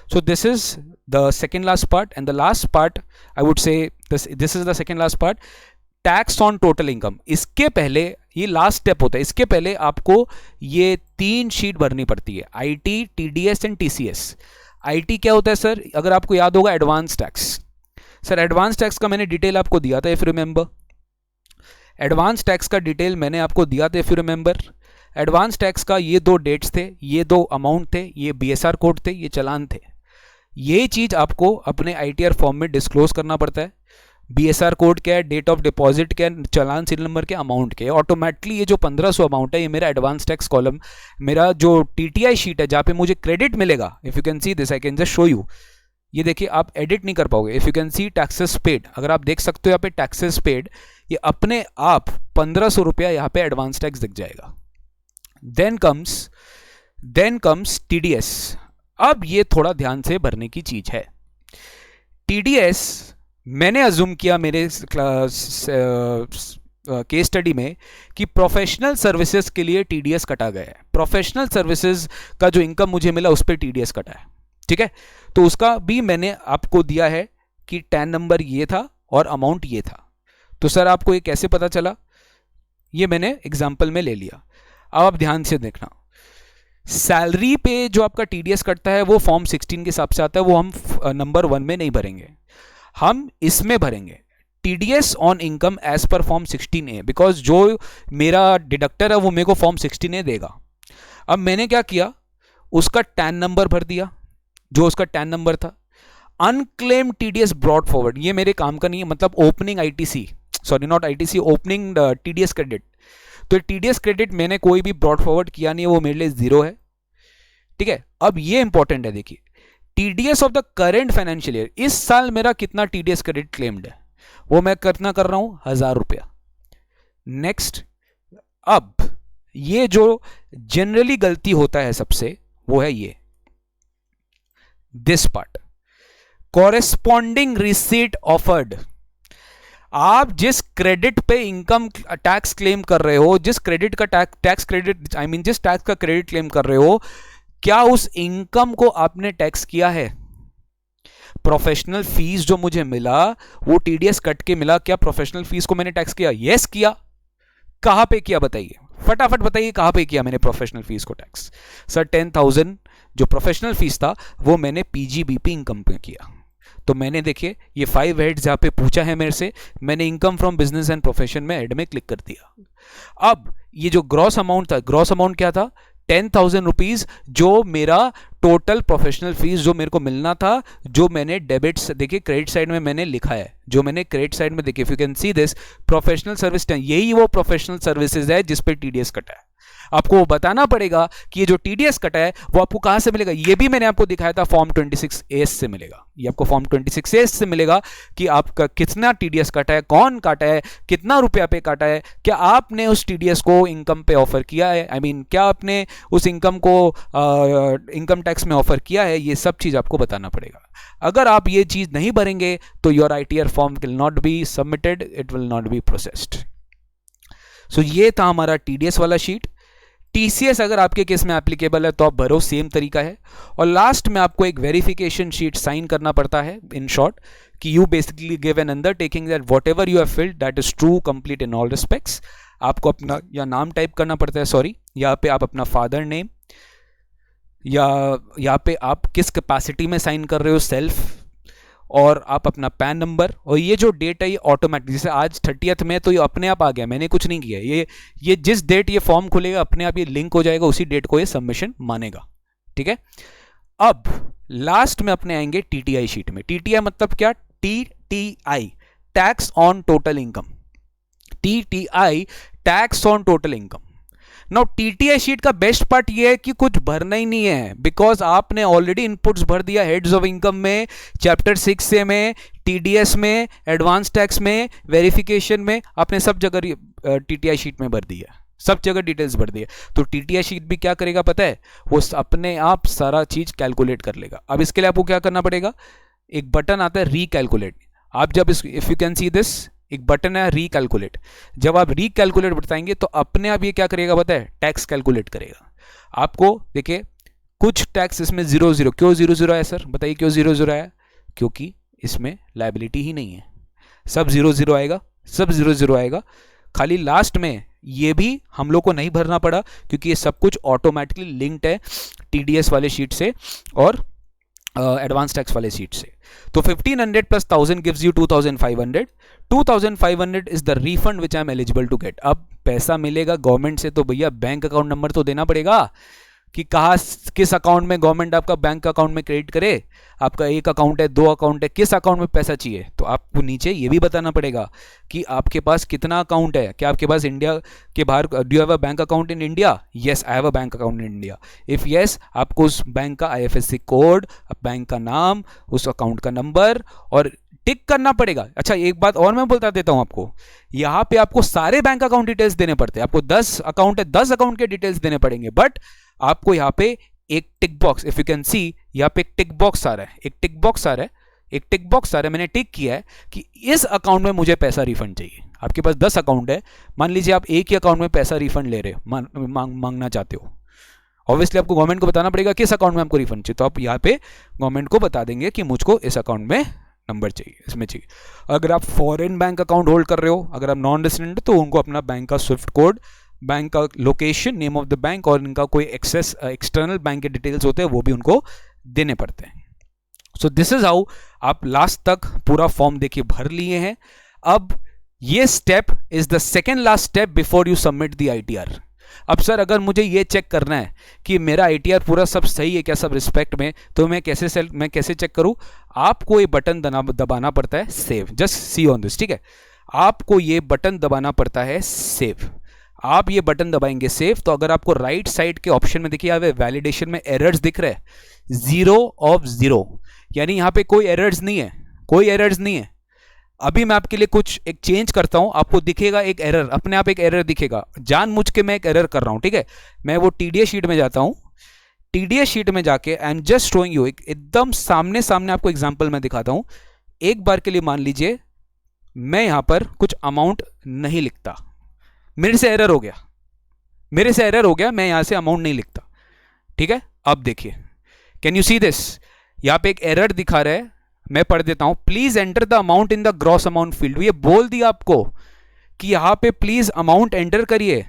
So this is the second last part, and the last part I would say this is the second last part, tax on total income. इसके पहले ये लास्ट स्टेप होता है, इसके पहले आपको ये 3 शीट भरनी पड़ती है, IT, TDS and TCS। IT क्या होता है सर, अगर आपको याद होगा advance tax. Sir advance tax का मैंने डिटेल आपको दिया था if you remember, advance tax का डिटेल मैंने आपको दिया था if you remember. Advance tax का ये दो डेट्स थे, ये दो अमाउंट थे, ये बीएसआर कोड थे, ये चालान थे। ये चीज आपको अपने आईटीआर फॉर्म में डिस्क्लोज करना पड़ता है। बीएसआर कोड क्या है, डेट ऑफ डिपॉजिट क्या है, चालान सीरियल नंबर क्या, अमाउंट क्या है। ऑटोमेटिकली ये जो 1500 अमाउंट है ये मेरा एडवांस टैक्स कॉलम, मेरा जो टीटीआई शीट है जहां पे मुझे क्रेडिट मिलेगा, if you can see this, I can just show you. ये देखिए, आप एडिट नहीं कर पाओगे। If you can C taxes paid, अगर आप देख सकते हो यहाँ पे टैक्सेस पेड, ये अपने आप 1500 रुपया यहाँ पे एडवांस टैक्स दिख जाएगा। Then comes TDS. अब ये थोड़ा ध्यान से भरने की चीज है। टीडीएस मैंने अज्यूम किया मेरे केस स्टडी में कि प्रोफेशनल सर्विसेज के लिए टीडीएस कटा गया है। प्रोफेशनल सर्विसेज का जो इनकम मुझे मिला उस पर टीडीएस कटा है, ठीक है। तो उसका भी मैंने आपको दिया है कि टैन नंबर ये था और अमाउंट ये था। तो सर आपको ये कैसे पता चला, ये मैंने एग्जाम्पल में ले लिया। अब आप ध्यान से देखना, सैलरी पे जो आपका टीडीएस कटता है वो फॉर्म 16 के हिसाब से आता है, वो हम नंबर 1 में नहीं भरेंगे, हम इसमें भरेंगे TDS on income as per form 16A, because जो मेरा डिडक्टर है वो मेरे को फॉर्म 16A देगा। अब मैंने क्या किया, उसका टैन नंबर भर दिया, जो उसका टैन नंबर था। अनक्लेम टीडीएस ब्रॉड फॉरवर्ड, ये मेरे काम का नहीं है, मतलब opening ITC, sorry not ITC, opening TDS credit. तो टीडीएस क्रेडिट मैंने कोई भी ब्रॉड फॉरवर्ड किया नहीं है, वो मेरे लिए 0 है, ठीक है। अब ये इंपॉर्टेंट है, देखिए TDS of the current financial year, इस साल मेरा कितना टीडीएस क्रेडिट क्लेम्ड है, वो मैं कितना कर रहा हूं, 1000 रुपया। नेक्स्ट, अब ये जो जनरली गलती होता है सबसे, वो है ये this part, corresponding receipt offered. आप जिस क्रेडिट पे इनकम टैक्स क्लेम कर रहे हो, जिस क्रेडिट का टैक्स क्रेडिट, आई मीन जिस टैक्स का क्रेडिट क्लेम कर रहे हो, क्या उस इनकम को आपने टैक्स किया है? प्रोफेशनल फीस जो मुझे मिला वो टीडीएस कट के मिला, क्या प्रोफेशनल फीस को मैंने टैक्स किया? यस किया। कहां पे किया बताइए, फटाफट बताइए कहां पे किया मैंने प्रोफेशनल फीस को टैक्स? सर 10,000 जो प्रोफेशनल फीस था वो मैंने पीजीबीपी इनकम पे किया। तो मैंने देखिए ये 5 हेड्स जहां पे पूछा है मेरे से, मैंने income from business and profession में हेड में क्लिक कर दिया। अब ये जो ग्रॉस अमाउंट था, ग्रॉस अमाउंट क्या था? 10,000 रुपीज, जो मेरा टोटल प्रोफेशनल फीस जो मेरे को मिलना था, जो मैंने डेबिट, देखिए क्रेडिट साइड में मैंने लिखा है, जो मैंने क्रेडिट साइड में, देखिए if you can see this, professional service, यही वो प्रोफेशनल सर्विसेज है जिस पे टीडीएस कटा है। आपको बताना पड़ेगा कि ये जो टीडीएस कटा है वो आपको कहां से मिलेगा। ये भी मैंने आपको दिखाया था, फॉर्म 26A से मिलेगा। ये आपको फॉर्म 26A से मिलेगा कि आपका कितना टीडीएस कटा है, कौन काटा है, कितना रुपया पे काटा है, क्या आपने उस टीडीएस को इनकम पे ऑफर किया है, आई मीन क्या आपने उस इनकम को इनकम टैक्स में ऑफर किया है, ये सब चीज आपको बताना पड़ेगा। अगर आप ये चीज नहीं भरेंगे तो your ITR form will not be submitted, it will not be processed. So ये था हमारा टीडीएस वाला शीट। टीसीएस अगर आपके केस में एप्लीकेबल है तो आप भरो, सेम तरीका है। और लास्ट में आपको एक वेरिफिकेशन शीट साइन करना पड़ता है, इन शॉर्ट कि you basically give an undertaking that whatever you have filled that is true, complete in all respects. आपको अपना या नाम टाइप करना पड़ता है, सॉरी, यहाँ पे आप अपना फादर नेम, या यहाँ पे आप किस कैपेसिटी में साइन कर रहे हो, सेल्फ, और आप अपना पैन नंबर, और ये जो डेट है ये ऑटोमेटिक, जैसे आज 30th में तो ये अपने आप आ गया, मैंने कुछ नहीं किया। ये जिस डेट ये फॉर्म खुलेगा अपने आप ये लिंक हो जाएगा, उसी डेट को ये सबमिशन मानेगा, ठीक है। अब लास्ट में अपने आएंगे टीटीआई शीट में। टीटीआई मतलब क्या? TTI, tax on total income. TTI, tax on total income. Now TTI sheet का बेस्ट पार्ट ये है कि कुछ भरना ही नहीं है, बिकॉज आपने ऑलरेडी इनपुट्स भर दिया हेड्स ऑफ इनकम में, चैप्टर 6A में, टीडीएस में, एडवांस टैक्स में, वेरिफिकेशन में, आपने सब जगह टीटीआई शीट में भर दिया, सब जगह डिटेल्स भर दिया। तो टीटीआई शीट भी क्या करेगा पता है? वो अपने आप सारा चीज कैलकुलेट कर लेगा। अब इसके लिए आपको क्या करना पड़ेगा? एक बटन आता है रीकैलकुलेट। आप जब if you can see this, एक बटन है रीकैलकुलेट, जब आप रीकैलकुलेट बताएंगे तो अपने आप ये क्या करेगा पता है? टैक्स कैलकुलेट करेगा। आपको देखिए कुछ टैक्स इसमें 0 क्यों 0 है सर? बताइए क्यों 0 है? क्योंकि इसमें लायबिलिटी ही नहीं है, सब 0 आएगा, सब 0 आएगा। खाली लास्ट में ये भी हम लोग को नहीं भरना पड़ा क्योंकि ये सब कुछ ऑटोमेटिकली लिंक्ड है टीडीएस वाले शीट से और एडवांस टैक्स वाले सीट से। तो 1500 plus 1000 gives you 2500। 2500 is the refund which I am eligible to get. अब पैसा मिलेगा गवर्नमेंट से तो भैया बैंक अकाउंट नंबर तो देना पड़ेगा कि कहाँ किस अकाउंट में गवर्नमेंट आपका बैंक अकाउंट में क्रेडिट करे। आपका एक अकाउंट है, दो अकाउंट है, किस अकाउंट में पैसा चाहिए, तो आपको नीचे ये भी बताना पड़ेगा कि आपके पास कितना अकाउंट है। क्या आपके पास इंडिया के बाहर, do you have a bank account in India? Yes, I have a bank account in India. If yes, आपको उस बैंक का IFSC कोड, बैंक का नाम, उस अकाउंट का नंबर और टिक करना पड़ेगा। अच्छा, एक बात और मैं बोलता देता हूं आपको, यहां पे आपको सारे बैंक अकाउंट डिटेल्स देने पड़ते हैं। आपको 10 अकाउंट है, 10 अकाउंट के डिटेल्स देने पड़ेंगे, बट आपको यहां पे एक tick box, if you can see, यहां पे एक टिक बॉक्स आ रहा है, एक टिक बॉक्स आ रहा है, एक टिक बॉक्स आ रहा है। मैंने टिक किया है कि इस अकाउंट में मुझे पैसा रिफंड चाहिए। आपके पास 10 अकाउंट है, मान लीजिए आप एक ही अकाउंट में पैसा रिफंड ले रहे हो, मांगना चाहते हो, ऑब्वियसली आपको गवर्नमेंट को बताना पड़ेगा किस अकाउंट में आपको रिफंड चाहिए। तो आप यहाँ पे गवर्नमेंट को बता देंगे कि मुझको इस अकाउंट में नंबर चाहिए, इसमें चाहिए। अगर आप फॉरेन बैंक अकाउंट होल्ड कर रहे हो, अगर आप नॉन रेजिडेंट, तो उनको अपना बैंक का स्विफ्ट कोड, बैंक का location, name of the bank और इनका कोई एक्सेस एक्सटर्नल बैंक के डिटेल्स होते हैं वो भी उनको देने पड़ते हैं। सो दिस इज हाउ आप लास्ट तक पूरा फॉर्म देखिए भर लिए हैं। अब ये step is the second last step before you submit the ITR। अब सर अगर मुझे ये चेक करना है कि मेरा ITR पूरा सब सही है क्या, सब रिस्पेक्ट में, तो मैं कैसे चेक करूं? आपको ये बटन दबाना पड़ता है save. Just see on this, ठीक है? आपको ये बटन दबाना पड़ता है सेव। आप ये बटन दबाएंगे सेव, तो अगर आपको राइट साइड के ऑप्शन में देखिए वैलिडेशन में एरर्स दिख रहे हैं, 0 of 0, यानी यहां पे कोई एरर्स नहीं है, कोई एरर्स नहीं है। अभी मैं आपके लिए कुछ एक चेंज करता हूं, आपको दिखेगा एक एरर, अपने आप एक एरर दिखेगा, जानबूझ के मैं एक एरर कर रहा हूं, ठीक है? मैं वो TDS शीट में जाता हूं, TDS शीट में जाके I am just showing you, एकदम सामने सामने आपको एग्जांपल मैं दिखाता हूं। एक बार के लिए मान लीजिए मैं यहां पर कुछ अमाउंट नहीं लिखता, मेरे से एरर हो गया, मेरे से एरर हो गया, मैं यहां से अमाउंट नहीं लिखता, ठीक है? अब देखिए, कैन यू सी दिस? यहां पे एक एरर दिखा रहा है, मैं पढ़ देता हूं, please enter the amount in the gross amount field. ये बोल दिया आपको कि यहां पे प्लीज अमाउंट एंटर करिए,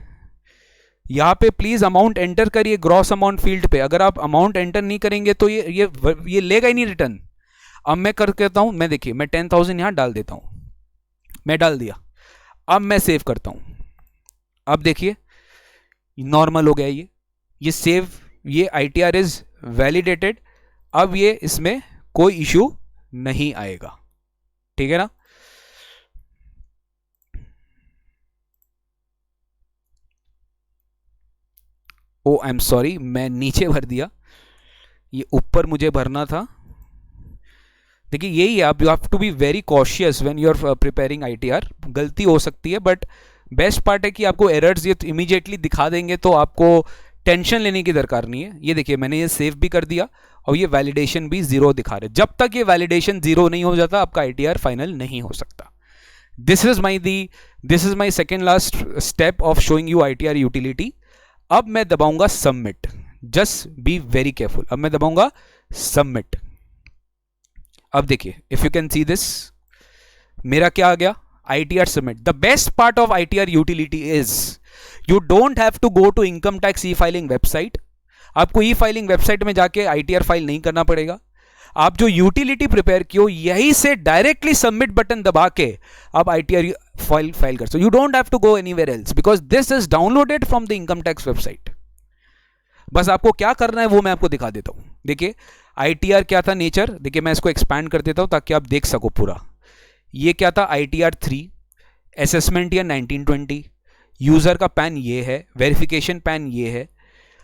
यहां पे प्लीज अमाउंट एंटर करिए ग्रॉस अमाउंट फील्ड पे। अगर आप अमाउंट एंटर नहीं करेंगे तो ये लेगा ही नहीं रिटर्न। अब मैं कर कहता हूं, मैं देखिए मैं 10,000 यहां डाल देता हूं, मैं डाल दिया, अब मैं सेव करता हूं। अब देखिए नॉर्मल हो गया ये सेव, ये ITR इज वैलिडेटेड। अब ये इसमें कोई इशू नहीं आएगा, ठीक है ना? ओ आई एम सॉरी, मैं नीचे भर दिया, ये ऊपर मुझे भरना था। देखिए यही है, आप you have to be very cautious when you are preparing ITR। गलती हो सकती है, बट बेस्ट पार्ट है कि आपको एरर्स ये इमीडिएटली दिखा देंगे, तो आपको टेंशन लेने की दरकार नहीं है। ये देखिए मैंने ये सेव भी कर दिया और ये वैलिडेशन भी 0 दिखा रहे। जब तक ये वैलिडेशन 0 नहीं हो जाता आपका ITR फाइनल नहीं हो सकता। This is my second last step of showing you ITR utility. अब मैं दबाऊंगा submit, just be very careful. अब मैं दबाऊंगा सबमिट। अब देखिए if you can see this, मेरा क्या आ गया? ITR submit. The best part of ITR utility is you don't have to go to income tax e-filing website. आपको e-filing वेबसाइट में जाके ITR फाइल नहीं करना पड़ेगा। आप जो यूटिलिटी प्रिपेयर की हो यहीं से डायरेक्टली सबमिट बटन दबा के आप ITR फाइल कर सकते हो। You don't have to go anywhere else because this is downloaded from the income tax website. बस आपको क्या करना है वो मैं आपको दिखा देता हूं। देखिए ITR क्या था नेचर, देखिए मैं इसको एक्सपैंड कर देता हूं ताकि आप देख सको पूरा। ये क्या था? ITR 3, असेसमेंट ईयर 1920, यूजर का पैन ये है, वेरिफिकेशन पैन ये है,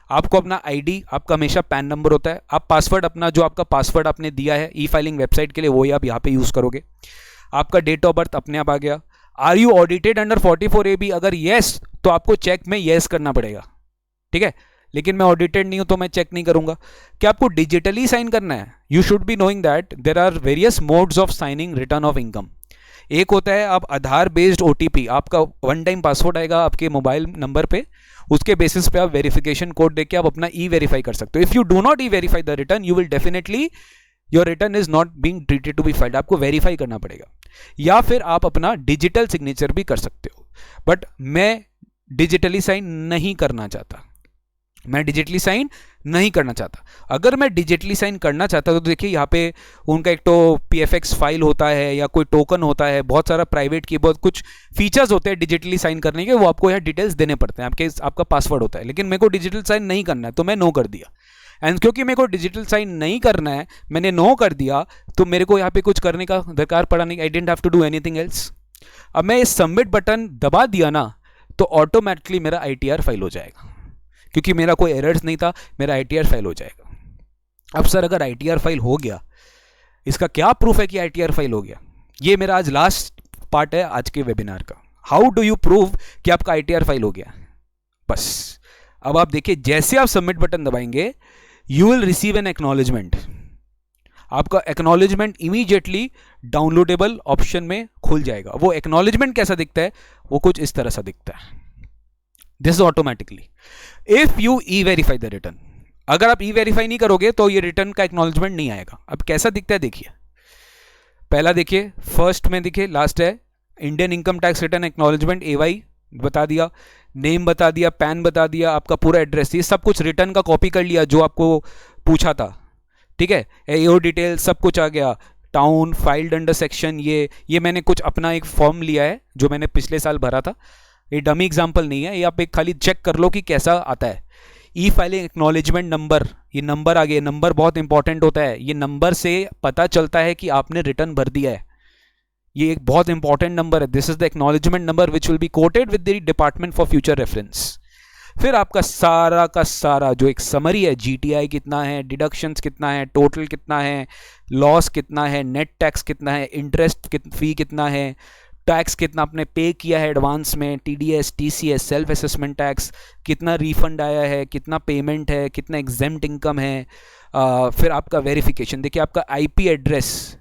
आपको अपना ID, आपका हमेशा पैन नंबर होता है, आप पासवर्ड अपना जो आपका पासवर्ड आपने दिया है ई-फाइलिंग वेबसाइट के लिए वही आप यहाँ पे यूज करोगे। आपका डेट ऑफ बर्थ अपने आप आ गया। Are you audited under 44AB? अगर येस तो आपको चेक में येस करना पड़ेगा, ठीक है? लेकिन मैं ऑडिटेड नहीं हूं तो मैं चेक नहीं करूंगा। क्या आपको डिजिटली साइन करना है? You should be knowing that there are various modes of signing return of income. एक होता है आप आधार बेस्ड OTP, आपका वन टाइम पासवर्ड आएगा आपके मोबाइल नंबर पे, उसके बेसिस पे आप वेरिफिकेशन कोड देके आप अपना ई-वेरीफाई कर सकते हो। If you do not e verify the return you will definitely your return is not being treated to be filed. आपको वेरीफाई करना पड़ेगा, या फिर आप अपना डिजिटल सिग्नेचर भी कर सकते हो। बट मैं डिजिटली साइन नहीं करना चाहता, मैं डिजिटली साइन नहीं करना चाहता। अगर मैं डिजिटली साइन करना चाहता तो देखिए यहाँ पे उनका एक तो PFX फाइल होता है या कोई टोकन होता है, बहुत सारा प्राइवेट की बहुत कुछ फीचर्स होते हैं डिजिटली साइन करने के, वो आपको यहाँ डिटेल्स देने पड़ते हैं, आपका पासवर्ड होता है। लेकिन मेरे को डिजिटल साइन नहीं करना है तो मैं नो कर दिया, एंड क्योंकि मेरे को डिजिटल साइन नहीं करना है, मैंने नो कर दिया, तो मेरे को यहाँ पे कुछ करने का दरकार पड़ा नहीं। I didn't have to do anything else. अब मैं इस सबमिट बटन दबा दिया ना तो ऑटोमेटिकली मेरा ITR फाइल हो जाएगा, क्योंकि मेरा कोई एरर्स नहीं था, मेरा ITR फाइल हो जाएगा। अब सर अगर ITR फाइल हो गया, इसका क्या प्रूफ है कि ITR फाइल हो गया? ये मेरा आज लास्ट पार्ट है आज के वेबिनार का। हाउ डू यू प्रूव कि आपका ITR फाइल हो गया? बस अब आप देखिए, जैसे आप सबमिट बटन दबाएंगे you will receive an acknowledgement. आपका एक्नॉलेजमेंट इमीडिएटली डाउनलोडेबल ऑप्शन में खुल जाएगा। वो एक्नॉलेजमेंट कैसा दिखता है? वो कुछ इस तरह सा दिखता है। This is automatically if you e verify the return. अगर आप ई-वेरीफाई नहीं करोगे तो ये रिटर्न का एक्नॉलेजमेंट नहीं आएगा। अब कैसा दिखता है देखिए, पहला देखिए, फर्स्ट में देखिए, लास्ट है Indian income tax return acknowledgement AY बता दिया, नेम बता दिया, पैन बता दिया, आपका पूरा एड्रेस, ये सब कुछ रिटर्न का कॉपी कर लिया जो आपको पूछा था, ठीक है। AO डिटेल सब कुछ आ गया, टाउन, फाइल्ड अंडर सेक्शन, ये मैंने कुछ अपना एक फॉर्म लिया है जो मैंने पिछले साल भरा था, ये डमी एग्जाम्पल नहीं है, ये आप एक खाली चेक कर लो कि कैसा आता है। ई फाइलिंग एक्नॉलेजमेंट नंबर, ये नंबर आ गया, नंबर बहुत इंपॉर्टेंट होता है, ये नंबर से पता चलता है कि आपने रिटर्न भर दिया है, ये एक बहुत इंपॉर्टेंट नंबर है। This is the acknowledgement number which will be coated with the department for future reference. फिर आपका सारा का सारा जो एक समरी है, GTI कितना है, डिडक्शंस कितना है, टोटल कितना है, लॉस कितना है, नेट टैक्स कितना है, इंटरेस्ट फी कितना है, टैक्स कितना आपने पे किया है एडवांस में, TDS, TCS, self assessment tax, कितना रिफंड आया है, कितना पेमेंट है, कितना एग्जेम्प्ट इनकम है। फिर आपका वेरिफिकेशन, देखिए आपका IP एड्रेस,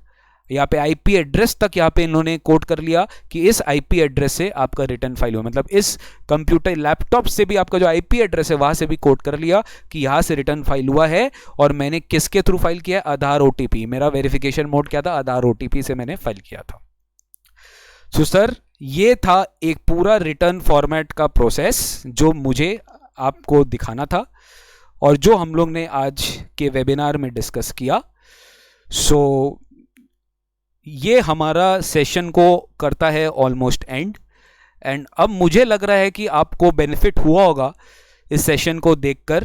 यहाँ पे IP एड्रेस तक यहाँ पे इन्होंने कोड कर लिया कि इस IP एड्रेस से आपका रिटर्न फाइल हुआ, मतलब इस कंप्यूटर लैपटॉप से भी आपका जो IP एड्रेस है वहाँ से भी कोड कर लिया कि यहाँ से रिटर्न फाइल हुआ है। और मैंने किसके थ्रू फाइल किया? आधार OTP, मेरा वेरिफिकेशन मोड क्या था? आधार OTP से मैंने फाइल किया था। सो सर ये था एक पूरा रिटर्न फॉर्मेट का प्रोसेस जो मुझे आपको दिखाना था और जो हम लोग ने आज के वेबिनार में डिस्कस किया। सो ये हमारा सेशन को करता है ऑलमोस्ट एंड अब मुझे लग रहा है कि आपको बेनिफिट हुआ होगा इस सेशन को देखकर,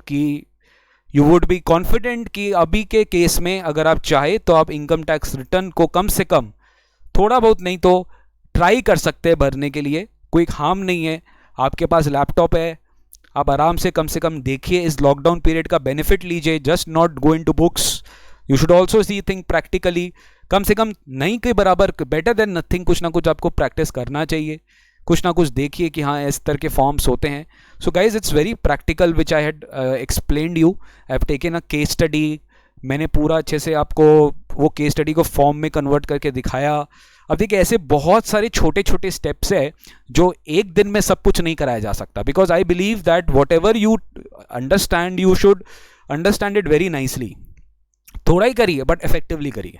कि यू वुड बी कॉन्फिडेंट कि अभी के केस में अगर आप चाहे तो आप इनकम टैक्स रिटर्न को कम से कम थोड़ा बहुत नहीं तो ट्राई कर सकते हैं भरने के लिए। कोई हार्म नहीं है, आपके पास लैपटॉप है, आप आराम से कम देखिए, इस लॉकडाउन पीरियड का बेनिफिट लीजिए। Just not go into books, you should also see think practically. कम से कम नहीं के बराबर, बेटर देन नथिंग, कुछ ना कुछ आपको प्रैक्टिस करना चाहिए, कुछ ना कुछ देखिए कि हाँ इस तरह के फॉर्म्स होते हैं। So guys it's very practical which I had explained you. I have taken a case study, मैंने पूरा अच्छे से आपको वो केस स्टडी को फॉर्म में कन्वर्ट करके दिखाया। अब देखिए ऐसे बहुत सारे छोटे छोटे स्टेप्स है जो एक दिन में सब कुछ नहीं कराया जा सकता, because I believe that what ever you understand you should understand it very nicely. थोड़ा ही करिए बट इफेक्टिवली करिए।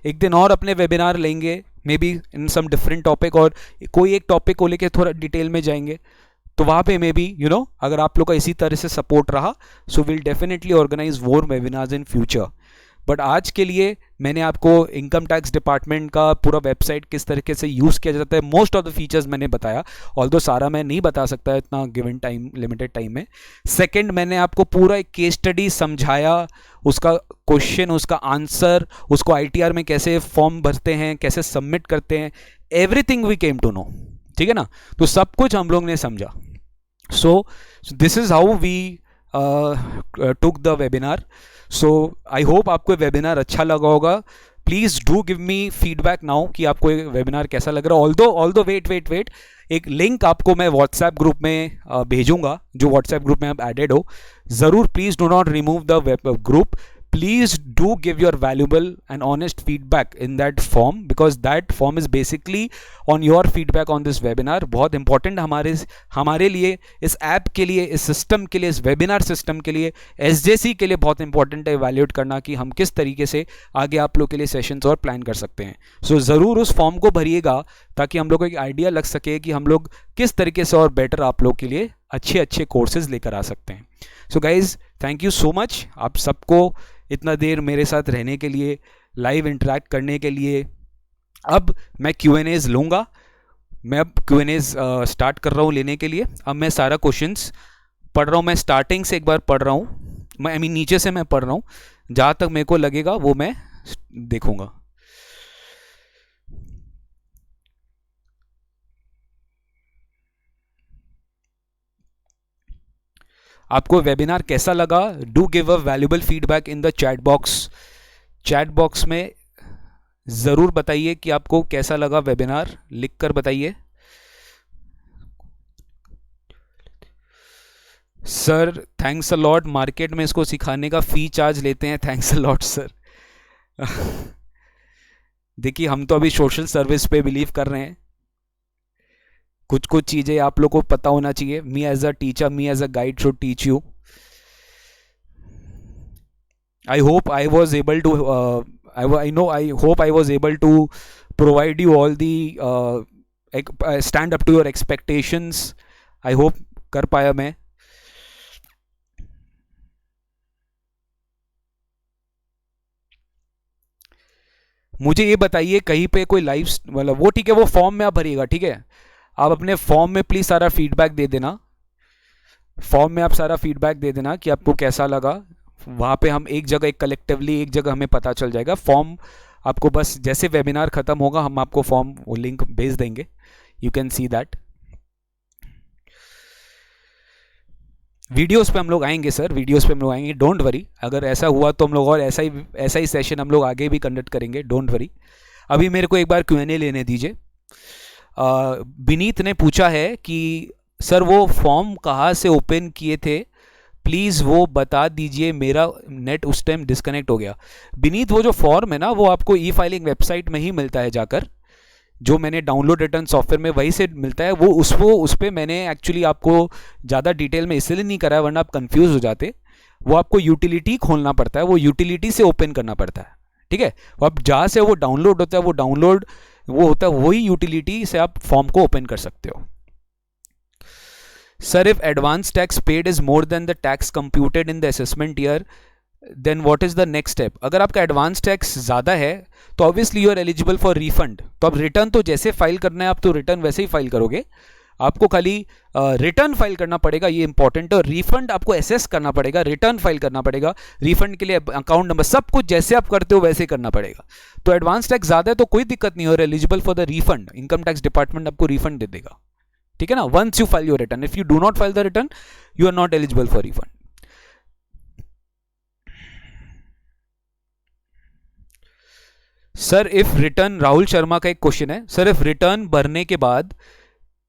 एक दिन और अपने वेबिनार लेंगे, maybe in some different topic, और कोई एक टॉपिक को लेके थोड़ा डिटेल में जाएंगे, तो वहाँ पे मे बी अगर आप लोग का इसी तरह से सपोर्ट रहा so will definitely organise more webinars in future. But आज के लिए मैंने आपको इनकम टैक्स डिपार्टमेंट का पूरा वेबसाइट किस तरीके से यूज़ किया जाता है, मोस्ट ऑफ द फीचर्स मैंने बताया, ऑल्दो सारा मैं नहीं बता सकता इतना गिवन टाइम, लिमिटेड टाइम में। सेकंड, मैंने आपको पूरा एक केस स्टडी समझाया, उसका क्वेश्चन, उसका आंसर, उसको ITR में कैसे फॉर्म भरते हैं, कैसे सबमिट करते हैं, everything we came to know, ठीक है ना। तो सब कुछ हम लोग ने समझा। So this is how we took the webinar. So I hope आपको वेबिनार अच्छा लगा होगा। Please do give me feedback now कि आपको ये वेबिनार कैसा लग रहा है। ऑल्दो वेट, एक लिंक आपको मैं व्हाट्सएप ग्रुप में भेजूंगा, जो व्हाट्सएप ग्रुप में आप एडेड हो। ज़रूर please do not remove the group, please do give your valuable and honest feedback in that form, because that form is basically on your feedback on this webinar। बहुत important हमारे लिए, इस app के लिए, इस system के लिए, इस वेबिनार सिस्टम के लिए, SJC के लिए बहुत इंपॉर्टेंट है इवैल्यूएट करना कि हम किस तरीके से आगे आप लोग के लिए सेशंस और प्लान कर सकते हैं। सो ज़रूर उस फॉर्म को भरिएगा ताकि हम लोग को एक आइडिया लग सके कि हम लोग किस तरीके से और बेटर आप लोग के लिए अच्छे अच्छे कोर्सेज लेकर आ सकते हैं. सो guys, thank you so much आप सबको इतना देर मेरे साथ रहने के लिए, लाइव इंटरेक्ट करने के लिए. अब मैं Q&As लूँगा. मैं अब Q&As स्टार्ट कर रहा हूँ लेने के लिए. अब मैं सारा क्वेश्चंस पढ़ रहा हूँ. मैं स्टार्टिंग से एक बार पढ़ रहा हूँ, मैं नीचे से मैं पढ़ रहा हूँ. जहाँ तक मेरे को लगेगा वो मैं देखूँगा. आपको वेबिनार कैसा लगा? Do give a valuable feedback in the chat box. Chat box में ज़रूर बताइए कि आपको कैसा लगा वेबिनार, लिखकर बताइए. Sir thanks a lot, market में इसको सिखाने का फ़ी चार्ज लेते हैं. Thanks a lot sir. देखिए, हम तो अभी सोशल सर्विस पे बिलीव कर रहे हैं. कुछ कुछ चीज़ें आप लोग को पता होना चाहिए. Me as a teacher, me as a guide should teach you. I hope I was able to I hope I was able to provide you all the stand up to your expectations. I hope कर पाया मैं. मुझे ये बताइए, कहीं पे कोई live मतलब वो ठीक है, वो फॉर्म में आप भरिएगा, ठीक है. आप अपने फॉर्म में प्लीज़ सारा फीडबैक दे देना. फॉर्म में आप सारा फीडबैक दे देना कि आपको कैसा लगा. वहाँ पे हम एक जगह, एक कलेक्टिवली एक जगह हमें पता चल जाएगा. फॉर्म आपको बस जैसे वेबिनार ख़त्म होगा हम आपको फॉर्म वो लिंक भेज देंगे. You can see that. Videos पे हम लोग आएंगे सर, वीडियोस पे हम लोग आएंगे, डोंट वरी. अगर ऐसा हुआ तो हम लोग और ऐसा ही सेशन हम लोग आगे भी कंडक्ट करेंगे, डोंट वरी. अभी मेरे को एक बार Q&A लेने दीजिए. विनीत ने पूछा है कि सर वो फॉर्म कहाँ से ओपन किए थे, प्लीज़ वो बता दीजिए, मेरा नेट उस टाइम डिस्कनेक्ट हो गया. विनीत, वो जो फॉर्म है ना वो आपको ई फाइलिंग वेबसाइट में ही मिलता है जाकर. जो मैंने डाउनलोड रिटर्न सॉफ्टवेयर में वही से मिलता है. वो उस पर मैंने एक्चुअली आपको ज़्यादा डिटेल में इसलिए नहीं कराया वरना आप कंफ्यूज हो जाते. वो आपको यूटिलिटी खोलना पड़ता है, वो यूटिलिटी से ओपन करना पड़ता है, ठीक है. अब जहाँ से वो डाउनलोड होता है वो डाउनलोड वो होता है, वही यूटिलिटी से आप फॉर्म को ओपन कर सकते हो. Sir, if advance tax paid is more than the tax computed in the assessment year, then what is the next step. अगर आपका एडवांस टैक्स ज़्यादा है तो obviously you are eligible for refund. तो अब रिटर्न तो जैसे फाइल करना है आप तो रिटर्न वैसे ही फाइल करोगे. आपको खाली रिटर्न फाइल करना पड़ेगा, ये इंपॉर्टेंट है. और रिफंड आपको एसेस करना पड़ेगा, रिटर्न फाइल करना पड़ेगा. रिफंड के लिए अकाउंट नंबर, सब कुछ जैसे आप करते हो वैसे करना पड़ेगा. तो एडवांस टैक्स ज़्यादा है तो कोई दिक्कत नहीं, और eligible for the refund. Income tax department आपको रिफंड दे देगा, ठीक है ना. Once you file your return, if you do not file the return you are not eligible for refund. Sir if return, Rahul Sharma का एक क्वेश्चन है. सर इफ रिटर्न भरने के बाद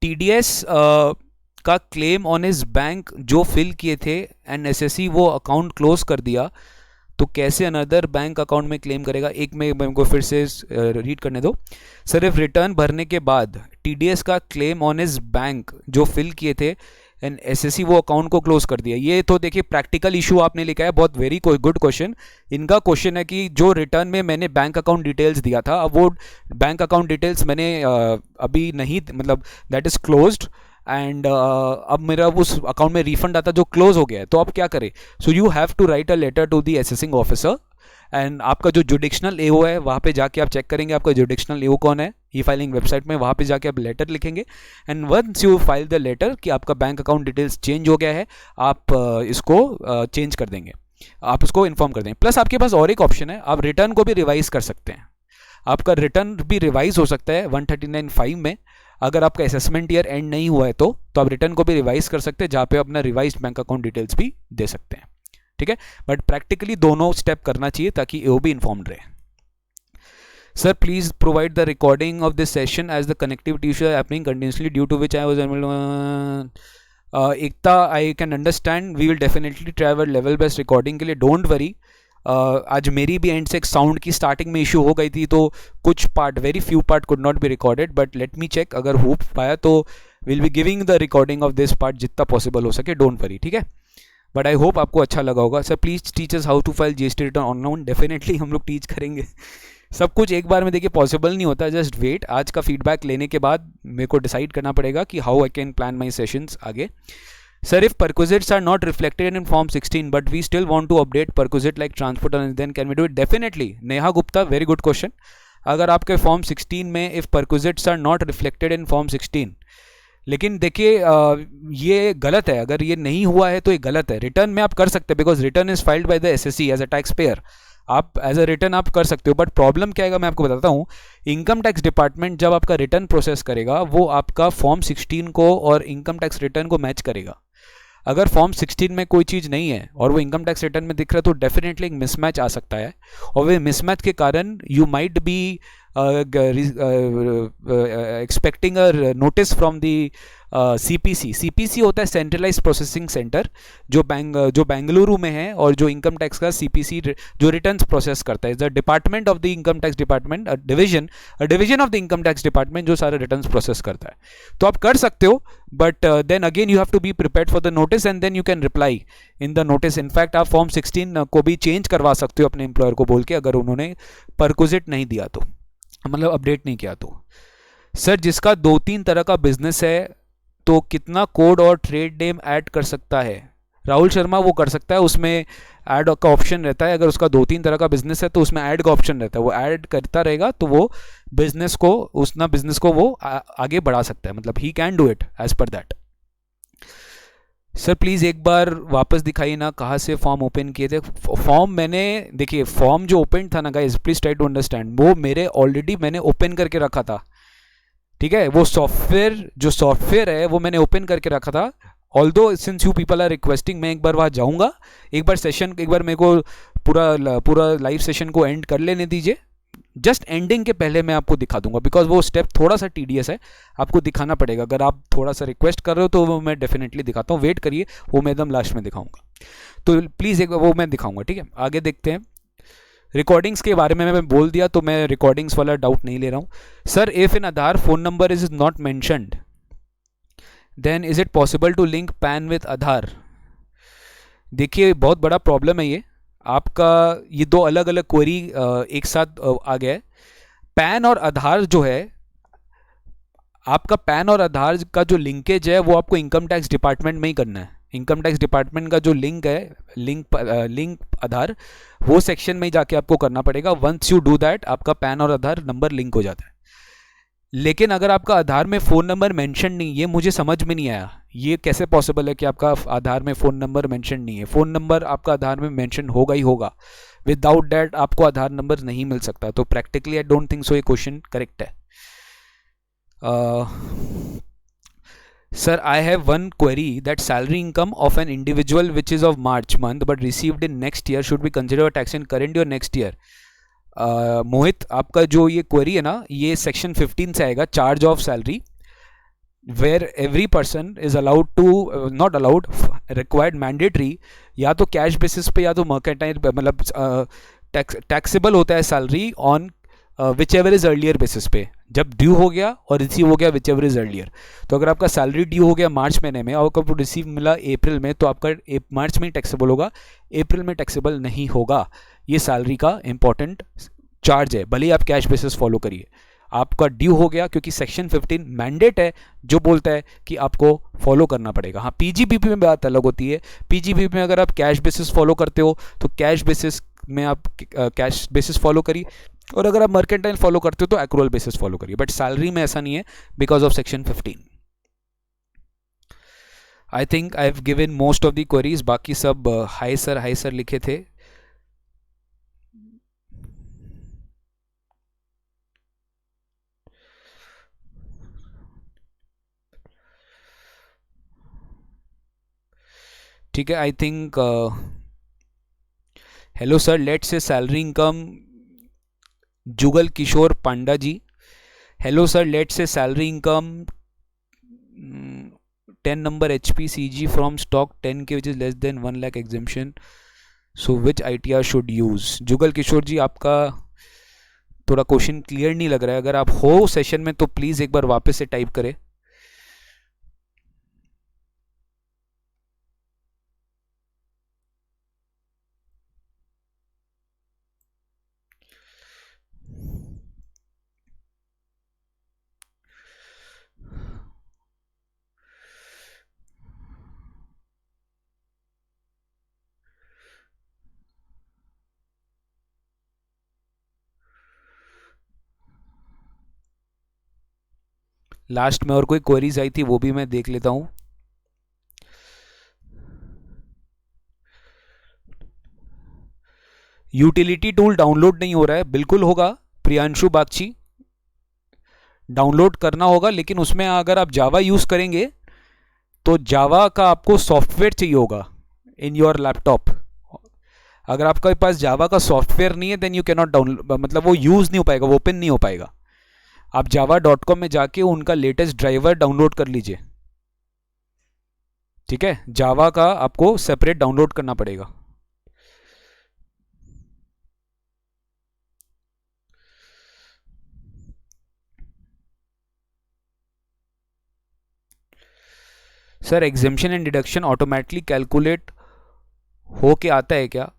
टीडीएस का क्लेम ऑन हिज बैंक जो फिल किए थे एंड एसएससी वो अकाउंट क्लोज कर दिया, तो कैसे अनदर बैंक अकाउंट में क्लेम करेगा. एक में को फिर से रीड करने दो. सर इफ रिटर्न भरने के बाद टीडीएस का क्लेम ऑन हिज बैंक जो फिल किए थे एंड एसएससी वो अकाउंट को क्लोज कर दिया. ये तो देखिए प्रैक्टिकल इशू आपने लिखा है, बहुत वेरी गुड क्वेश्चन. इनका क्वेश्चन है कि जो रिटर्न में मैंने बैंक अकाउंट डिटेल्स दिया था, अब वो बैंक अकाउंट डिटेल्स मैंने अभी नहीं, मतलब दैट इज क्लोज्ड एंड अब मेरा उस अकाउंट में रिफंड आता जो क्लोज हो गया है, तो अब क्या करें. So you have to write a letter to the assessing officer and आपका जो जुडिक्शनल एओ है वहाँ पे जाके आप चेक करेंगे आपका जुडिक्शनल एओ कौन है. ई फाइलिंग वेबसाइट में वहाँ पे जाके आप लेटर लिखेंगे and once you file the letter कि आपका बैंक अकाउंट डिटेल्स चेंज हो गया है, आप इसको चेंज कर देंगे, आप उसको इन्फॉर्म कर देंगे. प्लस आपके पास और एक ऑप्शन है, आप रिटर्न को भी रिवाइज कर सकते हैं. आपका रिटर्न भी रिवाइज हो सकता है 139(5) में. अगर आपका असेसमेंट ईयर एंड नहीं हुआ है तो आप रिटर्न को भी रिवाइज कर सकते हैं, जहाँ पे अपना रिवाइज बैंक अकाउंट डिटेल्स भी दे सकते हैं, ठीक है. बट प्रैक्टिकली दोनों स्टेप करना चाहिए ताकि एओ भी इन्फॉर्म्ड रहे. Sir please provide the recording of this session as the connectivity issue happening continuously due to which I was एकता. I can understand, we will definitely try our level best recording के लिए, don't worry. आज मेरी भी and से एक sound की starting में इशू हो गई थी तो कुछ part, very few part could not be recorded, but let me check. अगर हो पाया तो will be giving the recording of this part जितना पॉसिबल हो सके, डोंट वरी, ठीक है. बट आई होप आपको अच्छा लगा होगा. Sir please teach us how to file GST return online. Definitely हम लोग टीच करेंगे. सब कुछ एक बार में देखिए पॉसिबल नहीं होता, जस्ट वेट. आज का फीडबैक लेने के बाद मेरे को डिसाइड करना पड़ेगा कि how I can plan my sessions आगे. Sir, if perquisites are not reflected in Form 16, but we still want to update perquisite like transport, then can we do it? Definitely. Neha Gupta, very good question. अगर आपके form 16 में if perquisites are not reflected in form 16, लेकिन देखिए ये गलत है, अगर ये नहीं हुआ है तो ये गलत है. रिटर्न में आप कर सकते हैं because return is filed by the SSC as a taxpayer. आप एज अ रिटर्न आप कर सकते हो, बट प्रॉब्लम क्या है मैं आपको बताता हूँ. इनकम टैक्स डिपार्टमेंट जब आपका रिटर्न प्रोसेस करेगा वो आपका फॉर्म 16 को और इनकम टैक्स रिटर्न को मैच करेगा. अगर फॉर्म 16 में कोई चीज़ नहीं है और वो इनकम टैक्स रिटर्न में दिख रहा है तो डेफिनेटली एक मिसमैच आ सकता है, और वे मिसमैच के कारण you might be expecting a notice from the CPC. CPC होता है सेंट्रलाइज प्रोसेसिंग सेंटर, जो बेंगलुरु में है, और जो इनकम टैक्स का सीपीसी जो रिटर्न्स प्रोसेस करता है the department of the income tax department, division of the income tax department जो सारे रिटर्न्स प्रोसेस करता है. तो आप कर सकते हो, but then again you have to be prepared for the notice and then you can reply in the notice. In fact आप फॉर्म 16 को भी चेंज करवा सकते हो अपने एम्प्लॉयर को बोल के, अगर उन्होंने परक्विजिट नहीं दिया तो, मतलब अपडेट नहीं किया तो. सर, जिसका 2-3 तरह का बिजनेस है तो कितना कोड और ट्रेड नेम ऐड कर सकता है? राहुल शर्मा वो कर सकता है, उसमें ऐड का ऑप्शन रहता है. अगर उसका 2-3 तरह का बिजनेस है तो उसमें ऐड का ऑप्शन रहता है, वो ऐड करता रहेगा तो वो बिजनेस को वो आगे बढ़ा सकता है. मतलब he can do it as per that. Sir please एक बार वापस दिखाइए ना, कहाँ से फॉर्म ओपन किए थे. फॉर्म मैंने, देखिए फॉर्म जो ओपन था ना guys, please try to understand, वो मेरे ऑलरेडी मैंने ओपन करके रखा था. ठीक है, वो सॉफ्टवेयर है वो मैंने ओपन करके रखा था. Although since you people are requesting, मैं एक बार वहाँ जाऊँगा, एक बार मेरे को पूरा लाइव सेशन को एंड कर लेने दीजिए. जस्ट एंडिंग के पहले मैं आपको दिखा दूंगा, बिकॉज वो स्टेप थोड़ा सा टीडियस है, आपको दिखाना पड़ेगा. अगर आप थोड़ा सा रिक्वेस्ट कर रहे हो तो वो मैं डेफिनेटली दिखाता हूँ. वेट करिए, वो मैं एकदम लास्ट में दिखाऊंगा. तो प्लीज़ एक वो मैं दिखाऊंगा. ठीक है, आगे देखते हैं. रिकॉर्डिंग्स के बारे में मैं बोल दिया, तो मैं रिकॉर्डिंग्स वाला डाउट नहीं ले रहा हूँ. Sir, if in Aadhaar phone number is not mentioned, then is it possible to link PAN with Aadhaar? देखिए बहुत बड़ा प्रॉब्लम है ये आपका. ये दो अलग अलग क्वेरी एक साथ आ गया है. पैन और आधार जो है, आपका पैन और आधार का जो लिंकेज है वो आपको इनकम टैक्स डिपार्टमेंट में ही करना है. इनकम टैक्स डिपार्टमेंट का जो लिंक है, लिंक आधार, वो सेक्शन में ही जाके आपको करना पड़ेगा. वंस यू डू दैट, आपका पैन और आधार नंबर लिंक हो जाता है. लेकिन अगर आपका आधार में फ़ोन नंबर मेंशन नहीं, ये मुझे समझ में नहीं आया, ये कैसे पॉसिबल है कि आपका आधार में फ़ोन नंबर मेंशन नहीं है? फ़ोन नंबर आपका आधार में मेंशन होगा ही होगा. विदाउट डैट आपको आधार नंबर नहीं मिल सकता. तो practically I don't think so ये क्वेश्चन करेक्ट है. Sir, I have one query that salary income of an individual which is of March month but received in next year should be considered tax in current year next year. मोहित, आपका जो ये query है ना, ये section 15 से आएगा, charge of salary, where every person is allowed to, not allowed, required, mandatory, या तो कैश बेसिस पे या तो मर्केंटाइल, मतलब टैक्सेबल होता है salary on which ever is earlier basis पे, जब ड्यू हो गया और रिसीव हो गया विच एवर इज अर्लियर. तो अगर आपका सैलरी ड्यू हो गया मार्च महीने में और आपको रिसीव मिला अप्रैल में, तो आपका मार्च में ही टैक्सेबल होगा, अप्रैल में टैक्सेबल नहीं होगा. ये सैलरी का इंपॉर्टेंट चार्ज है, भले ही आप कैश बेसिस फॉलो करिए. आपका ड्यू हो गया क्योंकि सेक्शन 15 मैंडेट है जो बोलता है कि आपको फॉलो करना पड़ेगा. हाँ, पीजीबीपी में बात अलग होती है. पीजीबीपी में अगर आप कैश बेसिस फॉलो करते हो तो कैश बेसिस में आप कैश बेसिस फॉलो करिए, और अगर आप मर्केंटाइल फॉलो करते हो तो एक्रूअल बेसिस फॉलो करिए. बट सैलरी में ऐसा नहीं है because of section 15. I think I have given most of the queries. बाकी सब हाई सर लिखे थे. ठीक है, I think hello sir, let's say salary income, Jugal Kishore Panda ji. Hello sir, let's say salary income 10 number HPCG from stock 10K which is less than 1 lakh exemption. So which ITR should use? जुगल किशोर जी, आपका थोड़ा question clear नहीं लग रहा है. अगर आप हो session में तो प्लीज़ एक बार वापस से टाइप करें. लास्ट में और कोई क्वेरीज आई थी वो भी मैं देख लेता हूं। यूटिलिटी टूल डाउनलोड नहीं हो रहा है, बिल्कुल होगा प्रियांशु बागची, डाउनलोड करना होगा, लेकिन उसमें अगर आप जावा यूज करेंगे तो जावा का आपको सॉफ्टवेयर चाहिए होगा इन योर लैपटॉप। अगर आपके पास जावा का सॉफ्टवेयर नहीं है देन यू कैनॉट डाउनलोड, मतलब वो यूज नहीं हो पाएगा, वो ओपन नहीं हो पाएगा। आप java.com में जाके उनका लेटेस्ट ड्राइवर डाउनलोड कर लीजिए, ठीक है। जावा का आपको सेपरेट डाउनलोड करना पड़ेगा। Sir exemption and deduction automatically calculate हो के आता है क्या?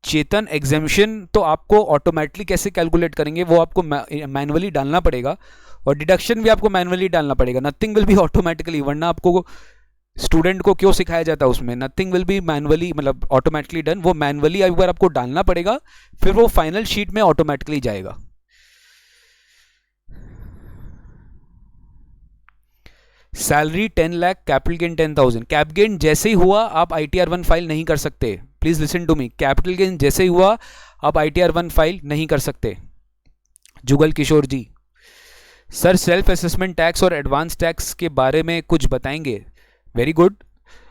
चेतन, एग्जेम्पशन तो आपको ऑटोमेटिकली कैसे कैलकुलेट करेंगे, वो आपको मैनुअली डालना पड़ेगा, और डिडक्शन भी आपको मैनुअली डालना पड़ेगा। नथिंग विल बी ऑटोमेटिकली, वरना आपको स्टूडेंट को क्यों सिखाया जाता है उसमें, नथिंग विल बी मैनुअली, मतलब ऑटोमेटिकली डन, वो मैनुअली एक बार आपको डालना पड़ेगा, फिर वो फाइनल शीट में ऑटोमेटिकली जाएगा। Salary 10 lakh, capital gain 10,000। Cap gain जैसे ही हुआ आप ITR1 फाइल नहीं कर सकते, please listen to me. Capital gain जैसे ही हुआ आप ITR1 फाइल नहीं कर सकते। Jugal Kishore ji, sir self assessment tax और एडवांस टैक्स के बारे में कुछ बताएंगे? Very good.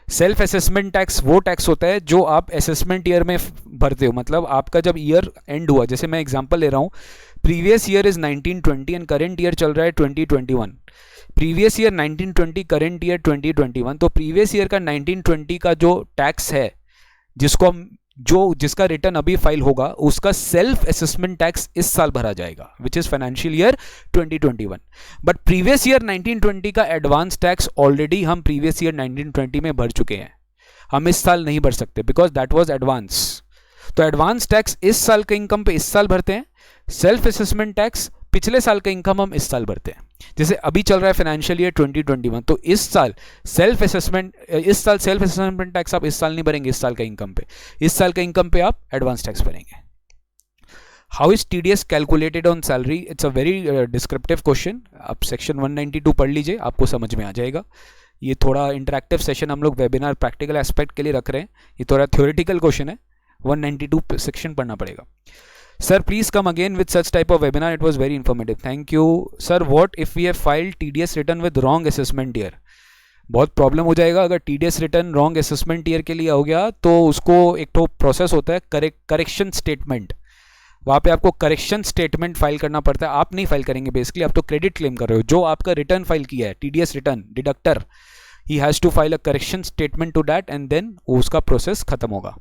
Self assessment tax वो टैक्स होता है जो आप असेसमेंट ईयर में भरते हो, मतलब आपका जब ईयर एंड हुआ, जैसे मैं एग्जांपल ले रहा हूँ, previous year is 1920 and current year चल रहा है 2021। प्रीवियस ईयर 1920, करेंट ईयर 2021, तो प्रीवियस ईयर का 1920 का जो टैक्स है, जिसको हम जिसका रिटर्न अभी फाइल होगा, उसका सेल्फ असेसमेंट टैक्स इस साल भरा जाएगा, which is financial year 2021। But previous year 1920 का एडवांस टैक्स ऑलरेडी हम प्रीवियस ईयर 1920 में भर चुके हैं, हम इस साल नहीं भर सकते बिकॉज दैट वाज एडवांस। तो एडवांस टैक्स इस साल के इनकम पे इस साल भरते हैं, सेल्फ असेसमेंट टैक्स पिछले साल का इनकम हम इस साल भरते हैं। जैसे अभी चल रहा है फाइनेंशियल ईयर 2021, तो इस साल सेल्फ असेसमेंट टैक्स आप इस साल नहीं भरेंगे, इस साल का इनकम पे, इस साल का इनकम पे आप एडवांस टैक्स भरेंगे। How is TDS calculated on salary? It's a very descriptive question, आप सेक्शन 192 पढ़ लीजिए, आपको समझ में आ जाएगा। ये थोड़ा इंटरेक्टिव सेशन हम लोग वेबिनार प्रैक्टिकल एस्पेक्ट के लिए रख रहे हैं, ये थोड़ा थ्योरेटिकल क्वेश्चन है, 192 सेक्शन पढ़ना पड़ेगा। Sir, please come again with such type of webinar. It was very informative. Thank you. Sir, what if we have filed TDS return with wrong assessment year? बहुत प्रॉब्लम हो जाएगा अगर TDS return wrong assessment year के लिए हो गया, तो उसको एक तो प्रोसेस होता है करेक्शन स्टेटमेंट, वहाँ पे आपको करेक्शन स्टेटमेंट फाइल करना पड़ता है। आप नहीं फाइल करेंगे, बेसिकली आप तो क्रेडिट क्लेम कर रहे हो, जो आपका रिटर्न फाइल किया है TDS return deductor, he has to file a correction statement to that and then उसका प्रोसेस खत्म होगा,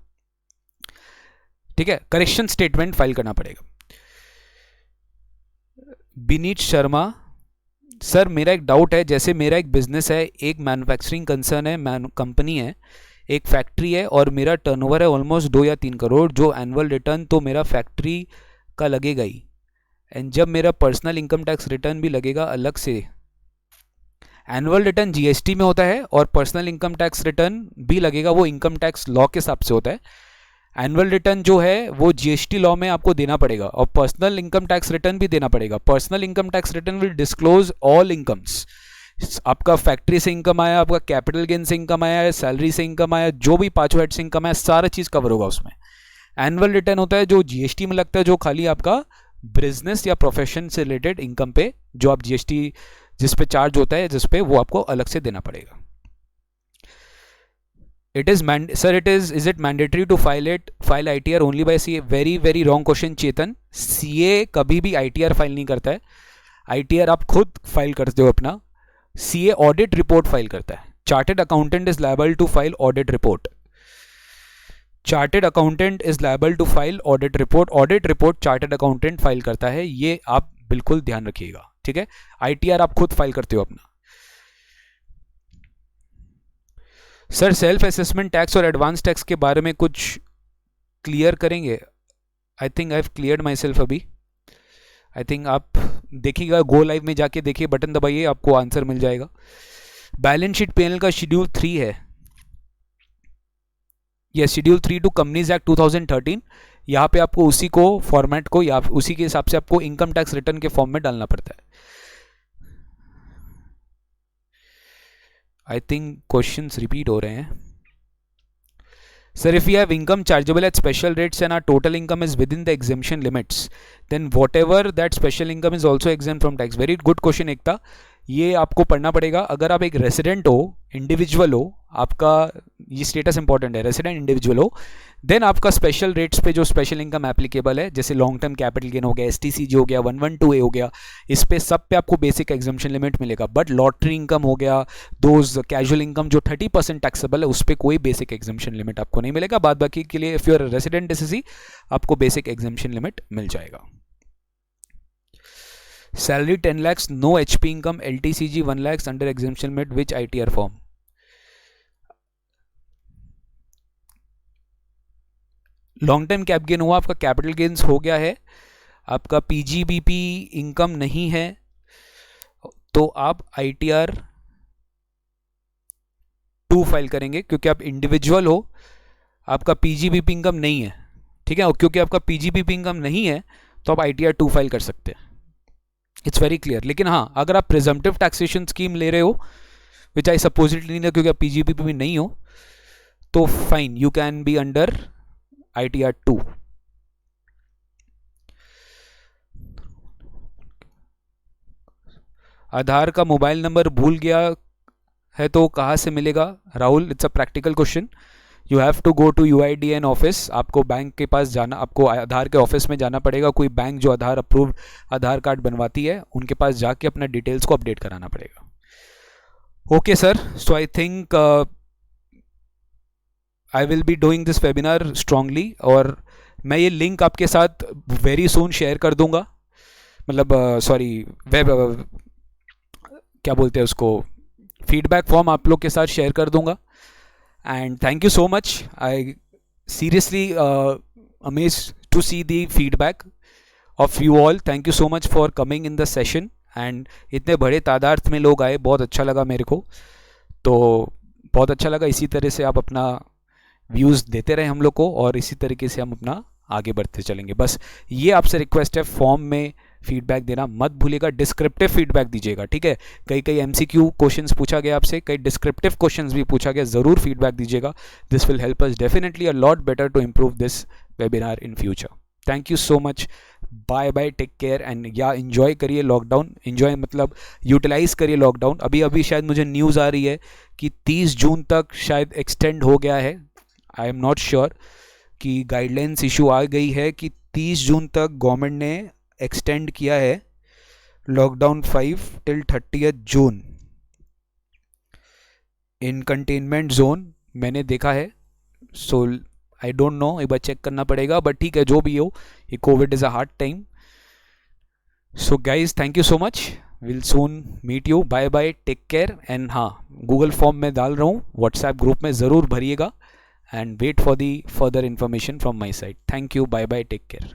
ठीक है। करेक्शन स्टेटमेंट फाइल करना पड़ेगा। बिनीत शर्मा, सर मेरा एक डाउट है, जैसे मेरा एक बिजनेस है, एक मैन्युफैक्चरिंग कंसर्न है, कंपनी है, एक फैक्ट्री है, और मेरा टर्नओवर है ऑलमोस्ट 2 या 3 करोड़, जो एनुअल रिटर्न तो मेरा फैक्ट्री का लगेगा ही, एंड जब मेरा पर्सनल इनकम टैक्स रिटर्न भी लगेगा अलग से। एनुअल रिटर्न GST में होता है और पर्सनल इनकम टैक्स रिटर्न भी लगेगा, वो इनकम टैक्स लॉ के हिसाब से होता है। एनुअल रिटर्न जो है वो GST लॉ में आपको देना पड़ेगा, और पर्सनल इनकम टैक्स रिटर्न भी देना पड़ेगा। Personal income tax return will disclose all incomes, आपका फैक्ट्री से इनकम आया, आपका कैपिटल गेन से इनकम आया, सैलरी से इनकम आया, जो भी पांचों हेड से इनकम आया, सारा चीज कवर होगा उसमें। एनुअल रिटर्न होता है जो GST में लगता है, जो खाली आपका बिजनेस या प्रोफेशन से रिलेटेड इनकम पे जो आप GST जिस पे चार्ज होता है, जिस पे वो आपको अलग से देना पड़ेगा। It is is it mandatory to file ITR only by CA? very wrong question Chetan, CA कभी भी ITR फाइल नहीं करता है, ITR आप खुद फाइल करते हो अपना, CA ऑडिट रिपोर्ट फाइल करता है। Chartered accountant is liable to file audit report, chartered accountant is liable to file audit report chartered accountant file करता है, ये आप बिल्कुल ध्यान रखिएगा, ठीक है। ITR आप खुद फाइल करते हो अपना। सर सेल्फ असेसमेंट टैक्स और एडवांस टैक्स के बारे में कुछ क्लियर करेंगे? I think I have cleared my self अभी। आई थिंक आप देखिएगा, गो लाइव में जाके देखिए, बटन दबाइए, आपको आंसर मिल जाएगा। बैलेंस शीट पैनल का शेड्यूल 3 है, यह शेड्यूल 3 टू कंपनीज एक्ट 2013। यहाँ पे आपको उसी को फॉर्मेट को या उसी के हिसाब से आपको इनकम टैक्स रिटर्न के फॉर्म में डालना पड़ता है। आई थिंक क्वेश्चंस रिपीट हो रहे हैं. Sir, if we have income chargeable at special rates and our total income is within the exemption limits, then whatever that special income is also exempt from tax. Very good question एकता. ये आपको पढ़ना पड़ेगा. अगर आप एक resident हो, individual हो, आपका ये स्टेटस इंपॉर्टेंट है, रेसिडेंट इंडिविजुअल हो, देन आपका स्पेशल रेट्स पे जो स्पेशल इनकम एप्लीकेबल है, जैसे लॉन्ग टर्म कैपिटल गेन हो गया, एसटीसीजी हो गया, 112A हो गया, इस पे सब पे आपको बेसिक एग्जम्पशन लिमिट मिलेगा. बट लॉटरी इनकम हो गया, दोज कैजुअल इनकम जो 30% टैक्सेबल है, उस पर कोई बेसिक एग्जम्पशन लिमिट आपको नहीं मिलेगा. बाद बाकी के लिए if you are resident SSC आपको बेसिक एग्जम्पशन लिमिट मिल जाएगा. Salary 10 lakhs, no HP income, LTCG 1 lakhs under exemption limit, which ITR form? Long term cap gain हुआ, आपका कैपिटल गेन्स हो गया है, आपका पीजीबीपी इनकम नहीं है, तो आप ITR 2 फाइल करेंगे, क्योंकि आप इंडिविजुअल हो, आपका पीजीबीपी इनकम नहीं है. ठीक है, और क्योंकि आपका पीजीबीपी इनकम नहीं है तो आप ITR 2 फाइल कर सकते हैं. It's very clear. लेकिन हाँ, अगर आप प्रिजम्पटिव टैक्सेशन स्कीम ले रहे हो, विच आई सपोजिटली नहीं, क्योंकि आप पीजीबीपी में नहीं हो, तो fine, you can be under ITR 2. आधार का मोबाइल नंबर भूल गया है तो कहाँ से मिलेगा? Rahul, it's a practical question. You have to go to UIDN office. आपको बैंक के पास जाना, आपको आधार के ऑफिस में जाना पड़ेगा. कोई बैंक जो आधार अप्रूव्ड आधार कार्ड बनवाती है, उनके पास जाके अपना डिटेल्स को अपडेट कराना पड़ेगा. Okay sir, so I think I will be doing this webinar strongly, और मैं ये लिंक आपके साथ वेरी सून शेयर कर दूंगा. मतलब सॉरी, वेब क्या बोलते हैं उसको, फीडबैक फॉर्म आप लोग के साथ शेयर कर दूंगा. And thank you so much. I seriously amazed to see the feedback of you all. Thank you so much for coming in the session. And इतने बड़े तादाद में लोग आए, बहुत अच्छा लगा मेरे को. तो बहुत अच्छा लगा. इसी तरह से आप अपना व्यूज़ देते रहे हम लोग को, और इसी तरीके से हम अपना आगे बढ़ते चलेंगे. बस ये आपसे रिक्वेस्ट है, फॉर्म में फीडबैक देना मत भूलिएगा. डिस्क्रिप्टिव फीडबैक दीजिएगा, ठीक है. कई MCQ क्वेश्चंस पूछा गया आपसे, कई डिस्क्रिप्टिव क्वेश्चंस भी पूछा गया. ज़रूर फीडबैक दीजिएगा. This will help us definitely a lot better to improve this webinar in future. Thank you so much. Bye bye, take care, and या इन्जॉय करिए लॉकडाउन. इन्जॉय मतलब यूटिलाइज करिए लॉकडाउन. अभी शायद मुझे न्यूज़ आ रही है कि 30 जून तक शायद एक्सटेंड हो गया है. आई एम नॉट श्योर कि गाइडलाइंस इशू आ गई है कि 30 जून तक गवर्नमेंट ने एक्सटेंड किया है लॉकडाउन 5 टिल 30 जून इन कंटेनमेंट जोन. मैंने देखा है, सो आई डोंट नो, एक बार चेक करना पड़ेगा. बट ठीक है, जो भी हो, ये Covid is a hard time. So guys, thank you so much. Will soon meet you. Bye bye, take care. And हाँ, गूगल फॉर्म में डाल रहा हूँ, व्हाट्सएप ग्रुप में ज़रूर भरिएगा. And wait for the further information from my side. Thank you. Bye bye. Take care.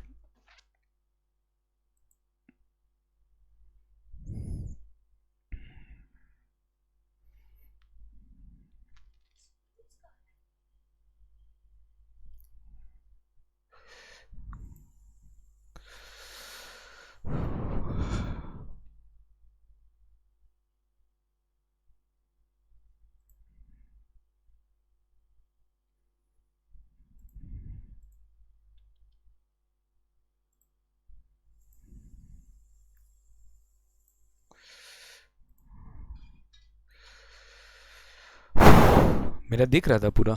मेरा दिख रहा था पूरा.